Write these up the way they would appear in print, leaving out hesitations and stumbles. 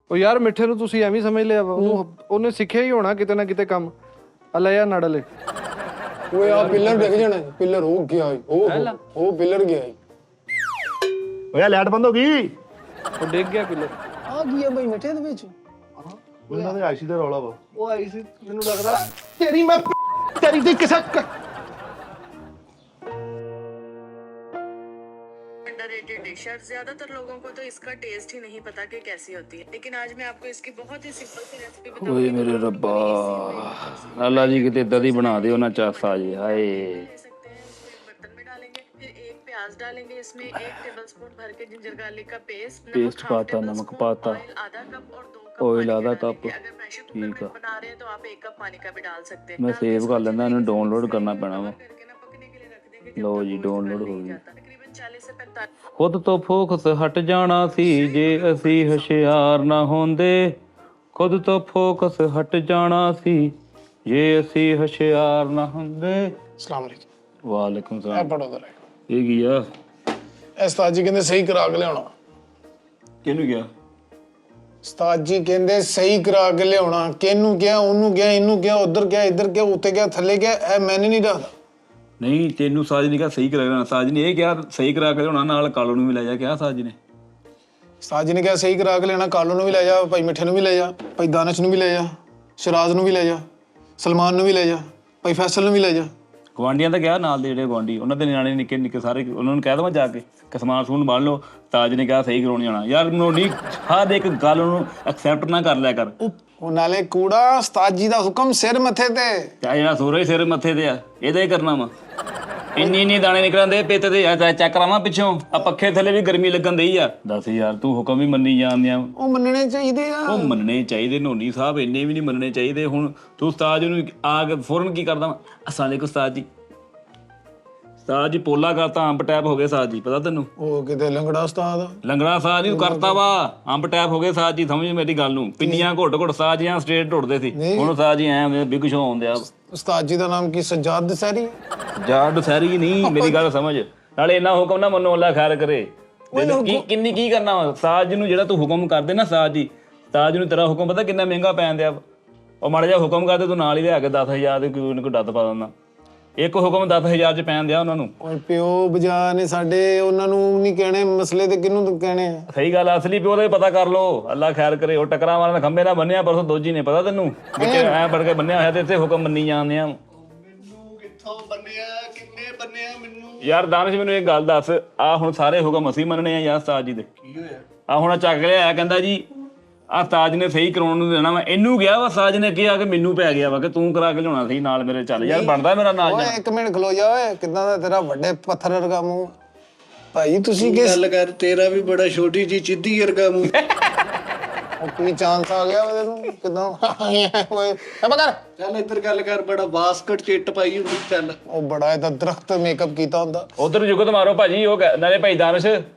ਉਹ ਯਾਰ ਮਿੱਠੇ ਨੂੰ ਤੁਸੀਂ ਐਵੇਂ ਸਮਝ ਲਿਆ ਵਾ, ਉਹਨੇ ਸਿੱਖਿਆ ਹੀ ਹੋਣਾ ਕਿਤੇ ਨਾ ਕਿਤੇ ਕੰਮ। ਆ ਲੈ ਯਾਰ ਨੜਲੇ। ਓਏ ਆ ਪਿੱਲਰ ਡਿੱਗ ਜਾਣਾ, ਪਿੱਲਰ ਹੋ ਗਿਆ ਉਹ ਪਿੱਲਰ ਗਿਆ। ਓਏ ਲਾਈਟ ਬੰਦ ਹੋ ਗਈ। ਉਹ ਡਿੱਗ ਗਿਆ ਪਿੱਲਰ। ਆ ਗਿਆ ਬਈ ਮਿੱਠੇ ਦੇ ਵਿੱਚ। ਉਹਨਾਂ ਦੇ ਆਈਸੀ ਦਾ ਰੌਲਾ ਵਾ। ਉਹ ਆਈ ਸੀ ਮੈਨੂੰ ਲੱਗਦਾ ਤੇਰੀ ਮੈਂ ਤੇਰੀ ਦੀ ਕਿਸੇ अंडररेटेड डिश है। ज्यादातर लोगों को तो इसका टेस्ट ही नहीं पता कि कैसी होती है, लेकिन आज मैं आपको इसकी बहुत ही सिंपल सी रेसिपी बताऊंगी। ਓਏ ਮੇਰੇ ਰੱਬਾ ਅੱਲਾ ਜੀ ਕਿਤੇ ਇਦਾਂ ਦੀ ਬਣਾ ਦਿਓ ਨਾ ਚਾਸਾ ਜੀ ਹਾਏ। ले सकते हैं, इसको एक बर्तन में डालेंगे, फिर एक प्याज डालेंगे, इसमें 1 टेबलस्पून भर के जिंजर गार्लिक का पेस्ट, पेस्ट पाता, नमक पाता, ऑयल आधा कप और 2 कप ऑयल पानी आधा का कप। डालेंगे। अगर प्रेशर कुकर में बना रहे हैं तो आप 1 कप पानी का भी डाल सकते हैं। मैं सेव कर लेना, इन्हें डाउनलोड करना पैना वा। करके ना पकने के लिए रख देंगे। ਲਓ ਜੀ ਡਾਊਨਲੋਡ ਹੋ ਗਈ। तकरीबन 40 से 45 ਖੁਦ ਤੋਂ ਫੋਕਸ ਹਟ ਜਾਣਾ ਸੀ ਜੇ ਅਸੀਂ ਹੁਸ਼ਿਆਰ ਨਾ ਹੁੰਦੇ। ਖੁਦ ਤੋਂ ਫੋਕਸ ਹਟ ਜਾਣਾ ਸੀ ਜੇ ਅਸੀਂ ਹੁਸ਼ਿਆਰ ਨਾ ਹੁੰਦੇ। ਅਸਲਾਮ ਅਲੈਕੁਮ। ਵਾਲੇਕੁਮ ਇਹ ਸਲਾਮ। ਪੜੋ ਦਰ ਇਹ ਕੀ ਆ? ਉਸਤਾਦ ਜੀ ਕਹਿੰਦੇ ਸਹੀ ਕਰਾ ਕੇ ਲਿਆਉਣਾ। ਕਿਹਨੂੰ ਗਿਆ? ਉਸਤਾਦ ਜੀ ਕਹਿੰਦੇ ਸਹੀ ਕਰਾ ਕੇ ਲਿਆਉਣਾ। ਕਿਹਨੂੰ ਕਿਹਾ? ਉਹਨੂੰ ਕਿਹਾ, ਇਹਨੂੰ ਕਿਹਾ, ਉਧਰ ਕਿਹਾ, ਇੱਧਰ ਕਿਹਾ, ਉੱਤੇ ਕਿਹਾ, ਥੱਲੇ ਕਿਹਾ। ਇਹ ਮੈਨੇ ਨਹੀਂ ਰੱਖਦਾ। ਨਹੀਂ ਤੈਨੂੰ ਸਾਜ ਨੇ ਕਿਹਾ ਸਹੀ ਕਰਾ ਲੈਣਾ। ਸਾਜ ਨੇ ਇਹ ਕਿਹਾ ਸਹੀ ਕਰਾ ਕੇ ਲਿਆਉਣਾ, ਨਾਲ ਕਾਲੂ ਨੂੰ ਵੀ ਲੈ ਜਾ। ਕਿਹਾ ਸਾਜ ਨੇ? ਉਸਤਾਦ ਜੀ ਨੇ ਕਿਹਾ ਸਹੀ ਕਰਾ ਕੇ ਲੈਣਾ। ਕਾਲੂ ਨੂੰ ਵੀ ਲੈ ਜਾ, ਭਾਈ ਮਿੱਠੇ ਨੂੰ ਵੀ ਲੈ ਜਾ, ਭਾਈ ਦਾਨਿਸ਼ ਨੂੰ ਵੀ ਲੈ ਜਾ, ਸ਼ਰਾਜ਼ ਨੂੰ ਵੀ ਲੈ ਜਾ, ਸਲਮਾਨ ਨੂੰ ਵੀ ਲੈ ਜਾ, ਭਾਈ ਫੈਸਲ ਨੂੰ ਵੀ ਲੈ ਜਾ। ਗਵਾਂਡੀਆਂ ਤਾਂ ਗਿਆ ਨਾਲ ਦੇ ਜਿਹੜੇ ਗਵਾਂਡੀ, ਉਹਨਾਂ ਦੇ ਨਿਆਣੇ ਨਿੱਕੇ ਨਿੱਕੇ ਸਾਰੇ, ਉਹਨਾਂ ਨੂੰ ਕਹਿ ਦਵਾਂ ਜਾ ਕੇ ਕਿ ਸਮਾਨ ਸਮੂਨ ਬੰਨ ਲਓ। ਤਾਜ ਨੇ ਕਿਹਾ ਸਹੀ ਕਰਾਉਣ ਜਾਣਾ। ਯਾਰ ਮਨੋਨੀ ਹਰ ਇੱਕ ਗੱਲ ਨੂੰ ਐਕਸੈਪਟ ਨਾ ਕਰ ਲਿਆ ਕਰ। ਉਹ ਨਾਲੇ ਕੂੜਾ ਉਸਤਾਦ ਜੀ ਦਾ ਹੁਕਮ ਸਿਰ ਮੱਥੇ ਤੇ। ਚਾਹੇ ਜਿਹੜਾ ਸੋਰੇ ਸਿਰ ਮੱਥੇ ਤੇ ਆ, ਇਹਦਾ ਹੀ ਕਰਨਾ ਵਾ। ਇੰਨੀ ਦਾਣੇ ਨਿਕਲਣਦੇ ਪਿੱਤ ਤੇ ਆ। ਚੈੱਕ ਕਰਾਵਾਂ ਪਿੱਛੋਂ, ਆ ਪੱਖੇ ਥੱਲੇ ਵੀ ਗਰਮੀ ਲੱਗਣ ਦਈ ਆ। ਦੱਸ ਯਾਰ ਤੂੰ ਹੁਕਮ ਵੀ ਮੰਨੀ ਜਾਂਦਿਆ। ਉਹ ਮੰਨਣੇ ਚਾਹੀਦੇ ਆ। ਉਹ ਮੰਨਣੇ ਚਾਹੀਦੇ ਨੋਨੀ ਸਾਹਿਬ, ਇੰਨੇ ਵੀ ਨਹੀਂ ਮੰਨਣੇ ਚਾਹੀਦੇ। ਹੁਣ ਤੂੰ ਉਸਤਾਦ ਨੂੰ ਆ ਕੇ ਫੌਰਨ ਕੀ ਕਰਦਾ ਵਾ? ਅਸਲਾਮੁਅਲੈਕੁਮ ਉਸਤਾਦ ਜੀ। ਉਸਤਾਦ ਜੀ ਪੋਲਾ ਕਰਤਾ, ਅੰਬ ਟੈਪ ਹੋ ਗਏ ਉਸਤਾਦ ਜੀ, ਪਤਾ ਤੈਨੂੰ? ਉਹ ਕਿਤੇ ਲੰਗੜਾ ਉਸਤਾਦ। ਲੰਗੜਾ ਸਾਜ ਨਹੀਂ ਕਰਤਾ ਵਾ, ਅੰਬ ਟੈਪ ਹੋ ਗਏ ਸਾਜ ਜੀ। ਸਮਝ ਮੇਰੀ ਗੱਲ ਨੂੰ। ਪਿੰਨੀਆਂ ਘੁੱਟ ਘੁੱਟ ਸਾਜ ਜਾਂ ਸਟ੍ਰੇਟ ਢੁੱਟਦੇ ਸੀ, ਹੁਣ ਸਾਜ ਜੀ ਐ ਬਿਗ ਸ਼ੋ ਆਉਂਦੇ ਆ। ਉਸਤਾਦ ਜੀ ਦਾ ਨਾਮ ਕੀ? ਸੱਜਾਦ ਦਸਹਿਰੀ। ਜਾੜ ਸਹਿਰੀ ਨਹੀਂ, ਮੇਰੀ ਗੱਲ ਸਮਝ। ਨਾਲੇ ਇੰਨਾ ਹੁਕਮ ਨਾ ਮੰਨੋ, ਅੱਲਾ ਖੈਰ ਕਰੇ। ਕਿੰਨੀ ਕੀ ਕਰਨਾ ਵਾ ਸਾਜ ਨੂੰ? ਜਿਹੜਾ ਤੂੰ ਹੁਕਮ ਕਰਦੇ ਨਾ ਸਾਜ ਜੀ, ਸਾਜ ਨੂੰ ਤੇਰਾ ਹੁਕਮ ਪਤਾ ਕਿੰਨਾ ਮਹਿੰਗਾ ਪੈਣ ਦਿਆ? ਉਹ ਮਾੜਾ ਜਿਹਾ ਹੁਕਮ ਕਰਦੇ ਤੂੰ ਨਾਲ ਹੀ ਲਿਆ ਕੇ 10,000 ਦੇ ਕੋਈ ਡੱਤ ਪਾ ਦਿੰਦਾ। ਇੱਕ ਹੁਕਮ 10,000 ਚ ਪੈਣ ਦਿਆ ਉਹਨਾਂ ਨੂੰ। ਓਏ ਪਿਓ ਬਜਾ ਨੇ ਸਾਡੇ, ਉਹਨਾਂ ਨੂੰ ਨਹੀਂ ਕਹਿਣੇ ਮਸਲੇ ਤੇ ਕਿਹਨੂੰ ਕਹਿਣੇ ਆ? ਸਹੀ ਗੱਲ, ਅਸਲੀ ਪਿਓ ਦਾ ਵੀ ਪਤਾ ਕਰ ਲੋ, ਅੱਲਾ ਖੈਰ ਕਰੇ। ਉਹ ਟਕਰਾਂ ਵਾਲਾ ਖੰਭੇ ਨਾਲ ਬੰਨਿਆ ਪਰਸੋਂ ਦੋਜੀ ਨੇ, ਪਤਾ ਤੈਨੂੰ? ਵਿੱਚ ਐ ਫੜ ਕੇ ਬੰਨਿਆ ਹੋਇਆ ਤੇ ਇੱਥੇ ਹੁਕਮ ਮੰਨੀ ਜਾਂਦੇ ਆ। ਯਾਰ ਦਾਨਿਸ਼ ਮੈਨੂੰ ਇੱਕ ਗੱਲ ਦੱਸ, ਆ ਹੁਣ ਸਾਰੇ ਹੁਕਮ ਅਸੀਂ ਮੰਨਣੇ ਆ ਯਾਰ ਉਸਤਾਦ ਜੀ ਦੇ? ਆ ਹੁਣ ਚੱਕ ਲਿਆ ਕਹਿੰਦਾ ਜੀ ਆ ਉਸਤਾਦ ਨੇ ਸਹੀ ਕਰਾਉਣ ਨੂੰ ਦੇਣਾ ਵਾ। ਇਹਨੂੰ ਗਿਆ ਵਾ ਉਸਤਾਦ ਨੇ ਕਿਹਾ ਕਿ ਮੈਨੂੰ ਪੈ ਗਿਆ ਵਾ ਕਿ ਤੂੰ ਕਰਾ ਕੇ ਲਿਆਉਣਾ ਸਹੀ ਨਾਲ ਮੇਰੇ। ਚੱਲ ਯਾਰ ਬਣਦਾ ਮੇਰਾ ਨਾਲ ਓਏ ਇੱਕ ਮਿੰਟ ਖਲੋ ਜਾ। ਓਏ ਕਿੱਦਾਂ ਦਾ ਤੇਰਾ ਵੱਡੇ ਪੱਥਰ ਵਰਗਾ ਮੂੰਹ ਭਾਈ। ਤੁਸੀਂ ਕਿਸ ਗੱਲ ਕਰ, ਤੇਰਾ ਵੀ ਬੜਾ ਛੋਟੀ ਜੀ ਚਿੱਦੀ ਵਰਗਾ ਮੂੰਹ। ਉਹ ਕੀ ਚਾਂਸ ਆ ਗਿਆ ਉਹਦੇ ਨੂੰ? ਕਿਦਾਂ ਓਏ ਕਰ ਚੱਲ ਇੱਧਰ ਗੱਲ ਕਰ, ਬੜਾ ਬਾਸਕਟ ਚਿੱਟ ਪਾਈ ਹੁੰਦੀ। ਚੱਲ ਉਹ ਬੜਾ ਇਹਦਾ ਦਰਖਤ ਮੇਕਅਪ ਕੀਤਾ ਹੁੰਦਾ। ਉਧਰ ਜੁਗਤ ਮਾਰੋ ਭਾਜੀ। ਉਹ ਨਾਲੇ ਭਾਈ ਦਾਨਿਸ਼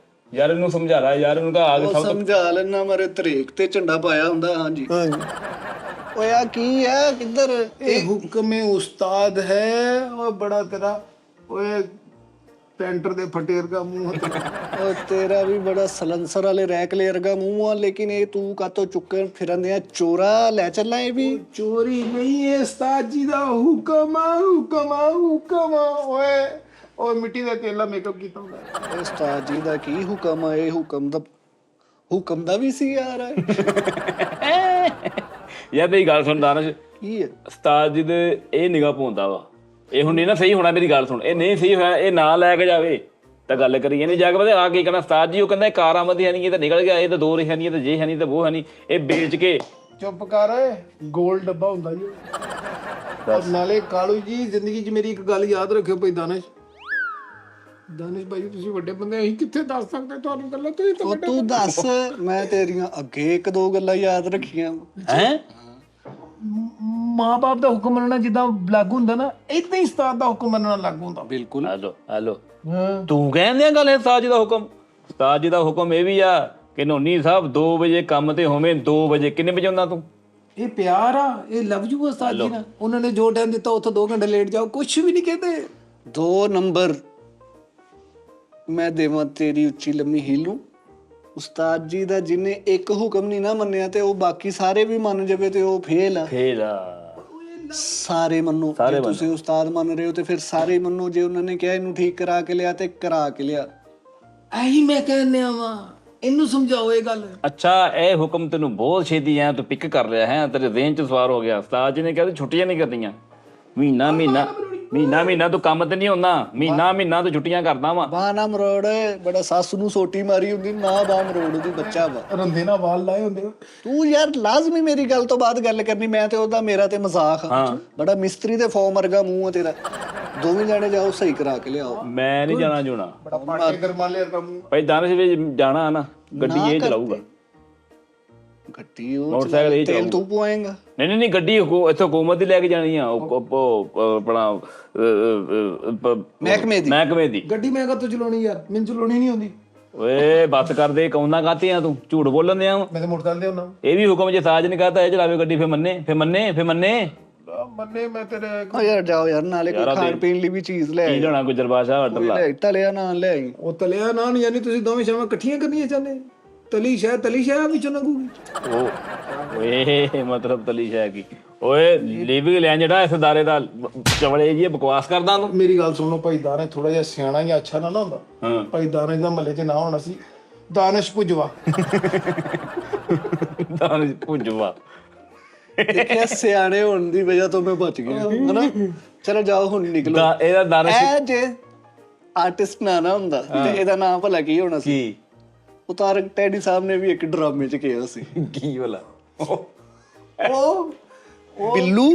ਯਾਰ ਇਹਨੂੰ ਸਮਝਾ ਲੈ ਯਾਰ, ਇਹਨੂੰ ਤਾਂ ਆਗ ਉਹ ਸਮਝਾ ਲੈਣਾ, ਮਾਰੇ ਤਰੇਕ ਤੇ ਝੰਡਾ ਪਾਇਆ ਹੁੰਦਾ। ਹਾਂਜੀ ਹਾਂਜੀ। ਓਏ ਆ ਕੀ ਹੈ? ਕਿੱਧਰ? ਇਹ ਹੁਕਮ ਉਸਤਾਦ ਹੈ। ਉਹ ਬੜਾ ਤੇਰਾ ਓਏ ਪੈਂਟਰ ਦੇ ਫਟੇ ਵਰਗਾ ਮੂੰਹ। ਉਹ ਤੇਰਾ ਵੀ ਬੜਾ ਸਲੰਸਰ ਵਾਲੇ ਰੈਕਲੇ ਵਰਗਾ ਮੂੰਹ ਆ। ਲੇਕਿਨ ਇਹ ਤੂੰ ਕਾਤੋਂ ਚੁੱਕਣ ਫਿਰਨ ਦਿਆ? ਚੋਰਾ ਲੈ ਚੱਲਾਂ? ਇਹ ਵੀ ਚੋਰੀ ਨਹੀਂ ਹੈ, ਉਸਤਾਦ ਜੀ ਦਾ ਹੁਕਮ ਆ। ਹੁਕਮ ਆ, ਹੁਕਮ ਆ। ਓਏ ਓਏ ਮਿੱਟੀ ਦਾ ਤੇਲਾ ਮੇਕਅਪ ਕੀਤਾ ਹੁੰਦਾ। ਉਸਤਾਦ ਜੀ ਦਾ ਕੀ ਹੁਕਮ ਆ? ਇਹ ਹੁਕਮ ਦਾ ਵੀ ਸੀ ਯਾਰ। ਯਾਰ ਮੇਰੀ ਗੱਲ ਸੁਣ ਦਾਨਿਸ਼, ਕੀ ਹੈ ਉਸਤਾਦ ਜੀ ਦੇ ਇਹ ਨਿਗਾਹ ਪਾਉਂਦਾ ਵਾ। ਇਹ ਹੁਣ ਨਹੀਂ ਨਾ ਸਹੀ ਹੋਣਾ। ਮੇਰੀ ਗੱਲ ਸੁਣ, ਇਹ ਨਹੀਂ ਸਹੀ ਹੋਇਆ, ਇਹ ਨਾ ਲੈ ਕੇ ਜਾਵੇ ਤਾਂ ਗੱਲ ਕਰੀਏ ਨਹੀਂ ਜਾ ਕੇ। ਪਤਾ ਆ ਕੀ ਕਹਿੰਦਾ ਉਸਤਾਦ ਜੀ? ਉਹ ਕਹਿੰਦਾ ਕਾਰ ਆਮਦ ਹੈ ਨਹੀਂ, ਇਹ ਤਾਂ ਨਿਕਲ ਗਿਆ, ਇਹ ਤਾਂ ਦੋ ਹੈ ਨਹੀਂ, ਇਹ ਤਾਂ ਜੇ ਹੈ ਨਹੀਂ, ਤਾਂ ਉਹ ਹੈ ਨਹੀਂ, ਇਹ ਵੇਚ ਕੇ। ਚੁੱਪ ਕਰ ਓਏ, ਗੋਲ ਡੱਬਾ ਹੁੰਦਾ ਜੀ। ਔਰ ਨਾਲੇ ਕਾਲੂ ਜੀ, ਜ਼ਿੰਦਗੀ 'ਚ ਮੇਰੀ ਇੱਕ ਗੱਲ ਯਾਦ ਰੱਖਿਓ ਭਾਈ ਦਾਨਿਸ਼ ਭਾਈ, ਤੁਸੀਂ ਵੱਡੇ ਬੰਦੇ, ਅਸੀਂ ਕਿੱਥੇ ਦੱਸ ਸਕਦੇ ਤੁਹਾਨੂੰ ਗੱਲਾਂ? ਤੁਸੀਂ ਤਾਂ ਉਹ ਤੂੰ ਦੱਸ, ਮੈਂ ਤੇਰੀਆਂ ਅੱਗੇ ਇੱਕ ਦੋ ਗੱਲਾਂ ਯਾਦ ਰੱਖੀਆਂ। ਹੈਂ? ਮਾਂ-ਬਾਪ ਦਾ ਹੁਕਮ ਮੰਨਣਾ ਜਿੱਦਾਂ ਲਾਗੂ ਹੁੰਦਾ ਨਾ, ਏਦਾਂ ਹੀ ਉਸਤਾਦ ਦਾ ਹੁਕਮ ਮੰਨਣਾ ਲਾਗੂ ਹੁੰਦਾ। ਬਿਲਕੁਲ। ਹੈਲੋ ਤੂੰ ਕਹਿੰਦੇ ਆ ਗੱਲ ਹੈ ਉਸਤਾਦ ਜੀ ਦਾ ਹੁਕਮ? ਉਸਤਾਦ ਜੀ ਦਾ ਹੁਕਮ ਇਹ ਵੀ ਆ ਕਿ ਨੋਨੀ ਸਾਹਿਬ 2 ਵਜੇ ਕੰਮ ਤੇ ਹੋਵੇਂ। 2 ਵਜੇ ਕਿੰਨੇ ਵਜੇ ਹੁੰਦਾ ਤੂੰ? ਇਹ ਪਿਆਰ ਆ, ਇਹ ਲਵ ਯੂ ਉਸਤਾਦ ਜੀ ਨਾਲ। ਉਹਨਾਂ ਨੇ ਜੋ ਟਾਈਮ ਦਿੱਤਾ ਉੱਥੋਂ 2 ਘੰਟੇ ਲੇਟ ਜਾਓ, ਕੁਝ ਵੀ ਨਹੀਂ ਕਹਿੰਦੇ। 2 ਨੰਬਰ ਮੈਂ ਦੇਵਾਂ ਤੇਰੀ ਉੱਚੀ ਲੰਮੀ ਹੀਲੂ ਉਸਤਾਦ ਜੀ ਦਾ ਜਿਹਨੇ ਇੱਕ ਹੁਕਮ ਨਹੀਂ ਨਾ ਮੰਨਿਆ ਤੇ ਉਹ ਬਾਕੀ ਸਾਰੇ ਵੀ ਮੰਨ ਜਾਵੇ ਤੇ ਉਹ ਫੇਲ ਆ। ਫੇਲ ਆ। ਸਾਰੇ ਮੰਨੋ, ਜੇ ਤੁਸੀਂ ਉਸਤਾਦ ਮੰਨ ਰਹੇ ਹੋ ਤੇ ਫਿਰ ਸਾਰੇ ਮੰਨੋ। ਜੇ ਉਹਨਾਂ ਨੇ ਕਿਹਾ ਇਹਨੂੰ ਠੀਕ ਕਰਾ ਕੇ ਲਿਆ ਤੇ ਕਰਾ ਕੇ ਲਿਆ। ਐਹੀ ਮੈਂ ਕਹਿੰਨਿਆ ਵਾ, ਇਹਨੂੰ ਸਮਝਾਓ ਇਹ ਗੱਲ। ਅੱਛਾ, ਇਹ ਹੁਕਮ ਤੈਨੂੰ ਬਹੁਤ ਛੇਤੀ ਐ ਤੂੰ ਪਿਕ ਕਰ ਲਿਆ ਹੈ, ਤੇਰੇ ਜ਼ਿਹਨ ਚ ਸਵਾਰ ਹੋ ਗਿਆ। ਉਸਤਾਦ ਜੀ ਨੇ ਕਿਹਾ ਤੂੰ ਛੁੱਟੀਆਂ ਨਹੀਂ ਕਰਦੀਆਂ, ਮਹੀਨਾ ਤੂੰ ਕੰਮ ਤੇ ਨਹੀਂ ਆਉਂਦਾ, ਮਹੀਨਾ ਤੂੰ ਛੁੱਟੀਆਂ ਕਰਦਾ ਵਾ। ਬਾਹ ਨਾ ਮਰੋੜ, ਬੜਾ ਸੱਸ ਨੂੰ ਸੋਟੀ ਮਾਰੀ ਹੁੰਦੀ ਨਾ, ਬਾਹ ਮਰੋੜ ਦੀ ਬੱਚਾ ਵਾ। ਰੰਦੇ ਨਾਲ ਵਾਲ ਲਾਏ ਹੁੰਦੇ। ਤੂੰ ਯਾਰ ਲਾਜ਼ਮੀ ਮੇਰੀ ਗੱਲ ਤੋਂ ਬਾਅਦ ਗੱਲ ਕਰਨੀ। ਮੈਂ ਤੇ ਉਹਦਾ ਮੇਰਾ ਤੇ ਮਜ਼ਾਕ ਆ। ਬੜਾ ਮਿਸਤਰੀ ਦੇ ਫਾਰਮ ਵਰਗਾ ਮੂੰਹ ਆ ਤੇਰਾ। ਦੋਵੇਂ ਜਾਣੇ ਜਾਓ ਸਹੀ ਕਰਾ ਕੇ ਲਿਆਓ। ਮੈਂ ਨਹੀਂ ਜਾਣਾ ਜੂਣਾ ਬੜਾ ਪਾਟੇ ਗਰਮਾਲੇ ਦਾ ਮੂੰਹ। ਭਾਈ ਦਾਨਿਸ਼ ਵਿੱਚ ਜਾਣਾ ਨਾ, ਗੱਡੀ ਇਹ ਚਲਾਊਗਾ। ਗੱਡੀ ਉਹ ਮੋਟਰਸਾਈਕਲ ਇਹ ਤੇਲ ਤੂੰ ਪਵਾਏਂਗਾ? ਨਹੀਂ ਗੱਡੀ ਇੱਥੋਂ ਹਕੂਮਤ ਦੀ ਲੈ ਕੇ ਜਾਣੀ ਆ, ਆਪਣਾ ਮਹਿਕਮੇ ਦੀ। ਗੱਡੀ ਮੈਂ ਕਦੋਂ ਚਲਾਉਣੀ ਯਾਰ, ਮੈਨੂੰ ਚਲਾਉਣੀ ਨਹੀਂ ਆਉਂਦੀ। ਓਏ ਬੱਤ ਕਰਦੇ, ਕੌਣਾ ਕਾਤੇ ਆ ਤੂੰ, ਝੂਠ ਬੋਲਣ ਦਿਆ ਮੈਂ ਤੇ ਮੋਟਰਸਾਈਕਲ ਤੇ ਹੁੰਦਾ। ਇਹ ਵੀ ਹੁਕਮ ਜੇ ਸਾਜ ਨੇ ਕਹਤਾ ਇਹ ਚਲਾਵੇ ਗੱਡੀ, ਫੇ ਮੰਨੇ ਮੰਨੇ ਮੈਂ ਤੇਰੇ ਓ ਯਾਰ ਜਾਓ ਯਾਰ, ਨਾਲੇ ਕੋਈ ਖਾਣ ਪੀਣ ਲਈ ਵੀ ਚੀਜ਼ ਲੈ ਕੀ ਲੈਣਾ, ਕੋਈ ਦਰਬਾਸ਼ਾ ਆਰਡਰ ਲਾ। ਤਲਿਆ ਨਾ ਲੈ ਆਈ। ਉਹ ਤਲਿਆ ਨਾਨ ਯਾਨੀ ਤੁਸੀਂ ਦੋਵੇਂ ਸ਼ਾਮਾਂ ਇਕੱਠੀਆਂ ਕਰਨੀਆਂ ਚਾਹੁੰਦੇ? ਤਲੀ ਸ਼ਾਹ ਵਿੱਚੋਂ ਲੰਘੂਗੀ। ਓਏ ਮਤਲਬ ਤਲੀ ਸ਼ਾਹ ਕੀ? ਓਏ ਲੀਵਿੰਗ ਲੈਣ ਜਿਹੜਾ ਇਸ ਦਾਰੇ ਦਾ ਚਵਲੇ ਜੀ ਬਕਵਾਸ ਕਰਦਾ ਤੂੰ। ਮੇਰੀ ਗੱਲ ਸੁਣੋ, ਭਾਈ ਦਾਨਿਸ਼ ਥੋੜਾ ਜਿਹਾ ਸਿਆਣਾ ਜਾਂ ਅੱਛਾ ਨਾ ਹੁੰਦਾ। ਭਾਈ ਦਾਨਿਸ਼ ਦਾ ਮਹੱਲੇ 'ਚ ਨਾ ਹੋਣਾ ਸੀ ਦਾਨਿਸ਼ ਭੁਜਵਾ। ਦਾਨਿਸ਼ ਭੁਜਵਾ ਦੇਖਿਆ, ਸਿਆਣੇ ਹੋਣ ਦੀ ਵਜ੍ਹਾ ਤੋਂ ਮੈਂ ਬਚ ਗਿਆ ਹਨਾ। ਚਲੋ ਜਾਓ ਹੁਣ ਨਿਕਲੋ। ਇਹਦਾ ਦਾਨਿਸ਼ ਇਹ ਜੇ ਆਰਟਿਸਟ ਨਾ ਹੁੰਦਾ ਤੇ ਇਹਦਾ ਨਾਮ ਭਲਾ ਕੀ ਹੋਣਾ ਸੀ? ਕੀ? ਉਹ ਤਾਰਕ ਟੈਡੀ ਸਾਹਿਬ ਨੇ ਵੀ ਇੱਕ ਡਰਾਮੇ 'ਚ ਕਿਹਾ ਸੀ। ਕੀ ਵਾਲਾ? ਉਹ ਬਿੱਲੂ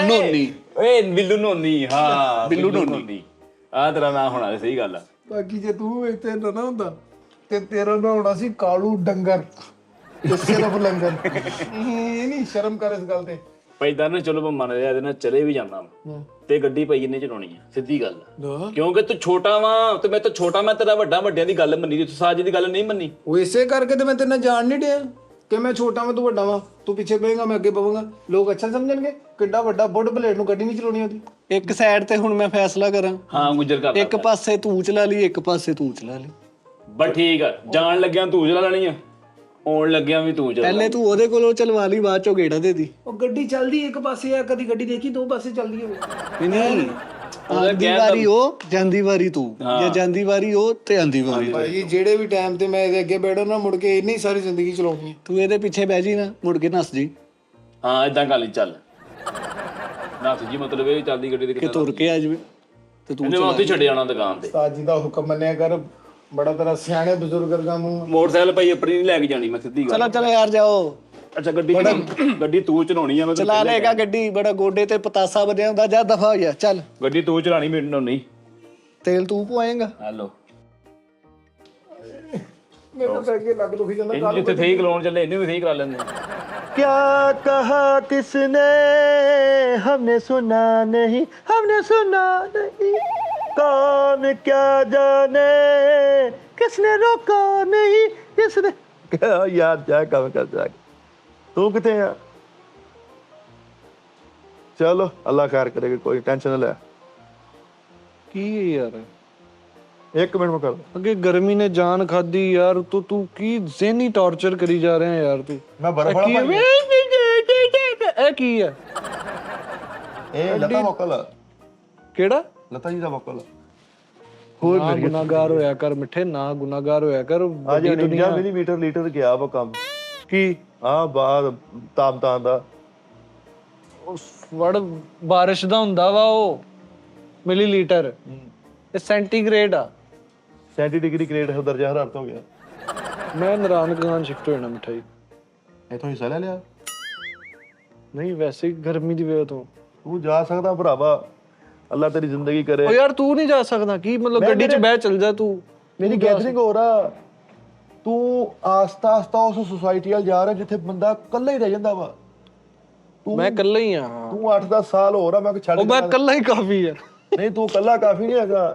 ਨੋਨੀ। ਓਏ ਬਿੱਲੂ ਨੋਨੀ। ਹਾਂ ਬਿੱਲੂ ਨੋਨੀ, ਆ ਤੇਰਾ ਨਾਂ ਹੋਣਾ, ਸਹੀ ਗੱਲ ਆ। ਬਾਕੀ ਜੇ ਤੂੰ ਇੱਥੇ ਨਾ ਹੁੰਦਾ ਤੇ ਤੇਰਾ ਨਾਂ ਹੋਣਾ ਸੀ ਕਾਲੂ ਡੰਗਰ ਤੇ ਸਿਰਫ ਲੰਗਰ। ਇਹ ਨਹੀਂ ਸ਼ਰਮ ਕਰ ਇਸ ਗੱਲ ਤੇ। ਭਾਈ ਦਾਨਿਸ਼ ਚਲੋ ਮੈਂ ਮੰਨ ਲਿਆ, ਇਹਦੇ ਨਾਲ ਚਲੇ ਵੀ ਜਾਂਦਾ ਤੇ ਗੱਡੀ ਭਾਈ ਇਹਨੇ ਚਲਾਉਣੀ ਆ, ਸਿੱਧੀ ਗੱਲ ਆ। ਕਿਉਂਕਿ ਤੂੰ ਛੋਟਾ ਵਾਂ ਤੇ ਮੈਂ ਤਾਂ ਛੋਟਾ, ਮੈਂ ਤੇਰਾ ਵੱਡਾ, ਵੱਡਿਆਂ ਦੀ ਗੱਲ ਮੰਨੀ, ਤੂੰ ਸਾਜ ਦੀ ਗੱਲ ਨਹੀਂ ਮੰਨੀ। ਉਹ ਇਸੇ ਕਰਕੇ ਤੇ ਮੈਂ ਤੇਰੇ ਨਾਲ ਜਾਣ ਨਹੀਂ ਡਿਆ ਕਿ ਮੈਂ ਛੋਟਾ ਵਾਂ ਤੂੰ ਵੱਡਾ ਵਾਂ। ਤੂੰ ਪਿੱਛੇ ਪਏਗਾ ਮੈਂ ਅੱਗੇ ਪਵਾਂਗਾ, ਲੋਕ ਅੱਛਾ ਸਮਝਣਗੇ। ਕਿੱਡਾ ਵੱਡਾ ਬੁੱਢ ਬਲੇਡ ਨੂੰ ਗੱਡੀ ਨਹੀਂ ਚਲਾਉਣੀ ਆਉਂਦੀ। ਇੱਕ ਸਾਈਡ ਤੇ ਹੁਣ ਮੈਂ ਫੈਸਲਾ ਕਰਾਂ। ਹਾਂ ਗੁੱਜਰ ਕਰ, ਇੱਕ ਪਾਸੇ ਤੂੰ ਚਲਾ ਲਈ, ਇੱਕ ਪਾਸੇ ਤੂੰ ਚਲਾ ਲਈ। ਬਸ ਠੀਕ ਆ, ਜਾਣ ਲੱਗਿਆ ਤੂੰ ਚਲਾ ਲੈਣੀ ਆ, ਆਉਣ ਲੱਗਿਆ ਵੀ ਤੂੰ ਚਲਾ। ਪਹਿਲੇ ਤੂੰ ਉਹਦੇ ਕੋਲੋਂ ਚਲਵਾ ਲਈ, ਬਾਅਦ ਚੋਂ ਗੇੜਾ ਦੇ ਦੀ। ਉਹ ਗੱਡੀ ਚੱਲਦੀ ਇੱਕ ਪਾਸੇ ਆ, ਕਦੀ ਗੱਡੀ ਦੇਖੀ ਦੋ ਪਾਸੇ ਚੱਲਦੀ ਹੋਵੇ। ਨਹੀਂ, ਆਂਦੀ ਵਾਰੀ ਉਹ, ਜਾਂਦੀ ਵਾਰੀ ਤੂੰ, ਜਾਂ ਜਾਂਦੀ ਵਾਰੀ ਉਹ ਤੇ ਆਂਦੀ ਵਾਰੀ। ਭਾਈ ਜਿਹੜੇ ਵੀ ਟਾਈਮ ਤੇ ਮੈਂ ਇਹਦੇ ਅੱਗੇ ਬੈਠਾ ਨਾ, ਮੁੜ ਕੇ ਇੰਨੀ ਸਾਰੀ ਜ਼ਿੰਦਗੀ ਚਲਾਉਣੀ ਹੈ। ਤੂੰ ਇਹਦੇ ਪਿੱਛੇ ਬਹਿ ਜੀ ਨਾ, ਮੁੜ ਕੇ ਨੱਸ ਜੀ। ਹਾਂ ਏਦਾਂ ਗੱਲ ਚੱਲ ਨਾ ਜੀ, ਮਤਲਬ ਇਹ ਚੱਲਦੀ ਗੱਡੀ ਦੇ ਕਿ ਤੁਰ ਕੇ ਆ ਜਾਵੇ ਤੇ ਤੂੰ ਇਹਨੇ ਮੈਂ ਉੱਥੇ ਛੱਡ ਜਾਣਾ ਦੁਕਾਨ ਤੇ। ਉਸਤਾਦ ਜੀ ਦਾ ਹੁਕਮ ਮੰਨਿਆ ਕਰ, ਬੜਾ ਤੇਰਾ ਸਿਆਣੇ ਬਜ਼ੁਰਗ ਵਰਗਾ ਮੂੰਹ। ਮੋਟਰਸਾਈਕਲ ਭਾਈ ਆਪਣੀ ਨਹੀਂ ਲੈ ਕੇ ਜਾਣੀ, ਮੈਂ ਸਿੱਧੀ ਗੱਲ। ਚਲੋ ਯਾਰ ਜਾਓ। ਅੱਛਾ ਗੱਡੀ ਤੂੰ ਚਲਾਉਣੀ ਆ? ਮੈਂ ਚਲਾ ਲੇਗਾ ਗੱਡੀ, ਬੜਾ ਗੋਡੇ ਤੇ ਪਤਾਸਾ ਵਧਿਆ ਹੁੰਦਾ। ਜਾ ਦਫਾ ਹੋ ਜਾ, ਚੱਲ। ਗੱਡੀ ਤੂੰ ਚਲਾਣੀ, ਮੈਨੂੰ ਨਹੀਂ। ਤੇਲ ਤੂੰ ਪਵਾਏਗਾ? ਹੈਲੋ, ਮੇਰੇ ਤਾਂ ਅੱਗੇ ਲੱਗ ਦੁਖੀ ਜਾਂਦਾ। ਇਹਨੂੰ ਜਿੱਥੇ ਸਹੀ ਕਰਾਉਣ ਚੱਲੇ ਇਹਨੂੰ ਵੀ ਸਹੀ ਕਰਾ ਲੈਂਦੇ। क्या कहा किसने हमने सुना नहीं कौन क्या जाने किसने रोका नहीं किसने यार क्या काम कर जाए तू कितने यार चलो अल्लाह खैर करेगा कोई टेंशन ना ले ਕੀ ਯਾਰ, एक मिनट में कर दो ਅੱਗੇ ਗਰਮੀ ਨੇ ਜਾਨ ਖਾਦੀ ਯਾਰ। ਤੂੰ ਕੀ ਜ਼ਹਿਨੀ ਟੌਰਚਰ ਕਰੀ ਜਾ ਰਿਹਾ ਯਾਰ ਤੂੰ। मैं बर्फ वाला पानी ਇਹ ਕੀ ਹੈ? ए लता वकल ਕਿਹੜਾ? लता जी दा वकल ਹੋਰ ਨਾ ਗੁਨਾਹਗਾਰ ਹੋਇਆ ਕਰ ਮਿੱਠੇ, ਨਾ ਗੁਨਾਹਗਾਰ ਹੋਇਆ ਕਰ। आज 49 मिलीमीटर लीटर गया वो काम ਕੀ हाँ बाहर ताम दा ਵੜ ਬਾਰਿਸ਼ ਦਾ ਹੁੰਦਾ ਵਾ ਉਹ ਮਿਲੀਲੀਟਰ, ਇਹ ਸੈਂਟੀਗ੍ਰੇਡ ਆ। 37 डिग्री ग्रेड दर्जा हरारत हो गया ਮੈਂ ਨਾਰਾਇਣਗੰਜ ਸ਼ਿਫਟ ਹੋਣਾ ਮਿਠਾਈ। इथों हिस्सा ले लिया ਨਹੀਂ ਵੈਸੇ ਹੀ ਗਰਮੀ ਦੀ ਵਜ੍ਹਾ ਤੋਂ। तू जा सकदा भरावा अल्लाह तेरी जिंदगी करे ਓ ਯਾਰ ਤੂੰ ਨਹੀਂ ਜਾ ਸਕਦਾ ਕੀ? ਮਤਲਬ ਗੱਡੀ 'ਚ ਬਹਿ ਚੱਲ ਜਾ ਤੂੰ। मेरी गैदरिंग हो रहा तू आस्ता आस्ता उस सोसाइटी वाल जा रहा जिथे बंदा कल्ला ही रह जांदा वा ਮੈਂ ਇਕੱਲਾ ਹੀ ਆ। तू 8-10 साल हो रहा मैं छड़ ਉਹ ਮੈਂ ਇਕੱਲਾ ਹੀ ਕਾਫੀ ਆ। नहीं तू कल्ला काफी नहीं हैगा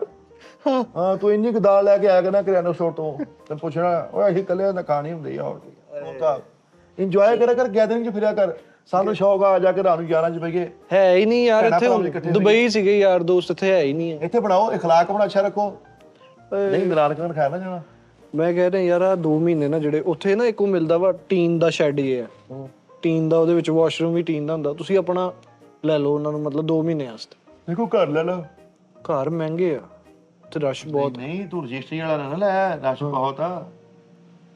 हाँ तू इन्नी क दाल लेके आया करना करियाना स्टोर तो ते पुछना ओए ਅਸੀਂ ਕੱਲੇ ਨਾ ਖਾਣੀ ਹੁੰਦੀ ਆ ਉਹ ਤਾਂ ਇੰਜੋਏ ਕਰਿਆ ਕਰ, ਗੈਦਰਿੰਗ 'ਚ ਫਿਰਿਆ ਕਰ। ਸਾਨੂੰ ਸ਼ੌਕ ਆ ਜਾ ਕੇ ਰਾਤ ਨੂੰ 11 'ਚ ਬਈਏ। ਹੈ ਹੀ ਨਹੀਂ ਯਾਰ ਇੱਥੇ, ਦੁਬਈ ਸੀਗੇ ਯਾਰ ਦੋਸਤ, ਇੱਥੇ ਹੈ ਹੀ ਨਹੀਂ ਹੈ। ਇੱਥੇ ਬਣਾਓ, اخلاق ਬਣਾ ਅੱਛਾ ਰੱਖੋ। ਨਹੀਂ ਨਾਰਾਇਣਗੰਜ ਖਾਇਆ ਨਾ ਜਾਣਾ ਮੈਂ ਕਹਿ ਰਿਹਾ ਯਾਰ ਆ 2 ਮਹੀਨੇ ਨਾ ਜਿਹੜੇ ਉੱਥੇ ਨਾ ਇੱਕ ਉਹ ਮਿਲਦਾ ਵਾ ਟੀਨ ਦਾ ਸ਼ੈੱਡ ਹੀ ਹੈ, ਟੀਨ ਦਾ, ਉਹਦੇ ਵਿੱਚ ਵਾਸ਼ਰੂਮ ਵੀ ਟੀਨ ਦਾ ਹੁੰਦਾ, ਤੁਸੀਂ ਆਪਣਾ ਲੈ ਲਓ ਉਹਨਾਂ ਨੂੰ, ਮਤਲਬ 2 ਮਹੀਨੇ ਵਾਸਤੇ। ਦੇਖੋ ਘਰ ਲੈ ਲਾ। ਘਰ ਮਹਿੰਗੇ ਆ ਤੇ ਰਸ਼ ਬਹੁਤ। ਨਹੀਂ ਤੂੰ ਰਜਿਸਟਰੀ ਵਾਲਾ ਨਾ ਲੈ, ਰਸ਼ ਬਹੁਤ ਆ।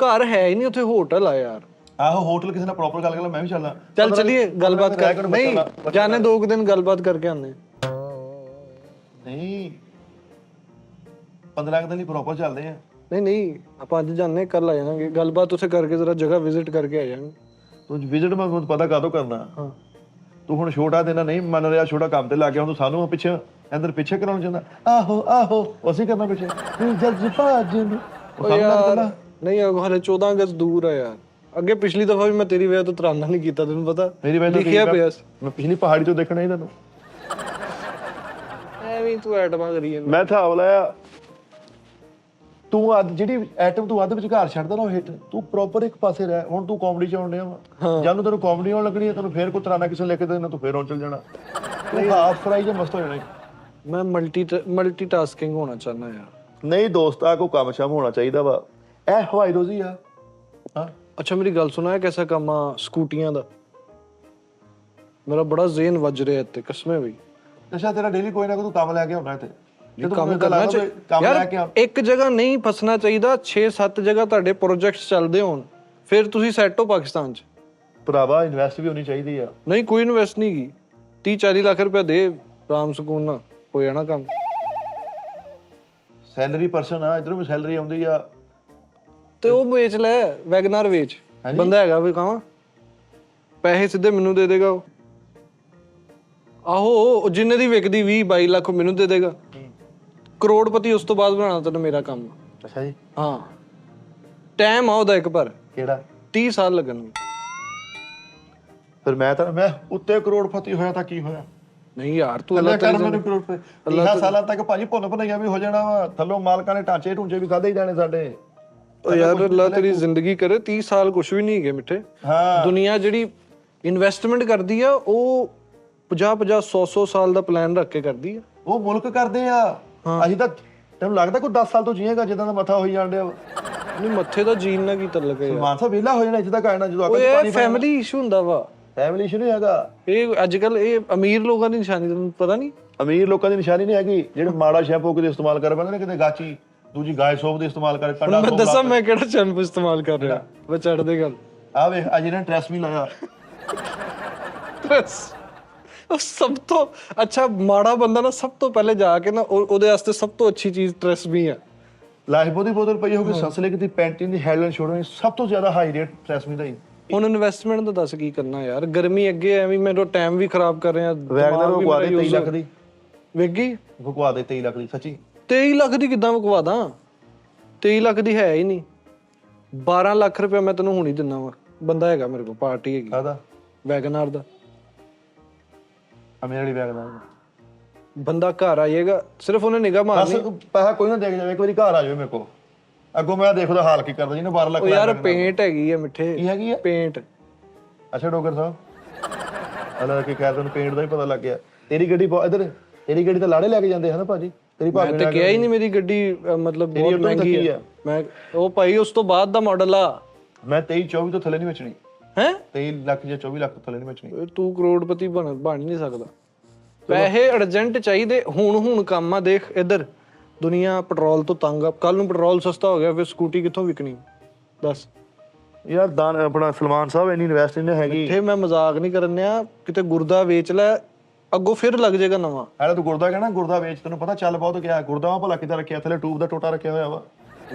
ਘਰ ਹੈ ਹੀ ਨਹੀਂ ਉੱਥੇ, ਹੋਟਲ ਆ ਯਾਰ। ਆਹੋ ਹੋਟਲ ਕਿਸੇ ਨਾਲ ਪ੍ਰੋਪਰ ਗੱਲ ਕਰ ਲੈ, ਮੈਂ ਵੀ ਚੱਲਾਂ। ਚੱਲ ਚਲੀਏ ਗੱਲਬਾਤ ਕਰ, ਨਹੀਂ ਜਾਣੇ 2 ਦਿਨ ਗੱਲਬਾਤ ਕਰਕੇ ਆਉਂਦੇ। ਨਹੀਂ 15 ਦਿਨ ਲਈ ਪ੍ਰੋਪਰ ਚੱਲਦੇ ਆ। ਨਹੀਂ ਆਪਾਂ ਅੱਜ ਜਾਂਦੇ, ਕੱਲ ਆ ਜਾਵਾਂਗੇ, ਗੱਲਬਾਤ ਉੱਥੇ ਕਰਕੇ ਜਰਾ ਜਗ੍ਹਾ ਵਿਜ਼ਿਟ ਕਰਕੇ ਆ ਜਾਵਾਂਗੇ। ਤੂੰ ਵਿਜ਼ਿਟ ਮੈਂ ਤੁਹਾਨੂੰ ਪਤਾ ਕਾਹਦੋਂ ਕਰਨਾ। ਹਾਂ ਤੂੰ ਹੁਣ ਛੋਟਾ ਦੇਣਾ ਨਹੀਂ ਮੰਨ ਰਿਹਾ, ਛੋਟਾ ਕੰਮ ਤੇ ਲੱਗ ਗਿਆ, ਹੁਣ ਤੂੰ ਸਾਨੂੰ ਪਿੱਛੇ ਅੰਦਰ ਪਿੱਛੇ ਕਰਾਉਣ ਚਾਹੁੰਦਾ। ਆਹੋ ਅਸੀਂ ਕਰਨਾ ਪਿੱਛੇ, ਤੂੰ ਜਲਦੀ ਭੱਜ ਨੂੰ। ਨਹੀਂ ਹਲੇ 14 ਅਗਸਤ ਦੂਰ ਆ ਯਾਰ। ਅੱਗੇ ਪਿਛਲੀ ਦਫਾ ਵੀ ਮੈਂ ਤੇਰੀ ਵਜ੍ਹਾ ਤੋਂ ਤਰਾਨਾ ਨਹੀਂ ਕੀਤਾ, ਤੈਨੂੰ ਪਤਾ ਮੇਰੀ ਵਜ੍ਹਾ ਲਿਖਿਆ ਪਿਆ ਸੀ। ਮੈਂ ਪਿਛਲੀ ਪਹਾੜੀ ਤੋਂ ਦੇਖਣਾ ਹੀ ਤੈਨੂੰ। ਐਵੇਂ ਤੂੰ ਐਟਮਾਂ ਕਰੀ ਜਾਂਦਾ। ਮੈਂ ਹਿਸਾਬ ਲਾਇਆ ਤੂੰ ਅੱਜ ਜਿਹੜੀ ਐਟਮ ਤੂੰ ਅੱਧ ਵਿਚਕਾਰ ਛੱਡਦਾ ਨਾ ਉਹ ਹਿੱਟ, ਤੂੰ ਪ੍ਰੋਪਰ ਇੱਕ ਪਾਸੇ ਰਹਿ। ਹੁਣ ਤੂੰ ਕਾਮੇਡੀ ਚ ਆਉਣ ਡਿਆ ਵਾ, ਜਦੋਂ ਤੈਨੂੰ ਕਾਮੇਡੀ ਆਉਣ ਲੱਗਣੀ ਹੈ ਤੈਨੂੰ ਫੇਰ ਕੋਈ ਤਰਾਨਾ ਕਿਸੇ ਲਿਖ ਕੇ ਦੇਣਾ, ਤੂੰ ਫੇਰ ਆਉਣ ਚੱਲ ਜਾਣਾ, ਤੂੰ ਹਾਫ ਫਰਾਈ ਜਾਂ ਮਸਤ ਹੋ ਜਾਣਾ। ਮੈਂ ਮਲਟੀਟਾਸਕਿੰਗ ਹੋਣਾ ਚਾਹੁੰਦਾ ਯਾਰ। ਨਹੀਂ ਦੋਸਤਾ ਕੋ ਕੰਮ ਸ਼ਾਮ ਹੋਣਾ ਚਾਹੀਦਾ ਵਾ, ਇਹ ਹਵਾਈ ਰੋਜ਼ੀ ਆ। ਹਾਂ ਅੱਛਾ ਮੇਰੀ ਗੱਲ ਸੁਣਾ, ਕੈਸਾ ਕੰਮ ਆ ਸਕੂਟੀਆਂ ਦਾ? ਮੇਰਾ ਬੜਾ ਜ਼ੇਨ ਵੱਜ ਰਿਹਾ ਇੱਥੇ ਕਸਮੇ ਬਈ। ਅੱਛਾ ਤੇਰਾ ਡੇਲੀ ਕੋਈ ਨਾ ਕੋਈ ਤੂੰ ਕੰਮ ਲੈ ਕੇ ਆਉਣਾ ਇੱਥੇ, ਕੰਮ ਕਰਨਾ ਚਾਹੀਦਾ ਕੰਮ ਲੈ ਯਾਰ। ਕੇ ਆ। ਇੱਕ ਜਗ੍ਹਾ ਨਹੀਂ ਫਸਣਾ ਚਾਹੀਦਾ, 6-7 ਜਗ੍ਹਾ ਤੁਹਾਡੇ ਪ੍ਰੋਜੈਕਟਸ ਚੱਲਦੇ ਹੋਣ, ਫਿਰ ਤੁਸੀਂ ਸੈੱਟ ਹੋ ਪਾਕਿਸਤਾਨ 'ਚ। ਭਰਾਵਾ ਇਨਵੈਸਟ ਵੀ ਹੋਣੀ ਚਾਹੀਦੀ ਆ। ਨਹੀਂ ਕੋਈ ਇਨਵੈਸਟ ਨਹੀਂ ਕੀ, 30-40 ਲੱਖ ਰੁਪਏ ਦੇ ਆਰਾਮ ਸਕੂਨ ਨਾਲ ਹੋ ਜਾਣਾ ਕੰਮ। ਸੈਲਰੀ ਪਰਸਨ ਆ, ਇਧਰੋਂ ਵੀ ਸੈਲਰੀ ਆਉਂਦੀ ਆ। ਤੇ ਉਹ ਵੇਚ ਲੈ, ਵੈਗਨਾਰ ਵੇਚ, ਬੰਦਾ ਹੈਗਾ ਵੀ ਕਹਾਂ, ਪੈਸੇ ਸਿੱਧੇ ਮੈਨੂੰ ਦੇ ਦੇਗਾ ਉਹ। ਆਹੋ ਜਿੰਨੇ ਦੀ ਵਿਕਦੀ 20-22 ਲੱਖ ਮੈਨੂੰ ਦੇ ਦੇਗਾ। ਕਰੋੜਪਤੀ ਉਸ ਤੋਂ ਬਾਅਦ ਬਣਾਉਣਾ ਤੈਨੂੰ ਮੇਰਾ ਕੰਮ। ਅੱਛਾ ਜੀ ਹਾਂ ਟਾਈਮ ਆ ਉਹਦਾ ਇੱਕ, ਪਰ ਕਿਹੜਾ 30 ਸਾਲ ਲੱਗਣਗੇ। ਫਿਰ ਮੈਂ ਉੱਤੇ ਕਰੋੜਪਤੀ ਹੋਇਆ ਤਾਂ ਕੀ ਹੋਇਆ? ਨਹੀਂ ਯਾਰ ਤੂੰ ਅੱਲਾ ਅੱਲਾਹ ਕਰ ਮੈਨੂੰ ਕਰੋੜਪਤੀ 30 ਸਾਲਾਂ ਤੱਕ ਭਾਜੀ ਭੁੰਨ ਭੁਨਈਆ ਵੀ ਹੋ ਜਾਣਾ ਵਾ, ਥੱਲੋਂ ਮਾਲਕਾਂ ਨੇ ਢਾਂਚੇ ਢੂੰਚੇ ਵੀ ਖਾਦੇ ਹੀ ਜਾਣੇ ਸਾਡੇ। ਉਹ ਯਾਰ ਅੱਲਾਹ ਤੇਰੀ ਜ਼ਿੰਦਗੀ ਕਰੇ, 30 ਸਾਲ ਕੁਛ ਵੀ ਨਹੀਂ ਹੈਗੇ ਮਿੱਠੇ। ਹਾਂ ਦੁਨੀਆ ਜਿਹੜੀ ਇਨਵੈਸਟਮੈਂਟ ਕਰਦੀ ਆ ਉਹ 50-50 100-100 ਸਾਲ ਦਾ ਪਲਾਨ ਰੱਖ ਕੇ ਕਰਦੀ ਆ। ਉਹ ਮੁਲਕ ਕਰਦੇ ਆ, ਅਸੀਂ ਤਾਂ ਤੈਨੂੰ ਲੱਗਦਾ ਕੋਈ 10 ਸਾਲ ਤੋਂ ਜੀਏਗਾ ਜਿੱਦਾਂ ਦਾ ਮੱਥਾ ਹੋਈ ਜਾਣ ਡਿਆ ਵਾ। ਨਹੀਂ ਮੱਥੇ ਦਾ ਜੀਨ ਨਾ ਕੀ ਤਲਕ ਹੈ ਯਾਰ। ਸਲਮਾਨ ਸਾਹਿਬ ਵਿਹਲਾ ਹੋ ਜਾਣਾ ਇੱਥੇ ਤੱਕ ਆਣਾ ਜਦੋਂ ਓਏ ਇਹ ਫੈਮਿਲੀ ਇਸ਼ੂ ਹੁੰਦਾ ਵਾ, ਫੈਮਿਲੀ ਇਸ਼ੂ ਨਹੀਂ ਹੈਗਾ ਇਹ ਅੱਜ ਕੱਲ ਇਹ ਅਮੀਰ ਲੋਕਾਂ ਦੀ ਨਿਸ਼ਾਨੀ, ਤੈਨੂੰ ਪਤਾ ਨਹੀਂ? ਅਮੀਰ ਲੋਕਾਂ ਦੀ ਨਿਸ਼ਾਨੀ ਨਹੀਂ ਹੈਗੀ ਜਿਹੜੇ ਮਾੜਾ ਸ਼ੈਂਪੂ ਕਿਤੇ ਇਸਤੇਮਾਲ ਕਰ ਪੈਂਦੇ ਨੇ, ਕਿਤੇ ਗਾਚੀ ਦੂਜੀ ਗਾਇ ਸੋਪ ਦੇ ਇਸਤੇਮਾਲ ਕਰ ਕੰਡਾ ਮੈਂ ਦੱਸਾਂ ਮੈਂ ਕਿਹੜਾ ਸ਼ੈਂਪੂ ਇਸਤੇਮਾਲ ਕਰ ਰਿਹਾ, ਮੈਂ ਛੱਡ ਦੇ ਗੱਲ। ਆ ਵੇਖ ਅੱਜ ਇਹਨਾਂ ਟ੍ਰੈਸ ਵੀ ਲਾਇਆ। ਉਹ ਸਭ ਤੋਂ ਅੱਛਾ ਮਾੜਾ ਬੰਦਾ ਨਾ, ਸਭ ਤੋਂ ਪਹਿਲੇ ਜਾ ਕੇ ਨਾ ਉਹਦੇ ਵਾਸਤੇ ਸਭ ਤੋਂ ਅੱਛੀ ਚੀਜ਼ ਟ੍ਰੈਸ ਵੀ ਆ। ਲਾਈਫ ਦੀ ਬੋਤਲ ਪਈ ਹੋਊਗੀ, Sunsilk the Pantene the head and shoulder ਸਭ ਤੋਂ ਜ਼ਿਆਦਾ ਹਾਈ ਰੇਟ ਟ੍ਰੈਸ ਵੀ ਦਾ ਹੀ। ਹੁਣ ਇਨਵੈਸਟਮੈਂਟ ਦਾ ਦੱਸ ਕੀ ਕਰਨਾ ਯਾਰ, ਗਰਮੀ ਅੱਗੇ ਐਵੇਂ ਮੇਰਾ ਟਾਈਮ ਵੀ ਖਰਾਬ ਕਰ ਰਿਹਾ। ਵੈਗਨਰ ਵਕਵਾ ਦੇ 23 ਲੱਖ ਦੀ, ਵੇਗੀ ਵਕਵਾ ਦੇ 23 ਲੱਖ ਦੀ ਸੱਚੀ। 23 ਲੱਖ ਦੀ ਕਿੱਦਾਂ ਵਕਵਾ ਦਾਂ? 23 ਲੱਖ ਦੀ ਹੈ ਹੀ ਨਹੀਂ। 12 ਲੱਖ ਰੁਪਏ ਮੈਂ ਤੈਨੂੰ ਹੁਣੀ ਦਿੰਨਾ ਵਾ, ਬੰਦਾ ਹੈਗਾ ਮੇਰੇ ਕੋਲ, ਪਾਰਟੀ ਹੈਗੀ ਕਾਹਦਾ? ਵੈਗਨਾਰ ਦਾ। ਮੇਰੇ ਵਾਲੀ ਵੈਗਨਰ ਬੰਦਾ ਘਰ ਆਏਗਾ, ਸਿਰਫ ਉਹਨੇ ਨਿਗਾਹ ਮਾਰਨੀ। ਬਸ ਪੈਸਾ ਕੋਈ ਨਾ ਦੇਖ ਜਾਵੇ, ਇੱਕ ਵਾਰੀ ਘਰ ਆ ਜਾਵੇ ਮੇਰੇ ਕੋਲ, ਅੱਗੋਂ ਮੈਂ ਦੇਖਦਾ ਹਾਲ ਕੀ ਕਰਦਾ ਜਿਹਨੇ 12 ਲੱਖ। ਉਹ ਯਾਰ ਪੇਂਟ ਹੈਗੀ ਆ ਮਿੱਠੇ। ਕੀ ਹੈਗੀ ਆ? ਪੇਂਟ। ਅੱਛਾ ਡੋਗਰ ਸਾਹਿਬ ਹਲਾ ਕੀ ਕਹਿ ਤੈਨੂੰ ਪੇਂਟ ਦਾ ਹੀ ਪਤਾ ਲੱਗ ਗਿਆ। ਤੇਰੀ ਗੱਡੀ ਇਧਰ, ਤੇਰੀ ਗੱਡੀ ਤਾਂ ਲਾੜੇ ਲੈ ਕੇ ਜਾਂਦੇ ਹਨ ਭਾਜੀ। ਤੇਰੀ ਭਾਬੀ ਮੈਂ ਤਾਂ ਕਿਹਾ ਹੀ ਨਹੀਂ ਮੇਰੀ ਗੱਡੀ ਮਤਲਬ ਬਹੁਤ ਮਹਿੰਗੀ ਆ। ਮੈਂ ਉਹ ਭਾਈ ਉਸ ਤੋਂ ਬਾਅਦ ਦਾ ਮਾਡਲ ਆ। ਮੈਂ 23-24 ਤੋਂ ਥੱਲੇ ਨਹੀਂ ਵੇਚਣੀ ਹੈ। 23 ਲੱਖ ਜਾਂ 24 ਲੱਖ ਤੋਂ ਥੱਲੇ ਨਹੀਂ ਵੇਚਣੀ। ਤੂੰ ਕਰੋੜਪਤੀ ਬਣ ਹੀ ਨਹੀਂ ਸਕਦਾ। ਪੈਸੇ ਅਰਜੈਂਟ ਚਾਹੀਦੇ ਹੁਣ ਕੰਮ ਆ। ਦੇਖ ਇੱਧਰ ਦੁਨੀਆ ਪੈਟਰੋਲ ਤੋਂ ਤੰਗ ਆ, ਕੱਲ ਨੂੰ ਪੈਟਰੋਲ ਸਸਤਾ ਹੋ ਗਿਆ ਫਿਰ ਸਕੂਟੀ ਕਿੱਥੋਂ ਵਿਕਣੀ ਦੱਸ ਯਾਰ। ਦਾਨ ਆਪਣਾ ਸਲਮਾਨ ਸਾਹਿਬ ਇੰਨੀ ਇਨਵੈਸਟ ਨਹੀਂ ਹੈਗੀ। ਇੱਥੇ ਮੈਂ ਮਜ਼ਾਕ ਨਹੀਂ ਕਰਨ ਡਿਆ, ਕਿਤੇ ਗੁਰਦਾ ਵੇਚ ਲੈ ਅੱਗੋਂ ਫਿਰ ਲੱਗ ਜਾਏਗਾ ਨਵਾਂ। ਐਲਾ ਤੂੰ ਗੁਰਦਾ ਕਹਿਣਾ, ਗੁਰਦਾ ਵੇਚ, ਤੈਨੂੰ ਪਤਾ ਚੱਲ ਬਹੁਤ ਗਿਆ। ਗੁਰਦਾ ਭਲਾ ਕਿੱਦਾਂ ਰੱਖਿਆ, ਥੱਲੇ ਟੂਬ ਦਾ ਟੋਟਾ ਰੱਖਿਆ ਹੋਇਆ ਵਾ,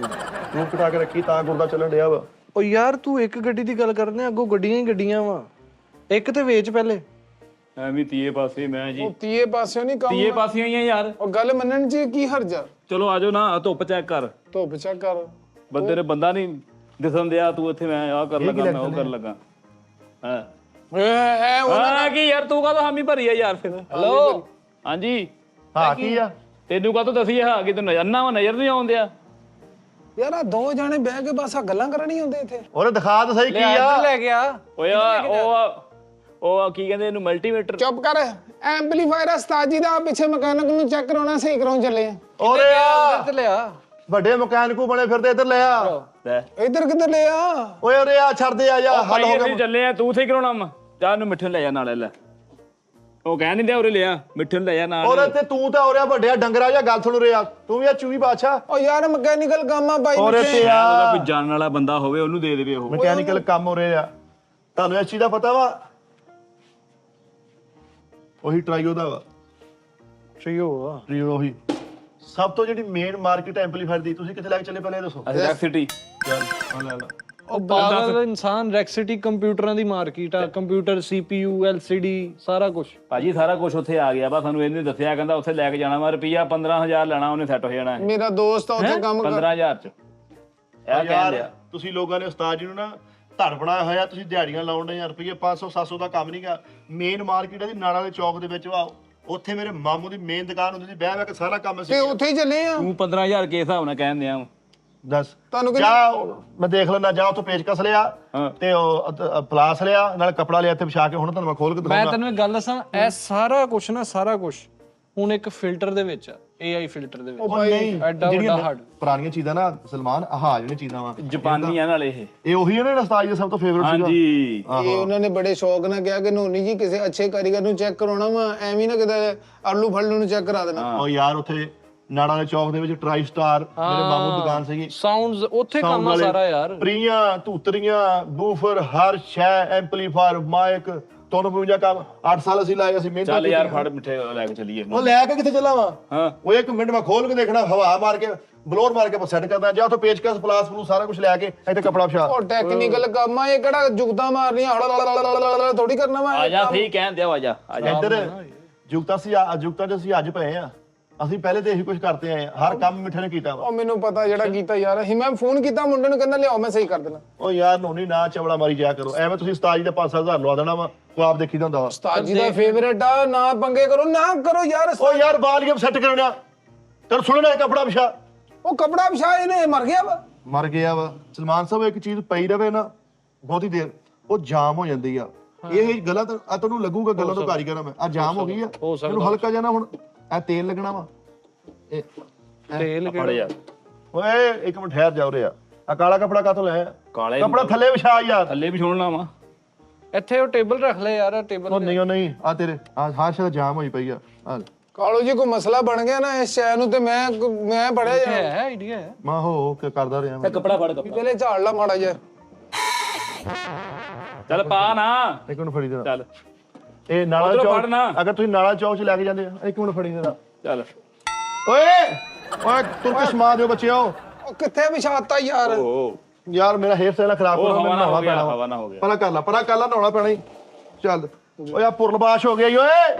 ਟੂਬ ਕਟਾ ਕੇ ਰੱਖੀ ਤਾਂ ਗੁਰਦਾ ਚੱਲਣ ਡਿਆ ਵਾ। ਉਹ ਯਾਰ ਤੂੰ ਇੱਕ ਗੱਡੀ ਦੀ ਗੱਲ ਕਰਨੇ, ਅੱਗੋਂ ਗੱਡੀਆਂ ਹੀ ਗੱਡੀਆਂ ਵਾ। ਇੱਕ ਤੇ ਵੇਚ ਪਹਿਲੇ। ਐਵੇਂ ਤੀਏ ਪਾਸੇ ਮੈਂ ਜੀ, ਉਹ ਤੀਏ ਪਾਸਿਓਂ ਨਹੀਂ ਕੰਮ, ਤੀਏ ਪਾਸੇ ਹੀ ਆ ਯਾਰ। ਉਹ ਗੱਲ ਮੰਨਣ ਚ ਕੀ ਹਰਜਾ। ਚਲੋ ਆਜੋ ਨਾ, ਧੁੱਪ ਚੈੱਕ ਕਰ, ਧੁੱਪ ਚੱਕ ਕਰ। ਬੰਦੇ ਨੇ ਬੰਦਾ ਨਹੀਂ ਦਿਸਣ ਦਿਆ। ਤੂੰ ਇੱਥੇ ਮੈਂ ਆਹ ਕਰ ਲੱਗਾ, ਮੈਂ ਉਹ ਕਰ ਲੱਗਾ। ਹਾਂ ਕੀ ਯਾਰ ਤੂੰ ਕਾਹਤੋਂ ਹਾਮੀ ਭਰੀ ਆ ਯਾਰ ਫਿਰ? ਹੈਲੋ ਹਾਂਜੀ ਹਾਂ ਕੀ ਆ? ਤੈਨੂੰ ਕਾਹਤੋਂ ਦਸੀ ਹਾਂ ਕਿ ਤੈਨੂੰ ਨਜ਼ਰ ਨਹੀਂ ਆਉਂਦਿਆ ਯਾਰ ਆ ਦੋ ਜਾਣੇ ਬਹਿ ਕੇ ਬਸ ਆ ਗੱਲਾਂ ਕਰਨੀ ਹੁੰਦੇ ਇੱਥੇ। ਉਹਨੇ ਦਿਖਾ ਤਾਂ ਸਹੀ ਕੀ ਆ। ਲੈ ਗਿਆ ਓਏ ਉਹ ਕੀ ਕਹਿੰਦੇ ਇਹਨੂੰ ਮਲਟੀਮੀਟਰ। ਚੁੱਪ ਕਰ। ਐਂਪਲੀਫਾਇਰ ਉਸਤਾਦ ਜੀ ਦਾ ਪਿੱਛੇ ਮਕੈਨਿਕ ਨੂੰ ਚੈੱਕ ਕਰਾਉਣਾ, ਸਹੀ ਕਰਾਉਣ ਚੱਲੇ ਆ। ਓਰੇ ਆ ਤੇ ਲਿਆ ਵੱਡੇ ਮਕੈਨਿਕੂ ਬਣੇ ਫਿਰਦੇ ਇੱਧਰ ਲੈ ਆ ਲੈ ਇੱਧਰ ਕਿੱਧਰ ਲਿਆ? ਓਏ ਉਰੇ ਆ ਛੱਡ ਦੇ ਆ ਜਾ ਹੱਲ ਹੋ ਅਸੀਂ ਗਿਆ ਚੱਲੇ ਆ, ਤੂੰ ਥੇ ਕਰਾਉਣਾ ਵਾ। ਚਾਹ ਨੂੰ ਮਿੱਠੇ ਨੂੰ ਲੈ ਜਾ ਨਾਲ ਲੈ। ਉਹ ਕਹਿ ਨਹੀਂ ਦਿਆ ਉਰੇ ਲਿਆ, ਮਿੱਠੇ ਨੂੰ ਲੈ ਜਾ ਨਾਲ। ਔਰ ਤੇ ਤੂੰ ਤਾਂ ਉਰੇ ਵੱਡਿਆ ਡੰਗਰਾ ਜਾਂ ਗੱਲ ਸੁਣ ਰਿਹਾ ਤੂੰ ਵੀ ਆ ਚੂਹੀ ਬਾਦਸ਼ਾਹ ਓ ਯਾਰ ਮਕੈਨੀਕਲ ਕੰਮ ਆ ਬਾਈ ਔਰੇ ਤੇ ਉਹਦਾ ਆ ਕੋਈ ਜਾਣਨ ਵਾਲਾ ਬੰਦਾ ਹੋਵੇ ਉਹਨੂੰ ਦੇ ਦੇਵੇ ਉਹ। ਮਕੈਨੀਕਲ ਕੰਮ ਹੋ ਰਿਹਾ ਤੁਹਾਨੂੰ ਇਸ ਚੀਜ਼ ਦਾ ਪਤਾ ਵਾ ਉਹੀ ਟਰਾਈਓ ਦਾ ਵਾ ਟ੍ਰੀਓ ਆ ਟਰਾਈਓ ਉਹੀ ਸਭ ਤੋਂ ਜਿਹੜੀ ਮੇਨ ਮਾਰਕੀਟ ਐਂਪਲੀਫਾਇਰ ਦੀ ਤੁਸੀਂ ਕਿੱਥੇ ਲੈ ਕੇ ਚੱਲੇ ਪਹਿਲੇ ਇਹ ਦੱਸੋ ਅਸੀਂ ਸਿਟੀ ਚੱਲ ਆ ਲੈ ਲੈ ਉਹ ਪਾਗਲ ਇਨਸਾਨ ਰੈਕਸਿਟੀ ਕੰਪਿਊਟਰਾਂ ਦੀ ਮਾਰਕੀਟ ਆ ਕੰਪਿਊਟਰ CPU LCD ਸਾਰਾ ਕੁਝ ਭਾਜੀ ਸਾਰਾ ਕੁਝ ਉੱਥੇ ਆ ਗਿਆ ਵਾ। ਸਾਨੂੰ ਇਹਨੇ ਦੱਸਿਆ ਕਹਿੰਦਾ ਉੱਥੇ ਲੈ ਕੇ ਜਾਣਾ ਵਾ, ਰੁਪਈਆ 15000 ਲੈਣਾ, ਉਹਨੇ ਸੈੱਟ ਹੋ ਜਾਣਾ ਹੈ ਮੇਰਾ ਦੋਸਤ ਆ ਉੱਥੇ ਕੰਮ 15000 ਚ। ਇਹ ਕਹਿਣ ਡਿਆ। ਤੁਸੀਂ ਲੋਕਾਂ ਨੇ ਉਸਤਾਦ ਜੀ ਨੂੰ ਨਾ ਧੜ ਬਣਾਇਆ ਹੋਇਆ ਤੁਸੀਂ ਦਿਹਾੜੀਆਂ ਲਾਉਣ ਦੇ ਰੁਪਏ 500 700 ਦਾ ਕੰਮ ਨਹੀਂਗਾ ਮੇਨ ਮਾਰਕੀਟ ਹੈ ਦੀ ਨਾਲਾ ਦੇ ਚੌਕ ਦੇ ਵਿੱਚ ਵਾ ਉੱਥੇ ਮੇਰੇ ਮਾਮੂ ਦੀ ਮੇਨ ਦੁਕਾਨ ਹੁੰਦੀ ਸੀ ਬਹਿ ਬਹਿ ਕੇ ਸਾਰਾ ਕੰਮ ਤੇ ਉੱਥੇ ਹੀ ਚੱਲੇ ਆ। ਤੂੰ 15000 ਕੇ ਹਿਸਾਬ ਨਾਲ ਕਹਿਣ ਦਿਆ ਵਾ। ਦੱਸ ਤੁਹਾਨੂੰ ਜਾ ਮੈਂ ਦੇਖ ਲੈਣਾ ਜਾ ਉੱਥੋਂ ਪੇਚਕਸ ਲਿਆ ਤੇ ਉਹ ਪਲਾਸ ਲਿਆ ਨਾਲ ਕੱਪੜਾ ਲਿਆ ਇੱਥੇ ਵਿਛਾ ਕੇ ਹੁਣ ਤੁਹਾਨੂੰ ਮੈਂ ਖੋਲ ਕੇ ਮੈਂ ਦਿਖਾਉਂਦਾ ਤੈਨੂੰ ਇੱਕ ਗੱਲ ਦੱਸਾਂ ਇਹ ਸਾਰਾ ਕੁਝ ਨਾ ਸਾਰਾ ਕੁਝ ਹੁਣ ਇੱਕ ਫਿਲਟਰ ਦੇ ਵਿੱਚ ਆ AI ਫਿਲਟਰ ਦੇ ਵਿੱਚ ਉਹ ਨਹੀਂ ਐਡਾ ਵੱਡਾ ਹੱਡ ਪੁਰਾਣੀਆਂ ਚੀਜ਼ਾਂ ਨਾ ਸਲਮਾਨ ਆਹ ਜਿਹੜੀਆਂ ਚੀਜ਼ਾਂ ਵਾ ਜਾਪਾਨੀ ਆ ਨਾਲ ਇਹ ਉਹੀ ਹੈ ਨਾ ਉਸਤਾਦ ਜੀ ਦਾ ਸਭ ਤੋਂ ਫੇਵਰਟ ਸੀਗਾ ਹਾਂਜੀ। ਇਹ ਉਹਨਾਂ ਨੇ ਬੜੇ ਸ਼ੌਕ ਨਾਲ ਕਿਹਾ ਕਿ ਨੋਨੀ ਜੀ ਕਿਸੇ ਅੱਛੇ ਕਾਰੀਗਰ ਨੂੰ ਚੈੱਕ ਕਰਾਉਣਾ ਵਾ ਐਵੇਂ ਨਾ ਕਿਤੇ ਆਲੂ ਫੜਲੂ ਨੂੰ ਚੈੱਕ ਕਰਾ ਦੇਣਾ। ਉਹ ਯਾਰ ਉੱਥੇ ਨਾੜਾ ਦੇ ਚੌਕ ਦੇ ਵਿੱਚ ਟਰਾਈ ਸਟਾਰ ਮੇਰੇ ਮਾਮੂ ਦੀ ਦੁਕਾਨ ਸੀਗੀ ਸਾਊਂਡਸ ਉੱਥੇ ਕੰਮ ਆ ਸਾਰਾ ਯਾਰ ਪ੍ਰੀਆਂ ਧੂਤਰੀਆਂ ਬੂਫਰ ਹਰ ਸ਼ੈ ਐਂਪਲੀਫਾਇਰ ਮਾਈਕ ਤੁਹਾਨੂੰ ਪੂੰਜਾ ਕੰਮ 8 ਸਾਲ ਅਸੀਂ ਲਾਏ ਅਸੀਂ ਮਿਹਨਤ ਚੱਲ ਯਾਰ ਫੜ ਮਿੱਠੇ ਲੈ ਕੇ ਚੱਲੀਏ। ਉਹ ਲੈ ਕੇ ਕਿੱਥੇ ਚੱਲਾਂ ਵਾ ਹਾਂ ਉਹ ਇੱਕ ਮਿੰਟ ਮੈਂ ਖੋਲ ਕੇ ਦੇਖਣਾ ਹਵਾ ਮਾਰ ਕੇ ਬਲੋਰ ਮਾਰ ਕੇ ਸੈੱਟ ਕਰਦਾ ਜਾਂ ਉੱਥੇ ਪੇਚਕਸ ਪਲਾਸ ਪਲੂ ਸਾਰਾ ਕੁਝ ਲੈ ਕੇ ਇੱਥੇ ਕੱਪੜਾ ਵਿਛਾ ਉਹ ਟੈਕਨੀਕਲ ਕੰਮ ਆ ਇਹ ਕਿਹੜਾ ਜੁਗਤਾਂ ਮਾਰਨੀਆਂ ਥੋੜੀ ਕਰਨਾ ਵਾ। ਆ ਜਾ ਸਹੀ ਕਹਿਣ ਦਿਆ, ਆ ਜਾ ਆ ਜਾ। ਇੱਧਰ ਜੁਗਤਾ ਚ ਅਸੀਂ ਅੱਜ ਪਏ ਆ ਅਸੀਂ ਪਹਿਲੇ ਤੇ ਇਹੀ ਕੁਝ ਕਰਦੇ ਆਏ ਆ ਹਰ ਕੰਮ ਮਿੱਠੇ ਨੇ ਕੀਤਾ ਵਾ ਉਹ ਮੈਨੂੰ ਪਤਾ ਜਿਹੜਾ ਕੀਤਾ ਯਾਰ ਅਸੀਂ ਮੈਂ ਫੋਨ ਕੀਤਾ ਮੁੰਡੇ ਨੂੰ ਕਹਿੰਦਾ ਲਿਆਓ ਮੈਂ ਸਹੀ ਕਰ ਦੇਣਾ। ਉਹ ਯਾਰ ਨੋਨੀ ਨਾ ਚਵੜਾ ਮਾਰੀ ਜਾਇਆ ਕਰੋ ਐਵੇਂ ਤੁਸੀਂ ਉਸਤਾਦ ਜੀ ਦਾ 5-7 ਹਜ਼ਾਰ ਲਵਾ ਦੇਣਾ ਵਾ ਉਹ ਆਪ ਦੇਖੀਦਾ ਹੁੰਦਾ ਵਾ ਉਸਤਾਦ ਜੀ ਦਾ ਫੇਵਰੇਟ ਆ ਨਾ ਪੰਗੇ ਕਰੋ ਨਾ ਕਰੋ ਯਾਰ। ਉਹ ਯਾਰ ਵਾਲੀਅਮ ਸੈੱਟ ਕਰਨਾ ਤੈਨੂੰ ਸੁਣਨਾ ਕੱਪੜਾ ਵਿਛਾ ਉਹ ਕਪੜਾ ਵਿਛਾ ਇਹਨੇ ਮਰ ਗਿਆ ਵਾ। ਮਰ ਗਿਆ ਵਾ ਸਲਮਾਨ ਸਾਹਿਬ ਇੱਕ ਚੀਜ਼ ਪਈ ਰਵੇ ਨਾ ਬਹੁਤੀ ਦੇਰ ਉਹ ਜਾਮ ਹੋ ਜਾਂਦੀ ਆ ਇਹ ਗਲਤ ਆ ਤੁਹਾਨੂੰ ਲੱਗੂਗਾ ਗੱਲਾਂ ਤੋਂ ਕਾਰੀਗਰ ਆ ਮੈਂ ਆ ਜਾਮ ਹੋ ਗਈ ਆ ਮੈਨੂੰ ਹਲਕਾ ਜਿਹਾ ਨਾ ਹੁਣ ਇਹ ਤੇਲ ਲੱਗਣਾ ਵਾ ਇਹ ਤੇਲ ਫੜ ਯਾਰ ਓਏ ਇੱਕ ਮਿੰਟ ਠਹਿਰ ਜਾ ਉਰੇ ਆ ਕਾਲਾ ਕੱਪੜਾ ਕਾਤੋਂ ਲੈ ਕਾਲੇ ਕੱਪੜਾ ਥੱਲੇ ਵਿਛਾ ਯਾਰ ਥੱਲੇ ਵੀ ਛੋੜਨਾ ਵਾ। ਇੱਥੇ ਉਹ ਟੇਬਲ ਰੱਖ ਲੈ ਯਾਰ ਟੇਬਲ ਉਹ ਨਹੀਂ ਆ ਤੇਰੇ ਆ ਹਾਂ ਸ਼ਾਇਦ ਜਾਮ ਹੋਈ ਪਈ ਆ ਕਾਲੋ ਜੀ ਕੋਈ ਮਸਲਾ ਬਣ ਗਿਆ ਨਾ ਇਸ ਸ਼ੈ ਨੂੰ ਤੇ ਮੈਂ ਪੜਿਆ ਜਾ ਹੈ ਆਈਡੀਆ ਹੈ ਮੈਂ ਹੋ ਕੇ ਕਰਦਾ ਰਿਹਾ ਮੈਂ ਕੱਪੜਾ ਫੜ ਕੱਪੜਾ ਪਹਿਲੇ ਝਾੜ ਲਾ ਮਾੜਾ ਜਿਹਾ। ਚੱਲ ਪਾ ਨਾ। ਇੱਕ ਮਿੰਟ ਫੜੀ ਦੇਣਾ ਚੱਲ ਇਹ ਨਾਲਾ ਉੱਧਰੋਂ ਚੌਕ ਫੜਨਾ। ਅਗਰ ਤੁਸੀਂ ਨਾਲਾ ਚੌਕ ਚ ਲੈ ਕੇ ਜਾਂਦੇ ਆ ਇੱਕ ਮਿੰਟ ਫੜੀ ਦੇਣਾ ਚੱਲ ਓਏ ਤੁਰਕਸ਼ ਮਾਰ ਦਿਓ ਬੱਚਿਓ ਉਹ ਕਿੱਥੇ ਵਿਛਾਤਾ ਯਾਰ। ਓ ਯਾਰ ਮੇਰਾ ਹੇਅਰ ਸਟਾਈਲ ਖਰਾਬ ਉਹ ਕਰੋ ਹਵਾ ਮੈਨੂੰ ਨਾ ਨਹਾਉਣਾ ਹੋ ਗਿਆ, ਪੈਣਾ ਹਵਾ ਨਾ ਹੋ ਗਿਆ। ਪਰਾਂ ਕਰ ਲਾ ਨਹਾਉਣਾ ਪੈਣਾ ਈ ਚੱਲ ਓਏ ਆ ਪੁਰਲਬਾਸ਼ ਹੋ ਗਿਆ ਈ ਓਏ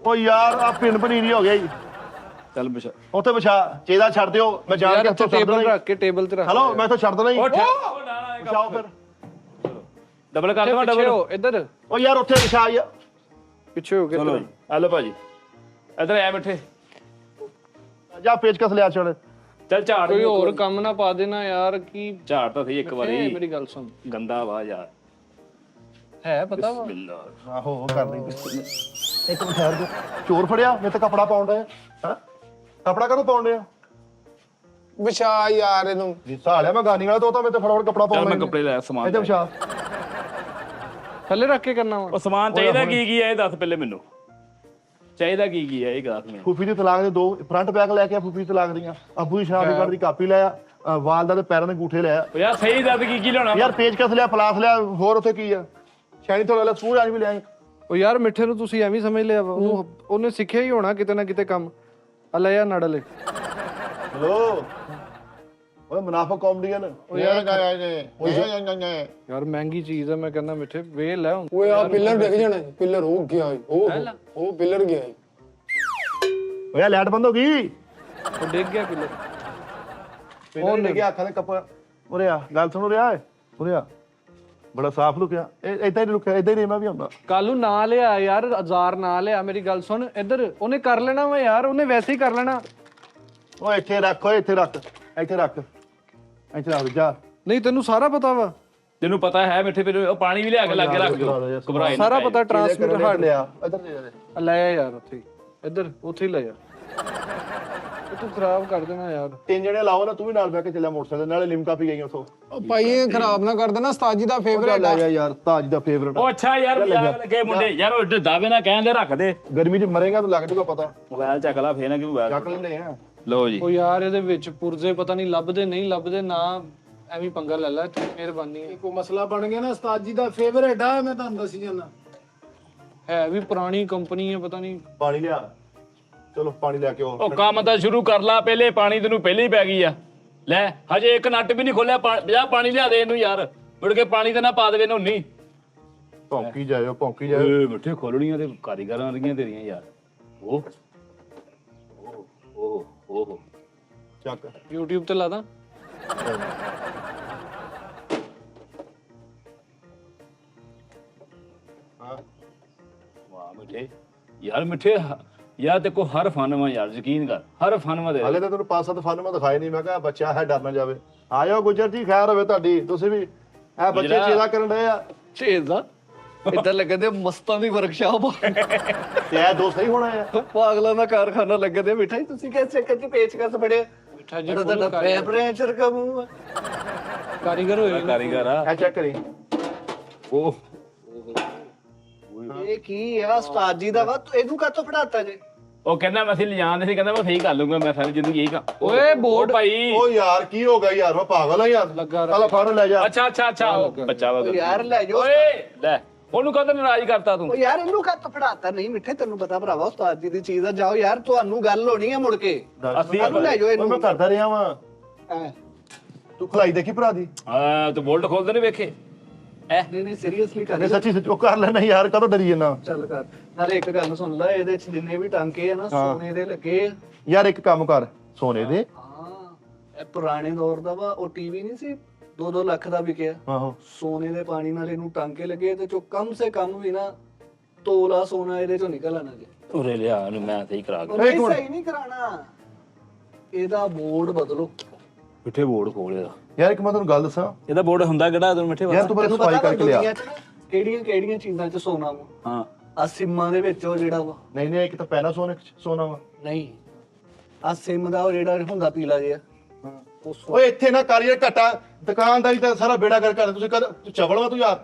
ਓ ਯਾਰ ਆ ਪਿੰਨ ਪਨੀਰੀ ਹੋ ਗਿਆ ਈ ਚੱਲ ਬਿਸ਼ਾ ਉੱਥੇ ਵਿਛਾ ਚੇਦਾ ਛੱਡ ਦਿਓ ਮੈਂ ਜਾਣ ਯਾਰ ਕੇ ਇੱਥੇ ਉੱਥੇ ਛੱਡ ਟੇਬਲ ਦੇਣਾ ਰੱਖ ਕੇ ਟੇਬਲ ਤੇ ਰੱਖ ਹਲੋ ਮੈਂ ਇੱਥੇ ਛੱਡ ਦੇਣਾ ਈ ਉਹ ਡਾਣਾ ਵਿਛਾਓ ਫਿਰ ਡਬਲ ਕਰ ਦਵਾ ਪਿੱਛੇ ਡਬਲ। ਹੋ ਇੱਧਰ ਓ ਯਾਰ ਉੱਥੇ ਵਿਛਾ ਯਾਰ ਪਿੱਛੇ ਹੋ ਕੇ ਚਲੋ ਜੀ ਆ ਲਓ ਭਾਜੀ ਇੱਧਰ ਆ ਮਿੱਠੇ। ਜਾ ਪੇਚਕਸ ਲਿਆ ਚੜ ਚੱਲ ਝਾੜ ਕੋਈ ਹੋਰ ਕੰਮ ਨਾ ਪਾ ਦੇਣਾ ਯਾਰ ਕੀ ਝਾੜ ਤਾਂ ਸਹੀ ਇੱਕ ਵਾਰੀ। ਮੇਰੀ ਗੱਲ ਸੁਣ ਗੰਦਾ ਵਾ ਯਾਰ। ਹੈ ਪਤਾ ਵਾ ਬਿੱਲਾ ਆਹੋ ਉਹ ਕਰ ਲਈ ਇੱਕ ਮਿੰਟ ਠਹਿਰ ਜਾ ਚੋਰ ਫੜਿਆ ਮੇਰੇ ਤੇ ਕਪੜਾ ਪਾਉਣ ਡਿਆ ਹਾਂ ਕਪੜਾ ਕਦੋਂ ਪਾਉਣ ਡਿਆ ਵਿਛਾ ਯਾਰ ਇਹਨੂੰ। ਜੀ ਸਾਲਿਆ ਮੈਂ ਗਾਨੀ ਵਾਲਾ ਤੋਂ ਤਾਂ ਮੇਰੇ ਤੇ ਫਟਾਫਟ ਕਪੜਾ ਚੱਲ ਪਾਉਣ ਮੈਂ ਕੱਪੜੇ ਲੈ ਸਮਾਨ ਇੱਥੇ ਵਿਛਾ ਥੱਲੇ ਰੱਖ ਕੇ ਕਰਨਾ ਵਾ ਉਹ ਸਮਾਨ ਚਾਹੀਦਾ ਕੀ ਹੈ ਇਹ ਦੱਸ ਪਹਿਲੇ ਮੈਨੂੰ। ਚਾਹੀਦਾ ਕੀ ਹੈ ਇਹ ਦੱਸ ਮੈਨੂੰ। ਫੂਫੀ ਦੀ ਤਲਾਕ ਦੇ 2 ਫਰੰਟ ਬੈਕ ਲੈ ਕੇ ਆ ਫੂਫੀ ਦੀ ਤਲਾਕ ਦੀਆਂ ਅੱਬੂ ਦੀ ਸ਼ਰਾਬੀ ਕਾਰਡ ਦੀ ਕਾਪੀ ਲਿਆ ਵਾਲਦਾ ਦੇ ਪੈਰਾਂ ਦੇ ਅੰਗੂਠੇ ਲਿਆ ਉਹ ਯਾਰ ਸਹੀ ਦੱਸ ਕੀ ਲਿਆਉਣਾ। ਯਾਰ ਪੇਚਕਸ ਲਿਆ ਪਲਾਸ ਲਿਆ ਹੋਰ ਉੱਥੇ ਕੀ ਆ ਸ਼ੈਣੀ ਤੋਂ ਲੈ ਲੈ ਸਕੂਲ ਅੱਜ ਵੀ ਲਿਆ ਉਹ ਯਾਰ ਮਿੱਠੇ ਨੂੰ ਤੁਸੀਂ ਐਵੇਂ ਸਮਝ ਲਿਆ ਵਾ ਉਹਨੇ ਸਿੱਖਿਆ ਹੀ ਹੋਣਾ ਕਿਤੇ ਨਾ ਕਿਤੇ ਕੰਮ ਆ ਲੈ ਯਾਰ ਨੜਲੇ ਹਲੋ ਓਏ ਮੁਨਾਫਕ ਕਾਮੇਡੀਅਨ ਯਾਰ ਮਹਿੰਗੀ ਚੀਜ਼ ਆ ਮੈਂ ਕਹਿੰਦਾ ਮਿੱਠੇ ਵੇ ਲੈ ਹੁਣ ਓਏ ਆ ਪਿੱਲਰ ਡਿੱਗ ਜਾਣਾ ਪਿੱਲਰ ਹੋ ਗਿਆ ਉਹ ਪਿੱਲਰ ਗਿਆ ਓਏ ਲੈਟ ਬੰਦ ਹੋ ਗਈ ਉਹ ਡਿੱਗ ਗਿਆ ਕਿਲੇ ਉਹ ਲੈ ਕੇ ਅੱਖਾਂ ਦੇ ਕੱਪੜਾ ਉਰੇ ਆ ਗੱਲ ਸੁਣ ਰਿਹਾ ਉਰੇ ਆ ਬੜਾ ਸਾਫ਼ ਲੁਕਿਆ ਇਹ ਇਦਾਂ ਹੀ ਲੁਕਿਆ ਇਦਾਂ ਹੀ ਰੇਮਾ ਵੀ ਹੁੰਦਾ ਕਾਲੂ ਨਾ ਲਿਆ ਯਾਰ ਹਜ਼ਾਰ ਨਾ ਲਿਆ ਮੇਰੀ ਗੱਲ ਸੁਣ ਇੱਧਰ ਉਹਨੇ ਕਰ ਲੈਣਾ ਵਾ ਯਾਰ ਉਹਨੇ ਵੈਸੇ ਹੀ ਕਰ ਲੈਣਾ ਓਏ ਇੱਥੇ ਰੱਖ ਓਏ ਇੱਥੇ ਰੱਖ ਇੱਥੇ ਰੱਖ ਜਾ ਨਹੀਂ ਤੈਨੂੰ ਸਾਰਾ ਪਤਾ ਵਾ ਤੈਨੂੰ ਪਤਾ ਹੈ ਮਿੱਠੇ ਫਿਰ ਉਹ ਪਾਣੀ ਵੀ ਲਿਆ ਕੇ ਲਾਗੇ ਰੱਖ ਦਿਓ ਘਬਰਾਏ ਨਾ ਸਾਰਾ ਪਤਾ ਟ੍ਰਾਂਸਮਿਟਰ ਹਟ ਲਿਆ ਇੱਧਰ ਦੇ ਦੇ ਲੈ ਆ ਯਾਰ ਉੱਥੇ ਹੀ। ਇੱਧਰ ਉੱਥੇ ਹੀ ਲੈ ਜਾ ਤੂੰ ਖਰਾਬ ਕਰ ਦੇਣਾ ਯਾਰ। 3 ਜਣੇ ਲਾਓ ਨਾ, ਤੂੰ ਵੀ ਨਾਲ ਬਹਿ ਕੇ ਚੱਲਿਆ ਮੋਟਰਸਾਈਕਲ ਨਾਲੇ ਲਿਮਕਾ ਪੀ ਗਈ ਉਥੋਂ। ਉਹ ਭਾਈ ਇਹ ਖਰਾਬ ਨਾ ਕਰ ਦੇਣਾ, ਉਸਤਾਦ ਜੀ ਦਾ ਫੇਵਰੇਟ ਲੈ ਜਾ ਯਾਰ, ਤਾਜ ਦਾ ਫੇਵਰਟ। ਉਹ ਅੱਛਾ ਯਾਰ ਮਜ਼ਾਕ ਲੱਗੇ ਮੁੰਡੇ ਯਾਰ, ਉਹ ਦਾਵੇ ਨਾ ਕਹਿੰਦੇ ਰੱਖ ਦੇ। ਗਰਮੀ 'ਚ ਮਰੇਗਾ ਤਾਂ ਲੱਗ ਜੂਗਾ ਪਤਾ। ਮੋਬਾਈਲ ਚੱਕ ਲਾ ਫੇਰ ਨਾ ਕਿ ਮੋਬਾਈਲ ਚੱਕ ਲੈਂਦੇ ਆ। ਲਓ ਜੀ। ਉਹ ਯਾਰ ਇਹਦੇ ਵਿੱਚ ਪੁਰਜ਼ੇ ਪਤਾ ਨਹੀਂ ਲੱਭਦੇ ਨਹੀਂ ਲੱਭਦੇ ਨਾ, ਐਵੇਂ ਪੰਗਾ ਲੈ ਲੈ ਤੂੰ, ਮਿਹਰਬਾਨੀ ਹੈ। ਕੋਈ ਮਸਲਾ ਬਣ ਗਿਆ ਨਾ, ਉਸਤਾਦ ਜੀ ਦਾ ਫੇਵਰੇਟ ਆ, ਮੈਂ ਤੁਹਾਨੂੰ ਦੱਸੀ ਜਾਂਦਾ। ਹੈ ਵੀ ਪੁਰਾਣੀ ਕੰਪਨੀ ਹੈ, ਪਤਾ ਨਹੀਂ। ਪਾਣੀ ਲਿਆ, ਚਲੋ ਪਾਣੀ ਲੈ ਕੇ ਆਓ। ਉਹ ਕੰਮ ਤਾਂ ਸ਼ੁਰੂ ਕਰ ਲਾ ਪਹਿਲੇ, ਪਾਣੀ ਤੈਨੂੰ ਪਹਿਲੇ ਹੀ ਪੈ ਗਈ ਆ। ਲੈ ਹਜੇ ਇੱਕ ਨੱਟ ਵੀ ਨਹੀਂ ਖੋਲਿਆ, ਜਾ ਪਾਣੀ ਲਿਆ ਦੇ ਇਹਨੂੰ ਯਾਰ, ਮੁੜ ਕੇ ਪਾਣੀ ਤਾਂ ਨਾ ਪਾ ਦੇਵੇ ਨੋਨੀ। ਭੌਂਕੀ ਜਾਇਓ, ਭੌਂਕੀ ਜਾਇਓ। ਓਏ ਮਿੱਠੇ ਖੋਲਣੀਆਂ ਤੇ ਕਾਰੀਗਰਾਂ ਰਹੀਆਂ ਤੇਰੀਆਂ ਯਾਰ। ਉਹ ਉਹ ਚੱਕ। YouTube ਤੇ ਲਾ ਦਾਂ। ਵਾਹ ਮਿੱਠੇ ਯਾਰ, ਮਿੱਠੇ ਯਾਰ ਦੇਖੋ ਹਰ ਫਨ ਵਾ ਯਾਰ, ਯਕੀਨ ਕਰ ਹਰ ਫਨ ਵਾ ਦੇ। ਹਲੇ ਤਾਂ ਤੈਨੂੰ 5-7 ਫਨ ਮੈਂ ਦਿਖਾਏ ਨਹੀਂ, ਮੈਂ ਕਿਹਾ ਬੱਚਾ ਹੈ ਡਰ ਨਾ ਜਾਵੇ। ਆਇਓ ਗੁੱਜਰ ਜੀ, ਖੈਰ ਹੋਵੇ ਤੁਹਾਡੀ। ਤੁਸੀਂ ਵੀ ਇਹ ਬੱਚੇ ਚੇਲਾ ਕਰਨ ਡਏ ਆ ਛੇਦ ਦਾ ਇੱਧਰ ਲੱਗਦੇ ਮਸਤਾਂ ਦੀ ਵਰਕਸ਼ਾਪ। ਤੇ ਇਹ ਦੋ ਸਹੀ ਹੋਣਾ ਆ। ਪਾਗਲਾਂ ਦਾ ਕਾਰਖਾਨਾ ਲੱਗਦੇ ਮਿੱਠਾ ਜੀ। ਤੁਸੀਂ ਕਿਸ ਚੱਕਰ 'ਚ ਪੇਚਕਸ ਫੜਿਆ? ਮਿੱਠਾ ਜੀ ਤੁਹਾਡਾ ਟੈਂਪਰੇਚਰ ਕਾ ਮੂੰਹ ਆ। ਕਾਰੀਗਰ ਹੋਏ ਕਾਰੀਗਰ ਆ ਇਹ ਚੈੱਕ ਕਰੀ। ਉਹ। ਇਹ ਕੀ ਆ ਉਸਤਾਦ ਜੀ ਦਾ ਵਾ, ਇਹਨੂੰ ਕਾਹਤੋਂ ਫੜਾਤਾ ਜੇ? ਉਹ ਕਹਿੰਦਾ ਮੈਂ ਅਸੀਂ ਲਿਜਾਣਦੇ ਸੀ, ਕਹਿੰਦਾ ਮੈਂ ਸਹੀ ਕਰ ਲੂੰਗਾ, ਮੈਂ ਸਾਰੀ ਜ਼ਿੰਦਗੀ ਇਹੀ ਕੰਮ। ਓਏ ਬੋਰਡ ਭਾਈ। ਉਹ ਯਾਰ ਕੀ ਹੋ ਗਿਆ ਯਾਰ, ਮੈਂ ਪਾਗਲ ਆ ਯਾਰ। ਲੱਗਾ ਚਲ ਫੜ ਲੈ ਜਾ। ਅੱਛਾ ਬੱਚਾ ਵਾ। ਓ ਯਾਰ ਲੈ ਜਾਓ। ਓਏ ਲੈ ਉਹਨੂੰ ਕਦੋਂ ਨਾਰਾਜ਼ ਕਰਤਾ ਤੂੰ? ਓ ਯਾਰ ਇਹਨੂੰ ਕਾਹਤੋਂ ਫੜਾਤਾ? ਨਹੀਂ ਮਿੱਠੇ, ਤੈਨੂੰ ਪਤਾ ਭਰਾਵਾ ਉਸਤਾਦ ਜੀ ਦੀ ਚੀਜ਼ ਆ। ਜਾਓ ਯਾਰ, ਤੁਹਾਨੂੰ ਗੱਲ ਹੋਣੀ ਆ ਮੁੜ ਕੇ। ਅਸੀਂ ਇਹਨੂੰ ਲੈ ਜਾਓ ਓਏ ਇਹਨੂੰ। ਮੈਂ ਕਰਦਾ ਰਿਹਾ ਵਾਂ। ਤੂੰ ਖਲਾਈ ਦੇਖੀ ਭਰਾ ਦੀ। ਹਾਂ ਤੂੰ ਬੋਲਟ ਖੋਲਦੇ ਨਹੀਂ ਵੇਖੇ? ਨਹੀਂ ਸੀਰੀਅਸਲੀ ਕਰ। ਨਹੀਂ ਸੱਚੀ ਸੱਚ ਉਹ ਕਰ ਲੈਣਾ ਯਾਰ, ਕਦੋਂ ਡਰੀ ਜਨਾ। ਚੱਲ ਕਰ। ਨਾਲੇ ਇੱਕ ਗੱਲ ਸੁਣ ਲੈ, ਇਹਦੇ ਚ ਜਿੰਨੇ ਵੀ ਟਾਂਕੇ ਆ ਨਾ ਸੋਨੇ ਦੇ ਲੱਗੇ ਆ। ਯਾਰ ਇੱਕ ਕੰਮ ਕਰ, ਸੋਨੇ ਦੇ। ਹਾਂ ਇਹ ਪੁਰਾਣੇ ਦੌਰ ਦਾ ਵਾ। ਉਹ ਟੀਵੀ ਨਹੀਂ ਸੀ 2-2 ਲੱਖ ਦਾ ਵਿਕਿਆ, ਆਹੋ ਸੋਨੇ ਦੇ ਪਾਣੀ ਨਾਲ ਇਹਨੂੰ ਟਾਂਕੇ ਲੱਗੇ। ਇਹਦੇ ਚੋਂ ਕਮ ਸੇ ਕਮ ਵੀ ਨਾ ਤੋਲਾ ਸੋਨਾ ਇਹਦੇ ਚੋਂ ਨਿਕਲ ਆਣਾ ਜੇ। ਉਰੇ ਲਿਆ ਇਹਨੂੰ, ਮੈਂ ਸਹੀ ਕਰਾ ਕੇ। ਨਹੀਂ ਸਹੀ ਨਹੀਂ ਕਰਾਣਾ, ਇਹਦਾ ਬੋਰਡ ਬਦਲੋ। ਮਿੱਠੇ ਬੋਰਡ ਖੋਲ ਇਹਦਾ। ਯਾਰ ਇੱਕ ਮੈਂ ਤੈਨੂੰ ਗੱਲ ਦੱਸਾਂ, ਇਹਦਾ ਬੋਰਡ ਹੁੰਦਾ ਕਿਹੜਾ ਤੈਨੂੰ ਮਿੱਠੇ? ਯਾਰ ਤੂੰ ਬੜਾ ਸਫਾਈ ਕਰਕੇ ਲਿਆ। ਕਿਹੜੀਆਂ ਚੀਜ਼ਾਂ ਚ ਸੋਨਾ ਵਾ? ਹਾਂ ਆ ਸਿੰਮਾਂ ਦੇ ਵਿੱਚ ਉਹ ਜਿਹੜਾ ਵਾ। ਨਹੀਂ ਇੱਕ ਤਾਂ ਪੈਨਾਸੋਨਿਕ ਸੋਨਾ ਵਾ। ਨਹੀਂ ਆ ਸਿਮ ਦਾ ਉਹ ਜਿਹੜਾ ਹੁੰਦਾ ਪੀਲਾ ਜਿਹਾ। ਓਏ ਇੱਥੇ ਨਾ ਕਰ ਯਾਰ ਘਟਾ, ਦੁਕਾਨਦਾਰੀ ਤਾਂ ਸਾਰਾ ਬੇੜਾ ਕਰ ਕਰ। ਤੁਸੀਂ ਕਰ ਤੂੰ ਚਵਲ ਵਾ ਤੂੰ ਯਾਰ,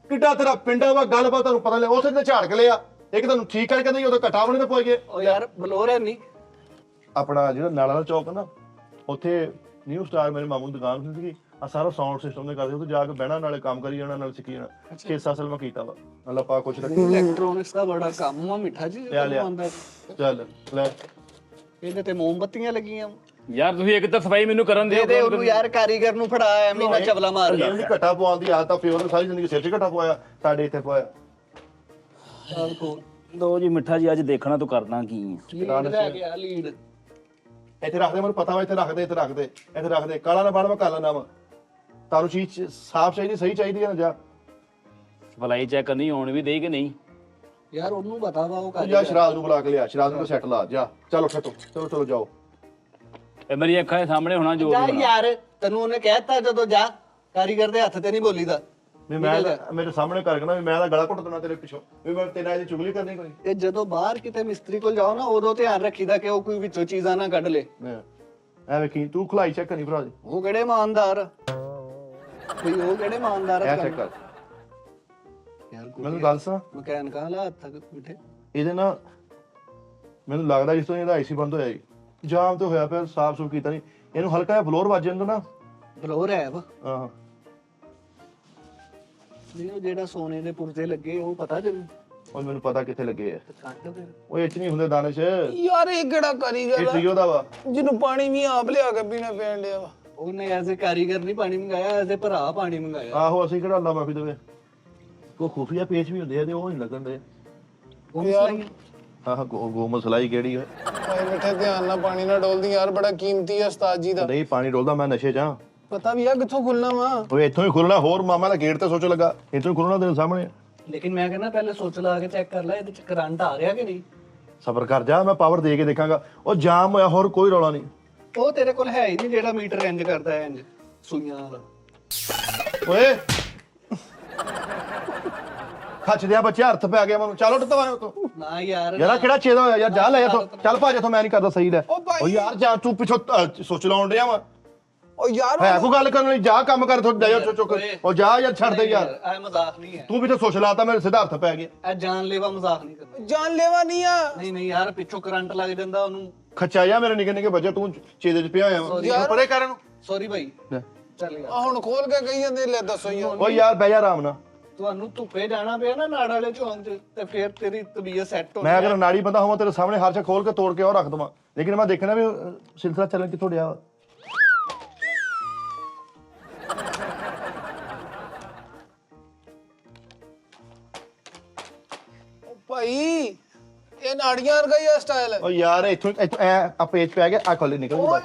ਕਿੱਡਾ ਤੇਰਾ ਪਿੰਡਾ ਵਾ, ਗੱਲਬਾਤ ਤੁਹਾਨੂੰ ਪਤਾ ਲਿਆ। ਉਸੇ ਨੇ ਝਾੜ ਕੇ ਲਿਆ, ਇੱਕ ਤੁਹਾਨੂੰ ਠੀਕ ਕਰਕੇ ਕਹਿੰਦੇ ਉਦੋਂ ਘਟਾ ਬਣੇ ਤਾਂ ਪੋਏ ਗਏ। ਉਹ ਯਾਰ ਬਲੋਰ ਹੈ ਨਹੀਂ ਆਪਣਾ ਜਿਹੜਾ ਨਾਲਾ ਵਾਲਾ ਚੌਕ ਨਾ, ਉੱਥੇ ਨਿਊ ਸਟਾਰ ਮੇਰੇ ਮਾਮੂ ਦੀ ਦੁਕਾਨ ਹੁੰਦੀ ਸੀਗੀ। ਆ ਸਾਰਾ ਸਾਊਂਡ ਸਿਸਟਮ ਦੇ ਕਰਦੇ, ਉੱਥੇ ਜਾ ਕੇ ਬਹਿਣਾ, ਨਾਲੇ ਕੰਮ ਕਰੀ ਜਾਣਾ, ਨਾਲੇ ਸਿੱਖੀ ਜਾਣਾ। 6-7 ਸਾਲ ਮੈਂ ਕੀਤਾ ਵਾ। ਅੱਲਾ ਪਾ ਕੁਛ ਰੱਖੀ। ਇਲੈਕਟ੍ਰੋਨਿਕਸ ਦਾ ਬੜਾ ਕੰਮ ਆ ਮਿੱਠਾ ਜੀ। ਚੱਲ ਲੈ ਇਹਦੇ ਤੇ ਮੋਮਬੱਤੀਆਂ ਲੱਗੀਆਂ। ਯਾਰ ਤੁਸੀਂ ਇੱਕ ਤਾਂ ਸਫਾਈ ਮੈਨੂੰ ਕਰਨ ਦਿਓ। ਇਹਦੇ ਉਹਨੂੰ ਯਾਰ ਕਾਰੀਗਰ ਨੂੰ ਫੜਾ, ਐਵੇਂ ਨਾ ਚਵਲਾ ਮਾਰ ਗਿਆ। ਇਹਦੀ ਘਟਾ ਪਵਾਉਣ ਦੀ ਆਦਤ ਆ, ਫਿਰ ਉਹਨੇ ਸਾਰੀ ਜ਼ਿੰਦਗੀ ਸਿਰ 'ਚ ਘਟਾ ਪਵਾਇਆ, ਸਾਡੇ ਇੱਥੇ ਪਵਾਇਆ। ਲੋ ਜੀ ਮਿੱਠਾ ਜੀ, ਅੱਜ ਦੇਖਣਾ ਤੂੰ ਕਰਨਾ ਕੀ ਹੈ। ਲੀਡ ਲੈ ਗਿਆ ਲੀਡ। ਇੱਥੇ ਰੱਖਦੇ, ਮੈਨੂੰ ਪਤਾ ਵਾ ਇੱਥੇ ਰੱਖਦੇ, ਇੱਥੇ ਰੱਖਦੇ, ਇੱਥੇ ਰੱਖਦੇ। ਕਾਲਾ ਨਾ ਬਣ, ਮੈਂ ਕਰ ਲੈਂਦਾ ਵਾ। ਤੁਹਾਨੂੰ ਚੀਜ਼ ਸਾਫ਼ ਚਾਹੀਦੀ, ਸਹੀ ਚਾਹੀਦੀ ਹੈ ਨਾ। ਜਾ ਸਪਲਾਈ ਚੈੱਕ ਕਰਨੀ ਆਉਣ ਵੀ ਦੇ ਕਿ ਨਹੀਂ? ਯਾਰ ਉਹਨੂੰ ਪਤਾ ਵਾ ਉਹ ਤੂੰ ਜਾ ਸ਼ਰਾਬ ਨੂੰ ਬੁਲਾ ਕੇ ਲਿਆ, ਸ਼ਰਾਬ ਨੂੰ ਸੈੱਟ ਲਾ। ਜਾ ਚਲੋ ਖੇਤੋਂ, ਚਲੋ ਜਾਓ। ਇਹ ਮੇਰੀ ਅੱਖਾਂ ਦੇ ਸਾਹਮਣੇ ਹੋਣਾ ਜੋ ਜਾ ਵੀ ਹੋਣਾ। ਯਾਰ, ਤੈਨੂੰ ਉਹਨੇ ਕਹਿਤਾ ਜਦੋਂ ਜਾ, ਕਾਰੀਗਰ ਦੇ ਹੱਥ ਤੇ ਨਹੀਂ ਬੋਲੀਦਾ। ਵੀ ਮੈਂ ਮੇਰੇ ਸਾਹਮਣੇ ਕਰ ਨਾ, ਵੀ ਮੈਂ ਤਾਂ ਗਲਾ ਘੁੱਟ ਦੇਣਾ ਤੇਰੇ ਪਿੱਛੋਂ, ਵੀ ਮੈਂ ਤੇਰਾ ਇਹਦੀ ਚੁਗਲੀ ਕਰਨੀ ਕੋਈ। ਇਹ ਜਦੋਂ ਬਾਹਰ ਕਿਤੇ ਮਿਸਤਰੀ ਕੋਲ ਜਾਓ ਨਾ, ਉਦੋਂ ਧਿਆਨ ਰੱਖੀਦਾ ਕਿ ਉਹ ਕੋਈ ਵਿੱਚੋਂ ਚੀਜ਼ਾਂ ਨਾ ਕੱਢ ਲੇ। ਐ ਵੇਖੀ ਤੂੰ ਖਲਾਈ ਚੈੱਕ ਕਰਨੀ ਭਰਾ ਜੀ। ਉਹ ਕਿਹੜੇ ਇਮਾਨਦਾਰ ਵੀ, ਉਹ ਕਿਹੜੇ ਇਮਾਨਦਾਰ ਐ ਚੈੱਕ ਕਰ ਯਾਰ। ਮੈਨੂੰ ਗੱਲ ਸੁਣ, ਮਕੈਨਿਕਾਂ ਵਾਲਾ ਹੱਥ ਤੱਕ ਮਿੱਠੇ। ਇਹਦੇ ਨਾਲ ਮੈਨੂੰ ਲੱਗਦਾ ਜਿਸ ਤੋਂ ਇਹਦਾ ਆਈਸੀ ਬੰਦ ਹੋਇਆ ਜੀ, ਜਾਮ ਤੇ ਹੋਇਆ ਪਿਆ, ਸਾਫ਼ ਸੁਫ ਕੀਤਾ ਨਹੀਂ। ਇਹਨੂੰ ਹਲਕਾ ਜਿਹਾ ਫਲੋਰ ਵੱਜ ਜਾਂਦਾ ਨਾ। ਬਲੋਰ ਹੈ ਵਾ। ਹਾਂ ਨਹੀਂ ਉਹ ਜਿਹੜਾ ਸੋਨੇ ਦੇ ਪੁਰਜ਼ੇ ਲੱਗੇ, ਉਹ ਪਤਾ ਤੈਨੂੰ? ਉਹ ਮੈਨੂੰ ਪਤਾ ਕਿੱਥੇ ਲੱਗੇ ਆ। ਕੱਢ ਫਿਰ। ਉਹ ਇਹ 'ਚ ਨਹੀਂ ਹੁੰਦੇ ਦਾਨਿਸ਼, ਇਹ ਯਾਰ ਇਹ ਕਿਹੜਾ ਕਾਰੀਗਰ ਆ ਟ੍ਰੀਓ ਦਾ ਵਾ। ਜਿਹਨੂੰ ਪਾਣੀ ਵੀ ਆਪ ਲਿਆ ਕੇ ਪੀਣਾ ਪੈਣ ਡਿਆ ਵਾ। ਉਹਨੇ ਐਸੇ ਕਾਰੀਗਰ ਨਹੀਂ ਪਾਣੀ ਮੰਗਾਇਆ, ਐਸੇ ਭਰਾ ਪਾਣੀ ਮੰਗਾਇਆ। ਆਹੋ ਅਸੀਂ ਕਿਹੜਾ ਅੱਲਾ ਮਾਫੀ ਦੇਵੇ। ਉਹ ਖੁਫੀਆ ਪੇਚ ਵੀ ਹੁੰਦੇ ਆ ਤੇ ਉਹ ਨਹੀਂ ਲੱਗਣ ਦੇ। ਉਹ ਯਾਰ ਆਹ ਗੋ ਮਸਲਾ ਹੀ ਕਿਹੜੀ ਓਏ। ਭਾਈ ਮਿੱਠੇ ਧਿਆਨ ਨਾਲ ਪਾਣੀ ਨਾ ਡੋਲਦੀ ਯਾਰ, ਬੜਾ ਕੀਮਤੀ ਆ ਉਸਤਾਦ ਜੀ ਦਾ। ਨਹੀਂ ਪਾਣੀ ਡੋਲਦਾ, ਮੈਂ ਨਸ਼ੇ 'ਚ ਆ। ਪਤਾ ਵੀ ਆ ਕਿੱਥੋਂ ਖੁੱਲਣਾ ਵਾ। ਓਏ ਇੱਥੋਂ ਹੀ ਖੁੱਲਣਾ, ਹੋਰ ਮਾਮਾ ਦਾ ਗੇਟ ਤੇ ਸੋਚ ਲੱਗਾ, ਇੱਥੋਂ ਹੀ ਖੁੱਲਣਾ ਤੇਰੇ ਸਾਹਮਣੇ। ਲੇਕਿਨ ਮੈਂ ਕਹਿੰਦਾ ਪਹਿਲੇ ਸੋਚ ਲਾ ਕੇ ਚੈੱਕ ਕਰ ਲੈ, ਇਹਦੇ ਚ ਕਰੰਟ ਆ ਰਿਹਾ ਕਿ ਨਹੀਂ। ਸਬਰ ਕਰ ਜਾ, ਮੈਂ ਪਾਵਰ ਦੇ ਕੇ ਦੇਖਾਂਗਾ। ਉਹ ਜਾਮ ਹੋਇਆ, ਹੋਰ ਕੋਈ ਰੌਲਾ ਨਹੀਂ। ਉਹ ਤੇਰੇ ਕੋਲ ਹੈ ਹੀ ਨਹੀਂ ਜਿਹੜਾ ਮੀਟਰ ਇੰਜ ਕਰਦਾ ਹੈ, ਇੰਜ ਸੂਈਆਂ ਵਾਲਾ। ਓਏ ਖੱਚ ਦਿਆ ਬੱਚਾ, ਹੱਥ ਪੈ ਗਿਆ ਮੈਨੂੰ। ਚਲ ਉੱਠ ਤਵਾ ਤੋਂ ਨਾ ਯਾਰ ਯਾਰਾ ਕਿਹੜਾ ਚੇਦਾ ਹੋਇਆ ਯਾਰ, ਜਾ ਲੈ ਇੱਥੋਂ, ਚੱਲ ਭਾਜ ਇੱਥੋਂ, ਮੈਂ ਨਹੀਂ ਕਰਦਾ ਸਹੀ ਲੈ। ਉਹ ਭਾਈ ਓ ਯਾਰ ਜਾ ਤੂੰ ਪਿੱਛੋਂ ਸੋਚ ਲਾਉਣ ਡਿਆ ਵਾ ਓ ਯਾਰ ਹੈ ਕੋਈ ਗੱਲ ਕਰਨ ਲਈ ਜਾ ਕੰਮ ਕਰ ਥੋੜਾ ਜਾ ਚੁੱਕ ਓ ਜਾ ਯਾਰ ਛੱਡ ਦੇ ਯਾਰ ਇਹ ਮਜ਼ਾਕ ਨਹੀਂ ਹੈ, ਤੂੰ ਪਿੱਛੋਂ ਸੋਚ ਲਾਤਾ ਮੇਰੇ ਸਿੱਧਾ ਹੱਥ ਪੈ ਗਿਆ ਇਹ ਜਾਨਲੇਵਾ ਮਜ਼ਾਕ ਨਹੀਂ ਕਰਨਾ। ਜਾਨਲੇਵਾ ਨਹੀਂ ਆ। ਨਹੀਂ ਯਾਰ, ਪਿੱਛੋਂ ਕਰੰਟ ਲੱਗ ਜਾਂਦਾ ਉਹਨੂੰ। ਖੱਚਾ ਜਾ ਮੇਰੇ ਨਿੱਕੇ ਨਿੱਕੇ ਬੱਚੇ ਤੂੰ ਚੇਦੇ ਚ ਪਿਆ ਹੋਇਆ ਵਾ ਪਰੇ ਕਰਨ ਨੂੰ ਸੌਰੀ ਭਾਈ, ਚੱਲ ਯਾਰ। ਆ ਹੁਣ ਖੋਲ ਕੇ ਕਹੀ ਜਾਂਦੇ ਲੈ ਦੱਸੋ ਯਾਰ। ਓ ਯਾਰ ਬਹਿ ਜਾ ਆਰਾਮ ਨਾਲ। ਤੁਹਾਨੂੰ ਧੁੱਪੇ ਜਾਣਾ ਪਿਆ ਨਾ ਨਾੜ ਵਾਲੇ ਚੌਂਕ 'ਚ, ਤੇ ਫਿਰ ਤੇਰੀ ਤਬੀਅਤ ਸੈੱਟ ਹੋ ਮੈਂ ਅਗਰ ਨਾੜੀ ਬੰਦਾ ਹੋਵਾਂ ਤੇਰੇ ਸਾਹਮਣੇ ਹਰ ਚਾ ਖੋਲ ਕੇ ਤੋੜ ਕੇ ਉਹ ਰੱਖ ਦਵਾਂ, ਲੇਕਿਨ ਮੈਂ ਦੇਖਣਾ ਵੀ ਸਿਲਸਿਲਾ ਚੱਲਣ ਕਿੱਥੋਂ ਡਿਆ ਵਾ। ਭਾਈ ਇਹ ਨਾੜੀਆਂ ਵਰਗਾ ਹੀ ਆ ਸਟਾਈਲ। ਓ ਯਾਰ ਇੱਥੋਂ ਐ ਆ ਪੇਜ ਪੈ ਗਿਆ ਆ ਖੋਲੀ ਨਿਕਲ ਗਈ ਬਸ।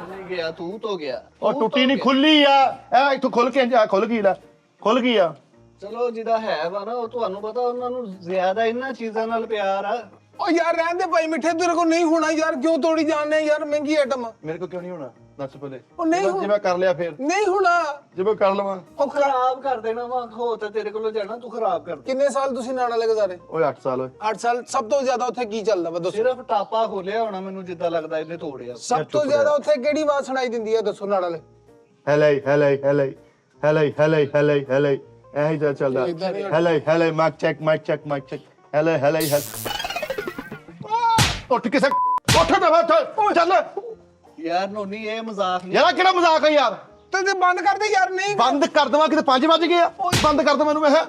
ਨਹੀਂ ਗਿਆ, ਤੂੰ ਤੋਂ ਗਿਆ। ਉਹ ਟੁੱਟੀ ਨਹੀਂ ਖੁੱਲੀ ਆ ਐ ਇੱਥੋਂ ਖੁੱਲ ਕੇ ਆ ਖੁੱਲ ਗਈ ਲੈ ਖੁੱਲ ਗਈ ਆ। ਚਲੋ ਜਿਹਦਾ ਹੈ ਵਾ ਨਾ, ਉਹ ਤੁਹਾਨੂੰ ਪਤਾ ਉਹਨਾਂ ਨੂੰ ਜ਼ਿਆਦਾ ਇਹਨਾਂ ਚੀਜ਼ਾਂ ਨਾਲ ਪਿਆਰ ਆ। ਓ ਯਾਰ ਰਹਿਣ ਦੇ ਭਾਈ ਮਿੱਠੇ, ਤੇਰੇ ਕੋਲ ਨਹੀਂ ਹੋਣਾ ਯਾਰ, ਕਿਉਂ ਤੋੜੀ ਜਾਂਦੇ ਯਾਰ, ਮਹਿੰਗੀ ਆਈਟਮ। ਮੇਰੇ ਕੋਲ ਕਿਉਂ ਨਹੀਂ ਹੋਣਾ ਦੱਸ ਪਹਿਲੇ। ਉਹ ਨਹੀਂ ਜੇ ਮੈਂ ਕਰ ਲਿਆ ਫੇਰ ਨਹੀਂ ਹੋਣਾ। ਜੇ ਮੈਂ ਕਰ ਲਵਾਂ ਉਹ ਖਰਾਬ ਕਰ ਦੇਣਾ ਵਾ, ਹੋ ਤਾਂ ਤੇਰੇ ਕੋਲੋਂ ਜਾਣਾ, ਤੂੰ ਖਰਾਬ ਕਰ ਦੇ। ਕਿੰਨੇ ਸਾਲ ਤੁਸੀਂ ਨਾੜਾ ਲੈ ਗੁਜ਼ਾਰੇ? ਓਏ 8 ਸਾਲ ਓਏ 8 ਸਾਲ। ਸਭ ਤੋਂ ਜ਼ਿਆਦਾ ਉੱਥੇ ਕੀ ਚੱਲਦਾ ਵਾ ਦੱਸੋ? ਸਿਰਫ ਟਾਪਾ ਖੋਲਿਆ ਹੋਣਾ, ਮੈਨੂੰ ਜਿੱਦਾਂ ਲੱਗਦਾ ਇਹਨੇ ਤੋੜਿਆ। ਸਭ ਤੋਂ ਜ਼ਿਆਦਾ ਉੱਥੇ ਕਿਹੜੀ ਆਵਾਜ਼ ਸੁਣਾਈ ਦਿੰਦੀ ਹੈ ਦੱਸੋ ਨਾੜਾ ਲੈ? ਹੈਲੇ ਹੈਲੇ ਹੈਲੇ ਹੈਲੇ ਹੈਲੇ ਹੈਲੇ ਹੈਲੇ ਐਂ ਹੀ ਚੱਲਦਾ ਹੈਲੇ ਹੈਲੇ ਮਾਈਕ ਚੈੱਕ ਹੈਲੇ ਹੈਲੇ ਉੱਠ ਕਿਸੇ ਉੱਠ ਦੇ ਚੱਲ ਯਾਰ ਨੋਨੀ, ਇਹ ਮਜ਼ਾਕ ਨਹੀਂ। ਯਾਰ ਕਿਹੜਾ ਮਜ਼ਾਕ ਹੈ ਯਾਰ। ਤੇ ਬੰਦ ਕਰ ਦੇ ਯਾਰ। ਨਹੀਂ ਬੰਦ ਕਰ ਦਵਾਂ, ਕਿਤੇ 5 ਵੱਜ ਗਏ ਆ। ਬੰਦ ਕਰ ਦਵਾਂ ਮੈਨੂੰ, ਮੈਂ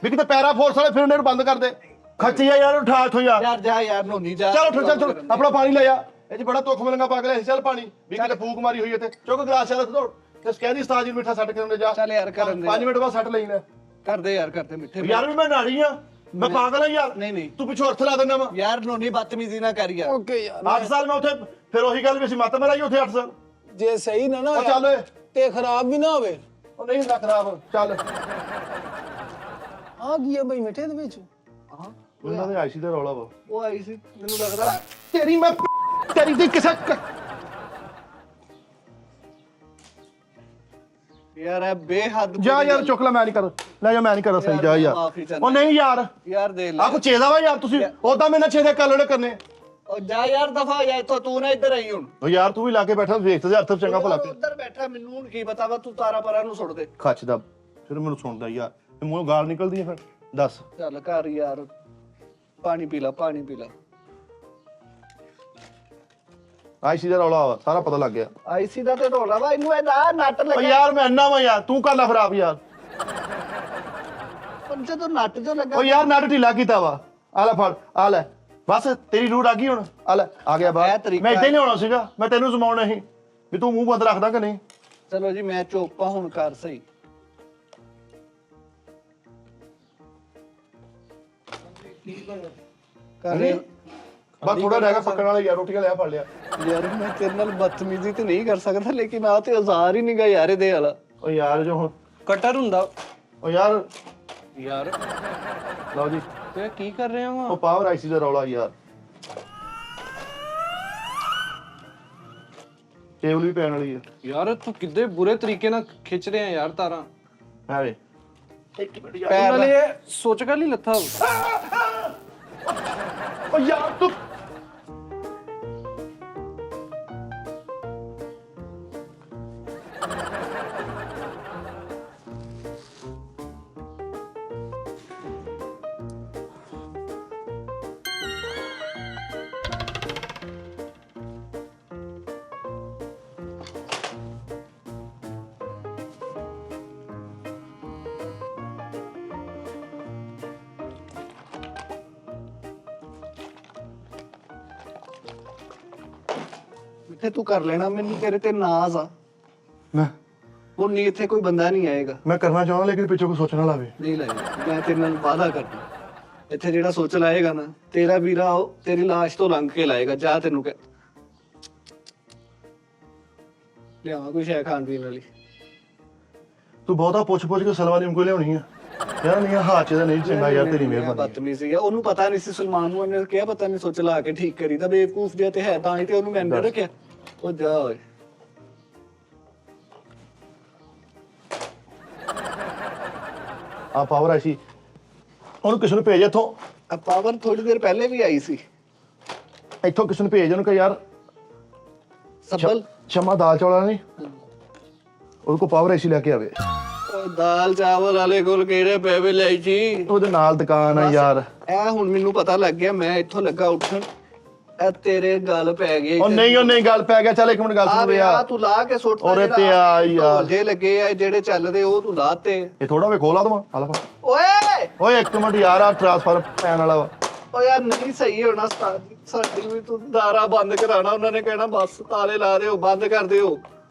ਵੀ ਕਿਤੇ ਪੈਰਾ ਫੋਰਸ ਵਾਲੇ ਫਿਰ ਇਹਨੂੰ ਬੰਦ ਕਰ ਦੇ। ਖੱਚੀਆ ਯਾਰ ਉਠਾ ਇੱਥੋਂ ਯਾਰ। ਯਾਰ ਜਾ ਯਾਰ ਨੋਨੀ ਜਾ। ਚੱਲ ਉੱਠ ਚੱਲ ਆਪਣਾ ਪਾਣੀ ਲੈ ਆ। ਇਹ ਚ ਬੜਾ ਤੁੱਖ ਮਿਲੇਗਾ ਪਾਗਲ। ਚੱਲ ਪਾਣੀ ਵੀ ਕਿਤੇ ਫੂਕ ਮਾਰੀ ਹੋਈ ਇੱਥੇ, ਚੁੱਕ ਗਲਾਸ ਚੱਲ ਦੌੜ ਤੇ ਕਹਿ ਦੀ ਉਸਤਾਦ ਜੀ ਮਿੱਠਾ ਸੱਟ ਕੇ ਉਹਨੇ ਜਾ। ਚੱਲ ਯਾਰ ਕਰਨ ਦੇ। 5 ਮਿੰਟ ਬਾਅਦ ਸੱਟ ਲਈ ਲੈ ਕਰਦੇ ਯਾਰ, ਕਰਦੇ ਮਿੱਠੇ। ਯਾਰ ਵੀ ਮੈਂ ਨਾੜੀ ਆ, ਮੈਂ ਪਾਗਲ ਆ ਯਾਰ। ਨਹੀਂ ਤੂੰ ਪਿੱਛੋਂ ਹੱਥ ਲਾ ਦਿੰਦਾ ਵਾ ਯਾਰ ਨੋਨੀ, ਬਦਤਮੀਜ਼ੀ ਨਾ ਕਰ ਯਾਰ। ਓਕੇ ਯਾਰ। 8 ਸਾਲ ਮੈਂ ਉੱਥੇ ਫਿਰ ਉਹੀ ਗੱਲ ਵੀ ਅਸੀਂ ਮੱਤ ਮਰਾਈ ਉੱਥੇ 8 ਸਾਲ। ਜੇ ਸਹੀ ਨਾ ਉਹ ਚੱਲ ਓਏ ਤੇ ਖਰਾਬ ਵੀ ਨਾ ਹੋਵੇ। ਉਹ ਨਹੀਂ ਹੁੰਦਾ ਖਰਾਬ। ਚੱਲ ਆ ਕੀ ਹੈ ਬਈ ਮਿੱਠੇ ਦੇ ਵਿੱਚ? ਉਹਨਾਂ ਦੇ ਆਈਸੀ ਦਾ ਰੌਲਾ ਵਾ। ਉਹ ਆਈ ਸੀ, ਮੈਨੂੰ ਲੱਗਦਾ। ਤੇਰੀ ਮੈਂ ਤੇਰੀ ਦੀ ਕਿਸੇ ਯਾਰ ਇਹ ਬੇਹੱਦ ਜਾ ਯਾਰ ਚੁੱਕ ਲੈ, ਮੈਂ ਨਹੀਂ ਕਰ ਲੈ ਜਾ, ਮੈਂ ਨਹੀਂ ਕਰ ਸਹੀ ਜਾ ਯਾਰ। ਉਹ ਨਹੀਂ ਯਾਰ ਯਾਰ ਦੇ ਲੈ। ਆਹ ਕੋ ਚੇਦਾ ਵਾ ਯਾਰ, ਤੁਸੀਂ ਉਦਾਂ ਮੇਰੇ ਨਾਲ ਚੇਦੇ ਕੱਲੜੇ ਕਰਨੇ। ਉਹ ਜਾ ਯਾਰ, ਦਫਾ ਜਾ ਇੱਥੋਂ, ਤੂੰ ਨਾ ਇੱਧਰ ਆਈ ਹੁਣ। ਉਹ ਯਾਰ ਤੂੰ ਵੀ ਲਾ ਕੇ ਬੈਠਾ ਵੇਖ ਤੇ ਹੱਥ ਚੰਗਾ ਭਲਾ ਪਿਆ। ਉੱਧਰ ਬੈਠਾ, ਮੈਨੂੰ ਹੁਣ ਕੀ ਪਤਾ ਵਾ, ਤੂੰ ਤਾਰਾ ਪਰਾਂ ਨੂੰ ਸੁੱਟ ਦੇ। ਖੱਚ ਦਾ ਫਿਰ ਮੈਨੂੰ ਸੁਣਦਾ ਯਾਰ, ਤੇ ਮੂੰਹੋਂ ਗਾਲ ਨਿਕਲਦੀ ਹੈ ਫਿਰ ਦੱਸ। ਚੱਲ ਘਰ ਯਾਰ, ਪਾਣੀ ਪੀ ਲੈ, ਪਾਣੀ ਪੀ ਲੈ। ਆਈਸੀ ਦਾ ਰੌਲਾ ਵਾ, ਸਾਰਾ ਪਤਾ ਲੱਗ ਗਿਆ। ਆਈਸੀ ਦਾ ਤੇ ਢੋਲਾ ਵਾ, ਇਹਨੂੰ ਇਹਦਾ ਨੱਟ ਉਹ ਲੱਗਾ। ਯਾਰ ਮੈਂ ਅੰਨਾ ਵਾ ਯਾਰ, ਤੂੰ ਕਰ ਲੈ ਖਰਾਬ ਯਾਰ। ਪਰ ਜਦੋਂ ਨੱਟ ਜੋ ਲੱਗਾ। ਉਹ ਯਾਰ ਨਟ ਢਿੱਲਾ ਕੀਤਾ ਵਾ। ਆ ਲੈ ਫੜ, ਆ ਲੈ ਬਸ ਤੇਰੀ ਰੂਟ ਆ ਗਈ ਹੁਣ। ਆ ਲੈ ਆ ਗਿਆ ਬਾਹਰ। ਮੈਂ ਇੱਥੇ ਨਹੀਂ ਆਉਣਾ ਸੀਗਾ, ਮੈਂ ਤੈਨੂੰ ਜ਼ਮਾਉਣਾ ਸੀ ਵੀ ਤੂੰ ਮੂੰਹ ਬੰਦ ਰੱਖਦਾ ਕਿ ਨਹੀਂ। ਚਲੋ ਜੀ, ਮੈਂ ਚੋਪਾ ਹੁਣ ਕਰ ਸਹੀ। ਕਰ ਬਸ ਥੋੜਾ ਰਹਿ ਗਿਆ ਪੱਕਣ ਵਾਲਾ ਯਾਰ, ਰੋਟੀਆਂ ਲਿਆ ਫੜ ਲਿਆ। ਯਾਰ ਮੈਂ ਤੇਰੇ ਨਾਲ ਬਦਤਮੀਜ਼ੀ ਤੇ ਨਹੀਂ ਕਰ ਸਕਦਾ, ਲੇਕਿਨ ਆ ਤੇ ਹਜ਼ਾਰ ਹੀ ਨਿਗਾ ਯਾਰ ਇਹਦੇ ਵਾਲਾ। ਉਹ ਯਾਰ ਜੋ ਹੁਣ ਕਟਰ ਹੁੰਦਾ ਉਹ ਯਾਰ ਯਾਰ। ਲਓ ਜੀ, ਤੇ ਕੀ ਕਰ ਰਹੇ ਹੋ? ਉਹ ਪਾਵਰ ਆਈਸੀ ਦਾ ਰੌਲਾ ਯਾਰ। ਕੇਬਲ ਵੀ ਪੈਣ ਵਾਲੀ ਹੈ ਯਾਰ ਤੂੰ ਕਿੱਦੇ ਬੁਰੇ ਤਰੀਕੇ ਨਾਲ ਖਿੱਚ ਰਿਹਾ ਯਾਰ ਤਾਰਾਂ। ਹੈ ਵੇ ਇੱਕ ਮਿੰਟ ਯਾਰ। ਪੈਰ ਨਾਲੇ ਸੋਚ ਕਰ ਲਈ ਲੱਥਾ। ਉਹ ਯਾਰ ਤੂੰ ਇੱਥੇ ਤੂੰ ਕਰ ਲੈਣਾ, ਮੈਨੂੰ ਤੇਰੇ ਤੇ ਨਾਜ਼ ਆ। ਮੈਂ ਉਹ ਨਹੀਂ, ਇੱਥੇ ਕੋਈ ਬੰਦਾ ਨਹੀਂ ਆਏਗਾ। ਮੈਂ ਕਰਨਾ ਚਾਹੁੰਦਾ ਲੇਕਿਨ ਪਿੱਛੋਂ ਕੋਈ ਸੋਚਣਾ ਲਾਵੇ। ਨਹੀਂ ਲਾਏਗਾ, ਮੈਂ ਤੇਰੇ ਨਾਲ ਵਾਅਦਾ ਕਰਦਾ। ਇੱਥੇ ਜਿਹੜਾ ਸੋਚ ਲਾਏਗਾ ਨਾ, ਤੇਰਾ ਵੀਰਾ ਉਹ ਤੇਰੀ ਲਾਸ਼ ਤੋਂ ਲੰਘ ਕੇ ਲਾਏਗਾ। ਜਾ ਤੈਨੂੰ ਕਹਿ ਲਿਆਵਾਂ ਕੋਈ ਸ਼ੈ ਖਾਣ ਪੀਣ ਵਾਲੀ। ਤੂੰ ਬਹੁਤਾ ਪੁੱਛ ਕੇ ਸਲਵਾ ਦੀ ਉਂਗਲ ਲਿਆਉਣੀ ਆ ਯਾਰ। ਨਹੀਂ ਹਾथ ਚ ਨਹੀਂ ਚੰਗਾ ਯਾਰ, ਤੇਰੀ ਮਿਹਰਬਾਨੀ। ਬਦਤਮੀਜ਼ੀ ਆ, ਉਹਨੂੰ ਪਤਾ ਨਹੀਂ ਸੀ ਸਲਮਾਨ ਨੂੰ, ਉਹਨੇ ਕਿਹਾ ਪਤਾ ਨਹੀਂ ਸੋਚ ਲਾ ਕੇ ਠੀਕ ਕਰੀ ਤਾਂ ਬੇਵਕੂਫ ਜਿਹਾ ਤੇ ਹੈ, ਤਾਂ ਹੀ ਤੇ ਉਹਨੂੰ ਮੈਂ ਅੰਦਰ ਰੱਖਿਆ। ਉਹ ਜਾ ਓਏ। ਆ ਪਾਵਰ ਆਈਸੀ ਉਹਨੂੰ ਕਿਸੇ ਨੂੰ ਭੇਜ ਇੱਥੋਂ। ਆ ਪਾਵਰ ਥੋੜੀ ਦੇਰ ਪਹਿਲੇ ਵੀ ਆਈ ਸੀ। ਇੱਥੋਂ ਕਿਸੇ ਨੂੰ ਭੇਜ ਉਹਨੂੰ ਕਿ ਯਾਰ ਸੱਬਲ ਸ਼ਮਾ ਦਾਲ ਚੌਲਾਂ ਨਹੀਂ ਉਹਦੇ ਕੋਲ ਪਾਵਰ ਏਸੀ ਲੈ ਕੇ ਆਵੇ। ਉਹ ਦਾਲ ਚਾਵਲ ਵਾਲੇ ਕੋਲ ਕਿਹੜੇ ਪੈਵੇ ਲਈ ਜੀ? ਉਹਦੇ ਨਾਲ ਦੁਕਾਨ ਆ ਯਾਰ। ਇਹ ਹੁਣ ਮੈਨੂੰ ਪਤਾ ਲੱਗ ਗਿਆ, ਮੈਂ ਇੱਥੋਂ ਲੱਗਾ ਉੱਠਣ, ਇਹ ਤੇਰੇ ਗੱਲ ਪੈ ਗਈ। ਉਹ ਨਹੀਂ ਗੱਲ ਪੈ ਗਿਆ। ਚੱਲ ਇੱਕ ਮਿੰਟ ਗੱਲ ਸੁਣ ਆ ਯਾਰ। ਤੂੰ ਲਾ ਕੇ ਸੁੱਟ ਔਰੇ ਤੇ ਆ ਯਾਰ ਜੇ ਲੱਗੇ ਆ ਜਿਹੜੇ ਚੱਲਦੇ ਉਹ ਤੂੰ ਲਾਤੇ। ਇਹ ਥੋੜਾ ਵੇ ਖੋਲਾ ਦਵਾਂ ਆ ਲੈ ਫੜ। ਓਏ ਇੱਕ ਮਿੰਟ ਯਾਰ ਆ ਟ੍ਰਾਂਸਫਰ ਪੈਣ ਵਾਲਾ ਵਾ। ਓ ਯਾਰ ਨਹੀਂ ਸਹੀ ਹੋਣਾ ਸਾਡੀ ਵੀ ਤੂੰ ਦਾਰਾ ਬੰਦ ਕਰਾਣਾ। ਉਹਨਾਂ ਨੇ ਕਹਿਣਾ ਬਸ ਤਾਲੇ ਲਾ ਦਿਓ, ਬੰਦ ਕਰ ਦਿਓ।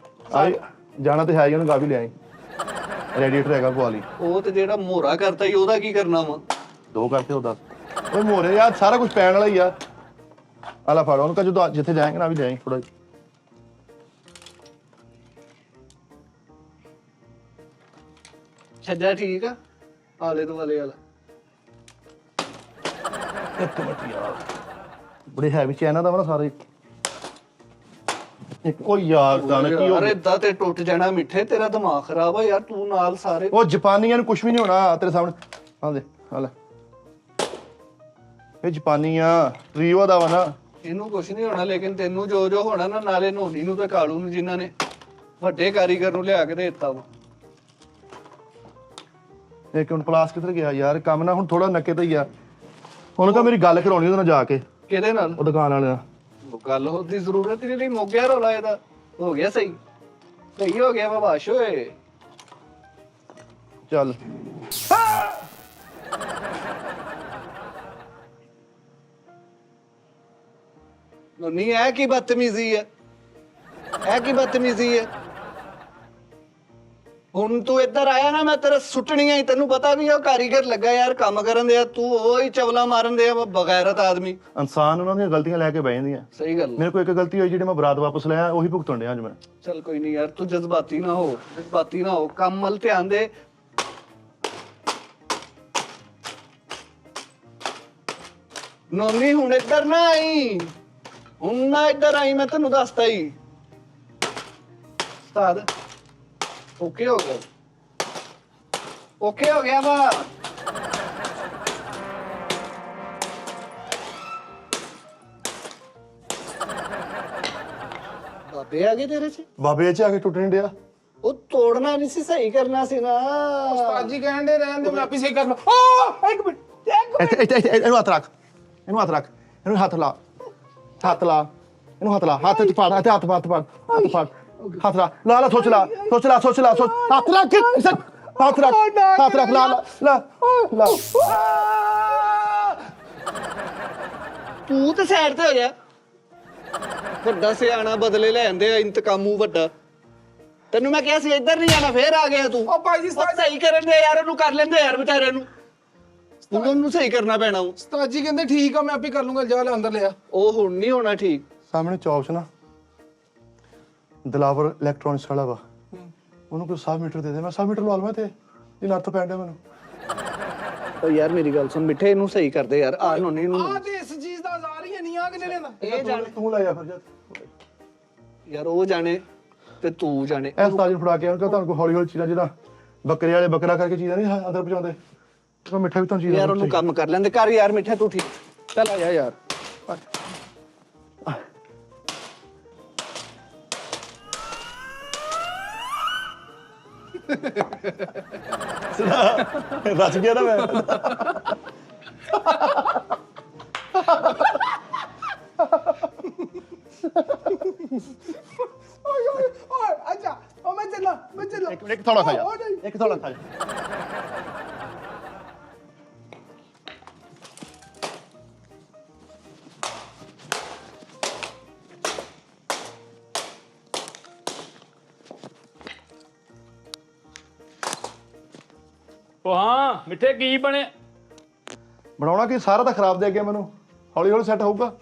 ਆਈ ਜਾਣਾ ਤੇ ਹੈ ਹੀ, ਉਹਨੂੰ ਗਾ ਵੀ ਲਿਆਈ। ਰੇਡੀਏਟਰ ਹੈਗਾ ਪਵਾ ਲਈ। ਉਹ ਤੇ ਜਿਹੜਾ ਮੋਹਰਾ ਕਰਤਾ ਹੀ ਉਹਦਾ ਕੀ ਕਰਨਾ ਵਾ? 2 ਕਰਤੇ ਉਹ 10। ਓਏ ਮੋਰੇ ਯਾਰ ਸਾਰਾ ਕੁਝ ਪੈਣ ਵਾਲਾ ਹੀ ਆ। ਆ ਲੈ ਫੜ ਉਹਨੂੰ ਕਹ ਜਦੋਂ ਜਿੱਥੇ ਜਾਏਂਗੇ ਨਾ ਵੀ ਲਿਆਈ ਥੋੜਾ। ਛੱਜਾ ਠੀਕ ਆ ਆਲੇ ਦੁਆਲੇ ਵਾਲਾ। ਇੱਕ ਮਿੰਟ ਯਾਰ ਬੜੇ ਹੈਵੀ ਚੈਨਾਂ ਦਾ ਵਾ ਨਾ ਸਾਰੇ। ਇੱਕੋ ਯਾਰ ਦਾਣੇ ਕੀ ਹੋ ਅਰੇ ਗਿਆ? ਏਦਾਂ ਤੇ ਟੁੱਟ ਜਾਣਾ ਮਿੱਠੇ, ਤੇਰਾ ਦਿਮਾਗ ਖਰਾਬ ਆ ਯਾਰ। ਤੂੰ ਨਾਲ ਸਾਰੇ ਉਹ ਜਾਪਾਨੀਆਂ ਨੂੰ ਕੁਝ ਵੀ ਨਹੀਂ ਹੋਣਾ ਤੇਰੇ ਸਾਹਮਣੇ। ਆ ਦੇ ਆ ਲੈ ਇਹ ਜਾਪਾਨੀਆਂ ਰੀਓ ਦਾ ਵਾ ਨਾ। ਇਹਨੂੰ ਕੁਛ ਨਹੀਂ ਹੋਣਾ, ਲੇਕਿਨ ਤੈਨੂੰ ਜੋ ਜੋ ਹੋਣਾ ਨਾ, ਨਾਲੇ ਨੋਨੀ ਨੂੰ ਤੇ ਕਾਲੂ ਨੂੰ, ਜਿਨ੍ਹਾਂ ਨੇ ਵੱਡੇ ਕਾਰੀਗਰ ਨੂੰ ਲਿਆ ਕੇ ਦੇ ਦਿੱਤਾ ਵਾ। ਇੱਕ ਮਿੰਟ ਪਲਾਸ ਕਿੱਧਰ ਗਿਆ ਯਾਰ? ਕੰਮ ਨਾ ਹੁਣ ਥੋੜਾ ਨੱਕੇ ਤੇ ਹੀ ਆ। ਹੁਣ ਤਾਂ ਮੇਰੀ ਗੱਲ ਕਰਾਉਣੀ ਉਹਦੇ ਨਾਲ ਜਾ ਕੇ, ਕਿਹਦੇ ਨਾਲ? ਉਹ ਦੁਕਾਨ ਵਾਲੇ ਨਾਲ। ਉਹ ਗੱਲ ਹੋਣ ਦੀ ਜ਼ਰੂਰਤ ਹੀ ਨਹੀਂ, ਮੁੱਕ ਗਿਆ ਰੌਲਾ ਇਹਦਾ। ਹੋ ਗਿਆ ਸਹੀ, ਸਹੀ ਹੋ ਗਿਆ ਬਾਬਾਸ਼ ਓਏ। ਚੱਲ ਨੋਨੀ ਇਹ ਕੀ ਬਦਤਮੀਜ਼ੀ ਹੈ? ਇਹ ਕੀ ਬਦਤਮੀਜ਼ੀ ਹੈ? ਹੁਣ ਤੂੰ ਇੱਧਰ ਆਇਆ ਨਾ, ਮੈਂ ਤੇਰੇ ਸੁੱਟਣੀਆਂ ਹੀ। ਤੈਨੂੰ ਪਤਾ ਵੀ ਉਹ ਕਾਰੀਗਰ ਲੱਗਾ ਯਾਰ ਕੰਮ ਕਰਨ ਦੇ ਆ, ਤੂੰ ਉਹ ਹੀ ਚਵਲਾ ਮਾਰਨ ਦੇ ਆ ਬਗੈਰਤ ਆਦਮੀ। ਇਨਸਾਨ ਉਹਨਾਂ ਦੀਆਂ ਗਲਤੀਆਂ ਲੈ ਕੇ ਬਹਿ ਜਾਂਦੀਆਂ। ਸਹੀ ਗੱਲ। ਮੇਰੇ ਕੋਲ ਇੱਕ ਗਲਤੀ ਹੋਈ ਜਿਹੜੀ ਮੈਂ ਬਰਾਤ ਵਾਪਸ ਲਿਆ, ਉਹੀ ਭੁਗਤਣ ਡਿਆ ਅੱਜ ਮੈਂ। ਚਲ ਕੋਈ ਨਹੀਂ ਯਾਰ, ਤੂੰ ਜਜ਼ਬਾਤੀ ਨਾ ਹੋ, ਜਜ਼ਬਾਤੀ ਨਾ ਹੋ, ਕੰਮ ਵੱਲ ਧਿਆਨ ਦੇ। ਨੋਨੀ ਹੁਣ ਇੱਧਰ ਨਾ ਆਈ, ਹੁਣ ਨਾ ਇੱਧਰ ਆਈ, ਮੈਂ ਤੈਨੂੰ ਦੱਸਤਾ ਹੀ। ਉਸਤਾਦ ਓਕੇ ਹੋ ਗਿਆ, ਓਕੇ ਹੋ ਗਿਆ ਵਾ। ਬਾਬੇ ਆ ਗਏ ਤੇਰੇ ਚ? ਬਾਬੇ ਚ ਆ ਕੇ ਟੁੱਟਣ ਡਿਆ। ਉਹ ਤੋੜਨਾ ਨਹੀਂ ਸੀ, ਸਹੀ ਕਰਨਾ ਸੀ ਨਾ। ਉਸਤਾਦ ਜੀ ਕਹਿਣ ਦੇ ਰਹਿਣ ਦੇ, ਮੈਂ ਆਪੇ ਸਹੀ ਕਰ ਲਾਂ। ਓ ਇੱਕ ਮਿੰਟ ਇੱਥੇ ਇਹਨੂੰ ਹੱਥ ਰੱਖ, ਇਹਨੂੰ ਹੱਥ ਰੱਖ, ਇਹਨੂੰ ਹੱਥ ਲਾ, ਹੱਥ ਲਾ, ਇਹਨੂੰ ਹੱਥ ਲਾ, ਹੱਥ ਚ ਫੜ, ਹੱਥ ਫੜ, ਹੱਥ ਫੜ, ਹੱਥ ਲਾ, ਲਾ ਸੋਚ ਲਾ, ਸੋਚ ਲਾ, ਸੋਚ ਲਾ, ਹੱਥ ਰੱਖ, ਹੱਥ ਰੱਖ, ਹੱਥ ਰੱਖ, ਲਾ ਲਾ ਲਾ। ਤੂੰ ਤੇ ਸਾਈਡ ਤੇ ਹੋ ਜਾ। ਵੱਡਾ ਸਿਆਣਾ ਬਦਲੇ ਲੈ ਆਂਦੇ ਆ, ਇੰਤਕਾਮੂ ਵੱਡਾ। ਤੈਨੂੰ ਮੈਂ ਕਿਹਾ ਸੀ ਇੱਧਰ ਨਹੀਂ ਜਾਣਾ, ਫੇਰ ਆ ਗਿਆ ਤੂੰ। ਓ ਭਾਈ ਜੀ ਉਹ ਸਹੀ ਕਰਨ ਦੇ ਯਾਰ, ਉਹਨੂੰ ਕਰ ਲੈਂਦੇ ਯਾਰ ਵਿਚਾਰੇ ਨੂੰ। ਉਹਨੂੰ ਸਹੀ ਕਰਨਾ ਪੈਣਾ। ਉਸਤਾਦ ਜੀ ਕਹਿੰਦੇ ਠੀਕ ਆ, ਮੈਂ ਆਪੇ ਕਰ ਲੂੰਗਾ। ਜਾ ਲੈ ਅੰਦਰ ਲਿਆ। ਉਹ ਹੁਣ ਨਹੀਂ ਹੋਣਾ ਠੀਕ। ਸਾਹਮਣੇ ਚੌਕ 'ਚ ਨਾ ਦਿਲਾਵਰ ਇਲੈਕਟ੍ਰੋਨਿਕਸ ਵਾਲਾ ਵਾ, ਉਹਨੂੰ ਕੋਈ 100 ਮੀਟਰ ਦੇ ਦੇ, ਮੈਂ 100 ਮੀਟਰ ਲਵਾ ਲਵਾਂ ਤੇ ਇਹ ਨੱਥ ਪੈਂਦਾ ਮੈਨੂੰ। ਓ ਯਾਰ ਮੇਰੀ ਗੱਲ ਸੁਣ ਮਿੱਠੇ, ਇਹਨੂੰ ਸਹੀ ਕਰਦੇ ਯਾਰ। ਆ ਨੋਨੀ ਨੂੰ ਆ ਤੇ ਇਸ ਚੀਜ਼ ਦਾ ਹਜ਼ਾਰ ਹੀ ਨਹੀਂ ਆ ਕਿਨੇ ਲੈਂਦਾ। ਇਹ ਜਾਣੇ ਤੂੰ ਲੈ ਜਾ ਫਿਰ ਜਾ। ਯਾਰ, ਉਹ ਜਾਣੇ ਤੇ ਤੂੰ ਜਾਣੇ। ਐਸ ਤਾਜ ਨੂੰ ਫੜਾ ਕੇ ਉਹਨਾਂ ਤੁਹਾਨੂੰ ਕੋਈ ਹੌਲੀ ਹੌਲੀ ਚੀਜ਼ਾਂ ਜਿਹੜਾ ਬੱਕਰੇ ਵਾਲੇ ਬੱਕਰਾ ਕਰਕੇ ਚੀਜ਼ਾਂ ਨਹੀਂ ਅੰਦਰ ਪਹੁੰਚਾਉਂਦੇ, ਉਹ ਮਿੱਠਾ ਵੀ ਤੁਹਾਨੂੰ ਚੀਜ਼ਾਂ ਯਾਰ ਉਹਨੂੰ ਕੰਮ ਕਰ ਲੈਂਦੇ ਕਰ ਯਾਰ। ਮਿੱਠਾ ਤੂੰ ਠੀਕ, ਚੱਲ ਆ ਜਾ ਯਾਰ। ਰਚ ਗਿਆ ਨਾ ਮੈਂ। ਓਏ ਅੱਛਾ, ਓ ਮੈਂ ਚੱਲਾਂ। ਇੱਕ ਥੋੜਾ ਖਾ ਜਾ, ਇੱਕ ਥੋੜਾ ਖਾ ਜਾ। ਉਹ ਹਾਂ ਮਿੱਠੇ ਕੀ ਬਣੇ? ਬਣਾਉਣਾ ਕੀ, ਸਾਰਾ ਤਾਂ ਖਰਾਬ ਦੇ ਗਿਆ ਮੈਨੂੰ। ਹੌਲੀ ਹੌਲੀ ਸੈੱਟ ਹੋਊਗਾ।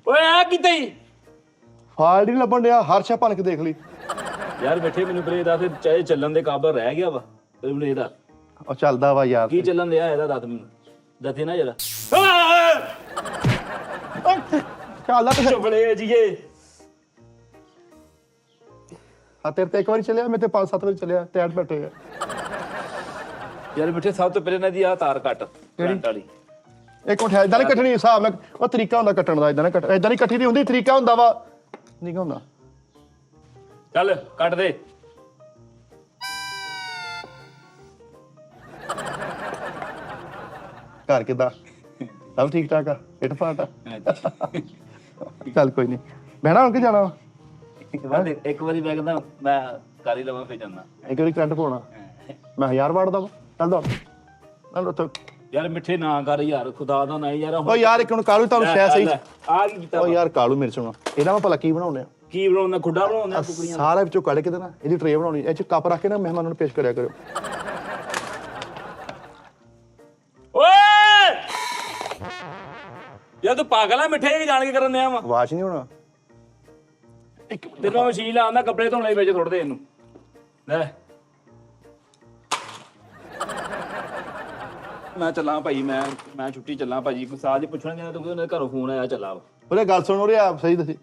ਓਏ ਆ ਕੀ ਤਈ ਫਾਲਟ ਹੀ ਨਹੀਂ ਲੱਭਣ ਡਿਆ, ਹਰ ਸ਼ਾ ਭੰਨ ਕੇ ਦੇਖ ਲਈ। ਯਾਰ ਮਿੱਠੇ ਮੈਨੂੰ ਪਰੇ ਦੱਸ, ਚਾਹੇ ਚੱਲਣ ਦੇ ਕਾਬਲ ਰਹਿ ਗਿਆ ਵਾ ਮੈਨੂੰ ਇਹਦਾ ਉਹ ਚੱਲਦਾ ਵਾ ਯਾਰ। ਕੀ ਚੱਲਣ ਦਿਆ ਇਹਦਾ? ਦੱਸ ਮੈਨੂੰ, ਦੱਸੇ ਨਾ ਜਰਾ। ਚੱਲਦਾ ਤੇ ਚੁਗਲੇ ਜੀਏ। ਆ ਤੇਰੇ ਤੇ ਇੱਕ ਵਾਰੀ ਚੱਲਿਆ, ਮੇਰੇ ਤੇ 5-7 ਵਾਰੀ ਚੱਲਿਆ, ਟੈਟ ਬੈਠੇ ਆ। ਯਾਰ ਮਿੱਠੇ ਸਭ ਤੋਂ ਪਹਿਲੇ ਇਹਨਾਂ ਦੀ ਆਹ ਤਾਰ ਕੱਟ ਕਰੰਟ ਵਾਲੀ। ਇੱਕ ਮਿੰਟ ਇਦਾਂ ਨਹੀਂ ਕੱਟਣੀ, ਹਿਸਾਬ ਨਾਲ ਉਹ ਤਰੀਕਾ ਹੁੰਦਾ ਕੱਟਣ ਦਾ, ਇਦਾਂ ਨਾ ਕੱਟ, ਇਦਾਂ ਨਹੀਂ ਕੱਟੀ ਦੀ ਹੁੰਦੀ, ਤਰੀਕਾ ਹੁੰਦਾ ਵਾ, ਨਹੀਂ ਹੁੰਦਾ। ਚੱਲ ਕੱਟ ਦੇ। ਘਰ ਕਿੱਦਾਂ? ਸਭ ਠੀਕ ਠਾਕ ਆ? ਇੱਟ ਫਾਟ ਆ? ਚੱਲ ਕੋਈ ਨਹੀਂ, ਬਹਿਣਾ ਹੁਣ ਕਿ ਜਾਣਾ ਵਾ? ਇੱਕ ਵਾਰੀ ਮੈਂ ਕਹਿੰਦਾ ਮੈਂ ਕਰ ਹੀ ਲਵਾਂ, ਫਿਰ ਜਾਂਦਾ। ਇੱਕ ਵਾਰੀ ਕਰੰਟ ਪਾਉਣਾ ਮੈਂ 1000 ਵਾਟ ਦਾ ਵਾ, ਚੱਲ ਦੋ ਚੱਲ ਉੱਥੇ। ਯਾਰ ਮਿੱਠੇ ਨਾ ਕਰ ਯਾਰ, ਖੁਦਾ ਦਾ ਨਾ ਯਾਰ। ਓ ਯਾਰ ਇੱਕ ਹੁਣ ਕਾਲੂ ਤੁਹਾਨੂੰ ਸ਼ੈ ਸਹੀ। ਆ ਕੀ ਕੀਤਾ? ਓ ਯਾਰ ਕਾਲੂ ਮੇਰੇ ਸੁਣੋ, ਇਹਦਾ ਮੈਂ ਭਲਾ ਕੀ ਬਣਾਉਂਦੇ ਆ? ਕੀ ਬਣਾਉਂਦਾ? ਖੁੱਡਾ ਬਣਾਉਂਦਾ ਟੁਕੜੀਆਂ? ਸਾਰਾ ਵਿੱਚੋਂ ਕੱਢ ਕੇ ਤੇ ਨਾ ਇਹਦੀ ਟਰੇ ਬਣਾਉਣੀ, ਇਹ ਚ ਕੱਪ ਰੱਖ ਕੇ ਨਾ ਮਹਿਮਾਨਾਂ ਨੂੰ ਪੇਸ਼ ਕਰਿਆ ਕਰੋ। ਓਏ ਯਾਰ ਤੂੰ ਪਾਗਲ ਆ, ਮਿੱਠੇ ਜਾਣ ਕੇ ਕਰਨ ਦਿਆ ਵਾ। ਆਵਾਜ਼ ਨਹੀਂ ਹੋਣਾ। ਤੇਰਾ ਮਸ਼ੀਨ ਆਉਂਦਾ ਕੱਪੜੇ ਧੋਣ ਲਈ, ਵਿੱਚ ਸੁੱਟ ਦੇ ਇਹਨੂੰ। ਲੈ ਮੈਂ ਚੱਲਾਂ ਭਾਈ, ਮੈਂ ਛੁੱਟੀ ਚੱਲਾਂ ਭਾਜੀ। ਮਸਾਜ ਪੁੱਛਣਾ ਕਹਿੰਦਾ ਤੂੰ ਉਹਨਾਂ ਦੇ ਘਰੋਂ ਫੋਨ ਆਇਆ, ਚੱਲਾ ਵਾ। ਉਹਨੇ ਗੱਲ ਸੁਣ ਰਿਹਾ ਸਹੀ ਦੱਸੀ,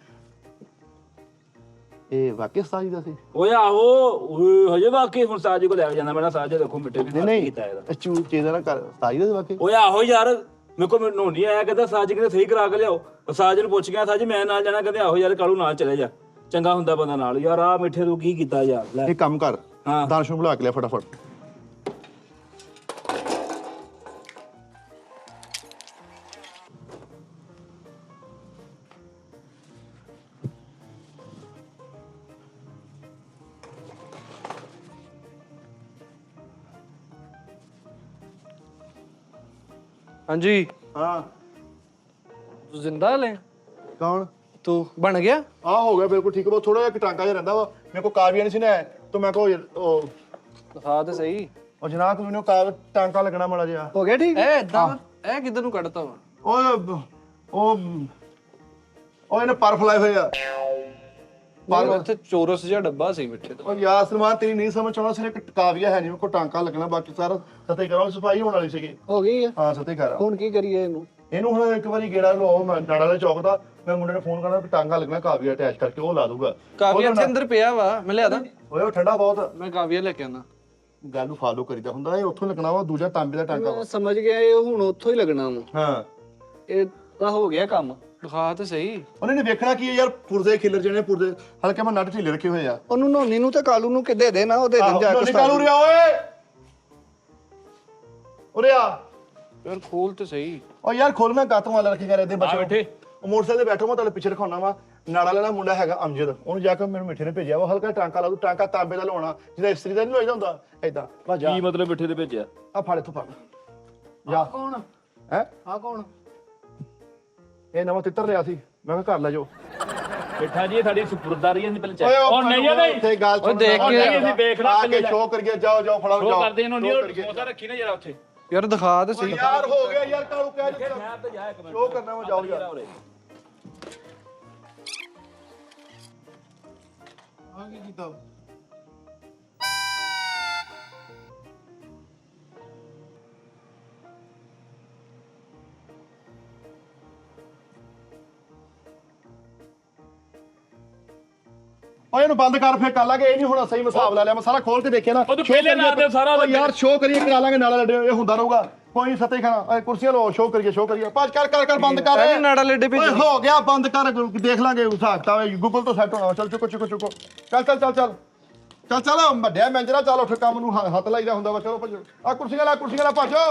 ਇਹ ਵਾਕਿਆ ਸਾਜੀ ਦਾ ਸੀ? ਓਏ ਆਹੋ, ਓਏ ਹਜੇ ਵਾਕਈ ਹੁਣ ਸਾਜ ਕੋ ਲੈ ਕੇ ਜਾਂਦਾ। ਮੈਂ ਸਾਜ ਦੇਖੋ ਮਿੱਠੇ ਨੇ ਨਹੀਂ ਕੀਤਾ ਇਹਦਾ। ਇਹ ਚੂਰ ਚੀਜ਼ ਨਾ ਕਰ, ਸਾਜੀ ਦਾ ਸੀ ਵਾਕਿਆ? ਓਏ ਆਹੋ ਯਾਰ, ਮੇਰੇ ਕੋ ਮੈਨੂੰ ਨਹੀਂ ਆਇਆ, ਕਹਿੰਦਾ ਸਾਜ ਕਿਤੇ ਸਹੀ ਕਰਾ ਕੇ ਲਿਆਓ। ਸਾਜ ਨੂੰ ਪੁੱਛ ਗਿਆ, ਸਾਜ ਮੈਂ ਨਾਲ ਜਾਣਾ, ਕਹਿੰਦੇ ਆਹੋ ਯਾਰ ਕਾਲੂ ਨਾਲ ਚਲੇ ਜਾ, ਚੰਗਾ ਹੁੰਦਾ ਬੰਦਾ ਨਾਲ। ਯਾਰ ਆ ਮਿੱਠੇ ਤੂੰ ਕੀ ਕੀਤਾ ਯਾਰ? ਲੈ ਇਹ ਕੰਮ ਕਰ, ਹਾਂ। ਦਾਨਸ਼ ਨੂੰ ਬੁਲਾ ਕੇ ਲਿਆ ਫਟਾਫਟ। ਹਾਂਜੀ ਹਾਂ ਤੂੰ ਜ਼ਿੰਦਾ ਲੈ? ਕੌਣ? ਤੂੰ ਬਣ ਗਿਆ? ਆ ਹੋ ਗਿਆ ਬਿਲਕੁਲ ਠੀਕ। ਬਹੁਤ ਥੋੜਾ ਜਿਹਾ ਟਾਂਕਾ ਜਿਹਾ ਰਹਿੰਦਾ ਵਾ, ਮੇਰੇ ਕੋ ਕਾਵੀਆ ਨਹੀਂ ਸੀ ਨਾ, ਤਾਂ ਮੈਂ ਕੋ ਉਹ ਦਿਖਾ ਤੇ ਸਹੀ। ਉਹ ਜਨਾਬ ਮੈਨੂੰ ਟਾਂਕਾ ਲੱਗਣਾ ਮਾੜਾ ਜਿਹਾ। ਹੋ ਗਿਆ ਠੀਕ? ਇਹ ਇਦਾਂ ਇਹ ਕਿੱਧਰ ਨੂੰ ਕੱਢਤਾ ਵਾ? ਉਹ ਇਹਨੇ ਪਰ ਫਲਾਏ ਹੋਏ ਆ। ਪਰ ਉੱਥੇ ਚੋਰਸ ਜਿਹਾ ਡੱਬਾ ਸੀ ਮਿੱਠੇ ਦਾ। ਉਹ ਯਾਰ ਸਲਮਾਨ ਤੇਰੀ ਨਹੀਂ ਸਮਝ ਆਉਣਾ, ਸਿਰਫ ਇੱਕ ਕਾਵੀਆ ਹੈ ਨਹੀਂ, ਮੇਰੇ ਕੋ ਟਾਂਕਾ ਲੱਗਣਾ, ਬਾਕੀ ਸਾਰਾ ਸਤੇ ਕਰੋ। ਸਫਾਈ ਹੋਣ ਵਾਲੀ ਸੀਗੀ। ਹੋ ਗਈ ਆ? ਹਾਂ ਸਤੇ ਕਰ। ਹੁਣ ਕੀ ਕਰੀਏ ਇਹਨੂੰ? ਇਹਨੂੰ ਹੁਣ ਇੱਕ ਵਾਰੀ ਗੇੜਾ ਲਵਾਓ, ਮੈਂ ਨਾੜਾ ਵਾਲੇ ਚੌਕ ਦਾ, ਮੈਂ ਮੁੰਡੇ ਨੂੰ ਫੋਨ ਕਰਨਾ ਕਿ ਟਾਂਗਾ ਲੱਗਣਾ, ਕਾਵੀਆ ਅਟੈਚ ਕਰਕੇ ਉਹ ਲਾ ਦੂਗਾ। ਕਾਵੀਆ ਇੱਥੇ ਅੰਦਰ ਪਿਆ ਵਾ, ਮੈਂ ਲਿਆਦਾ। ਓਏ ਉਹ ਠੰਡਾ ਬਹੁਤ। ਮੈਂ ਕਾਵੀਆ ਲੈ ਕੇ ਆਣਾ। ਗੱਲ ਨੂੰ ਫਾਲੋ ਕਰੀਦਾ ਹੁੰਦਾ, ਇਹ ਉੱਥੋਂ ਲੱਗਣਾ ਵਾ, ਦੂਜਾ ਤਾਂਬੇ ਦਾ ਟਾਂਕਾ ਵਾ। ਮੈਂ ਸਮਝ ਗਿਆ, ਇਹ ਹੁਣ ਉੱਥੋਂ ਹੀ ਲੱਗਣਾ ਵਾ। ਹਾਂ ਇਹ ਤਾਂ ਹੋ ਗਿਆ ਕੰਮ। ਦਿਖਾ ਤੇ ਸਹੀ। ਉਹਨੇ ਨੇ ਵੇਖਣਾ ਕੀ ਹੈ ਯਾਰ, ਪੁਰਜ਼ੇ ਖਿਲਰ ਜਣੇ, ਪੁਰਜ਼ੇ ਹਲਕੇ ਮੈਂ ਨੱਟ ਢੀਲੇ ਰੱਖੇ ਹੋਏ ਆ। ਉਹਨੂੰ ਨੋਨੀ ਨੂੰ ਤੇ ਕਾਲੂ ਨੂੰ ਕਿੱਦੇ ਦੇ ਨਾ, ਉਹਦੇ ਦਿਨ ਜਾ ਕੇ ਨਿਕਾਲੂ ਰਿਆ ਓਏ, ਉਰੇ ਆ ਯਾਰ ਖੋਲ ਤੇ ਸਹੀ। ਓ ਯਾਰ ਖੋਲ, ਮੈਂ ਕਾਤੋਂ ਵਾਲਾ ਰੱਖੇਗਾ ਇਹਦੇ ਬੱਚੇ ਬੈਠੇ। ਉਹ ਮੋਟਰਸਾਈਕਲ ਤੇ ਬੈਠੋ, ਮੈਂ ਤੁਹਾਡੇ ਪਿੱਛੇ ਰਖਾਉਣਾ ਵਾ। ਨਾਲਾ ਵਾਲਾ ਮੁੰਡਾ ਹੈਗਾ ਅਮਜਦ, ਉਹਨੂੰ ਜਾ ਕੇ ਮੈਨੂੰ ਮਿੱਠੇ ਨੇ ਭੇਜਿਆ, ਉਹ ਹਲਕਾ ਟਾਂਕਾ ਲਾ ਦੂ। ਟਾਂਕਾ ਤਾਂਬੇ ਦਾ ਲਾਉਣਾ, ਜਿਹਦਾ ਇਸਤਰੀ ਦਾ ਨਹੀਂ ਲੋਈਦਾ ਹੁੰਦਾ ਏਦਾਂ। ਬਸ ਜਾ ਕੀ ਮਤਲਬ ਮਿੱਠੇ ਦੇ ਭੇਜਿਆ? ਆ ਫੜ ਇੱਥੋਂ ਫੜ ਜਾ। ਕੌਣ? ਹੈ ਆ ਕੌਣ? ਇਹ ਨਵਾਂ ਤਿੱਤਰ ਲਿਆ ਸੀ, ਮੈਂ ਕਿਹਾ ਘਰ ਲੈ ਜਾਓ। ਮਿੱਠਾ ਜੀ ਸਾਡੀ ਸੁਪਰਦਾਰੀ ਹੈ, ਪਹਿਲੇ ਓਏ ਚੈੱਕ। ਉਹ ਨਹੀਂ ਨਹੀਂ ਉੱਥੇ ਗੱਲ ਸੁਣ, ਦੇਖ ਕੇ ਅਸੀਂ ਵੇਖ ਲਾ ਆ ਕੇ ਸ਼ੋਅ ਕਰੀਏ, ਜਾਓ ਜਾਓ ਫੜਾਓ ਸ਼ੋ ਜਾਓ। ਕਰਦੇ ਇਹਨੂੰ ਨਹੀਂ, show ਉਹ ਕਰੀਏ। ਸਮੋਸਾ ਰੱਖੀ ਨਾ ਜਰਾ ਉੱਥੇ। ਯਾਰ ਦਿਖਾ ਤੇ ਸਹੀ। ਯਾਰ ਹੋ ਗਿਆ ਯਾਰ, ਕਾਲੂ ਕਹਿ ਦਿੱਤਾ ਖੈਰ ਤੇ ਜਾ ਇੱਕ ਮਿੰਟ। ਸ਼ੋਅ ਕਰਨਾ ਵਾ, ਜਾਓ ਯਾਰ। ਆ ਕੀ ਕੀਤਾ? ਓਏ ਇਹਨੂੰ ਬੰਦ ਕਰ, ਫੇਰ ਕਰ ਲਾਂਗੇ। ਇਹ ਨਹੀਂ ਹੋਣਾ ਸਹੀ, ਹਿਸਾਬ ਲਾ ਲਿਆ ਮੈਂ ਸਾਰਾ, ਖੋਲ ਕੇ ਦੇਖਿਆ ਨਾ। ਉਹ ਤੂੰ ਪਹਿਲੇ ਲਾ ਦੇ ਸਾਰਾ। ਓ ਯਾਰ ਸ਼ੋਅ ਕਰੀਏ, ਕਰਾ ਲਾਂਗੇ ਨਾਲਾ ਲੱਡੇ, ਇਹ ਹੁੰਦਾ ਰਹੂਗਾ। ਕੋਈ ਸੱਤੇ ਖਾਣਾ, ਓਏ ਕੁਰਸੀਆਂ ਲਓ, ਸ਼ੋਅ ਕਰੀਏ, ਸ਼ੋਅ ਕਰੀਏ। ਪਾਸ ਕਰ ਕਰ ਕਰ, ਬੰਦ ਕਰ। ਇਹ ਨਾੜਾ ਲੱਡੇ ਓਏ ਭੇਜ। ਹੋ ਗਿਆ, ਬੰਦ ਕਰ, ਦੇਖ ਲਾਂਗੇ ਹਿਸਾਬ ਕਿਤਾਬ, ਗੂਗਲ ਤੋਂ ਸੈੱਟ ਹੋਣਾ। ਚੱਲ ਚੁੱਕੋ ਚੁੱਕੋ ਚੁੱਕੋ, ਚੱਲ ਚੱਲ ਚੱਲ ਚੱਲ ਚੱਲ ਚੱਲ, ਵੱਡਿਆ ਮੈਂਜਰਾ, ਚੱਲ ਉੱਠ, ਕੰਮ ਨੂੰ ਹੱਥ ਲਾਈਦਾ ਹੁੰਦਾ ਵਾ। ਚਲੋ ਭੱਜੋ, ਆ ਕੁਰਸੀਆਂ ਲਾ, ਕੁਰਸੀਆਂ ਲਾ, ਭੱਜੋ।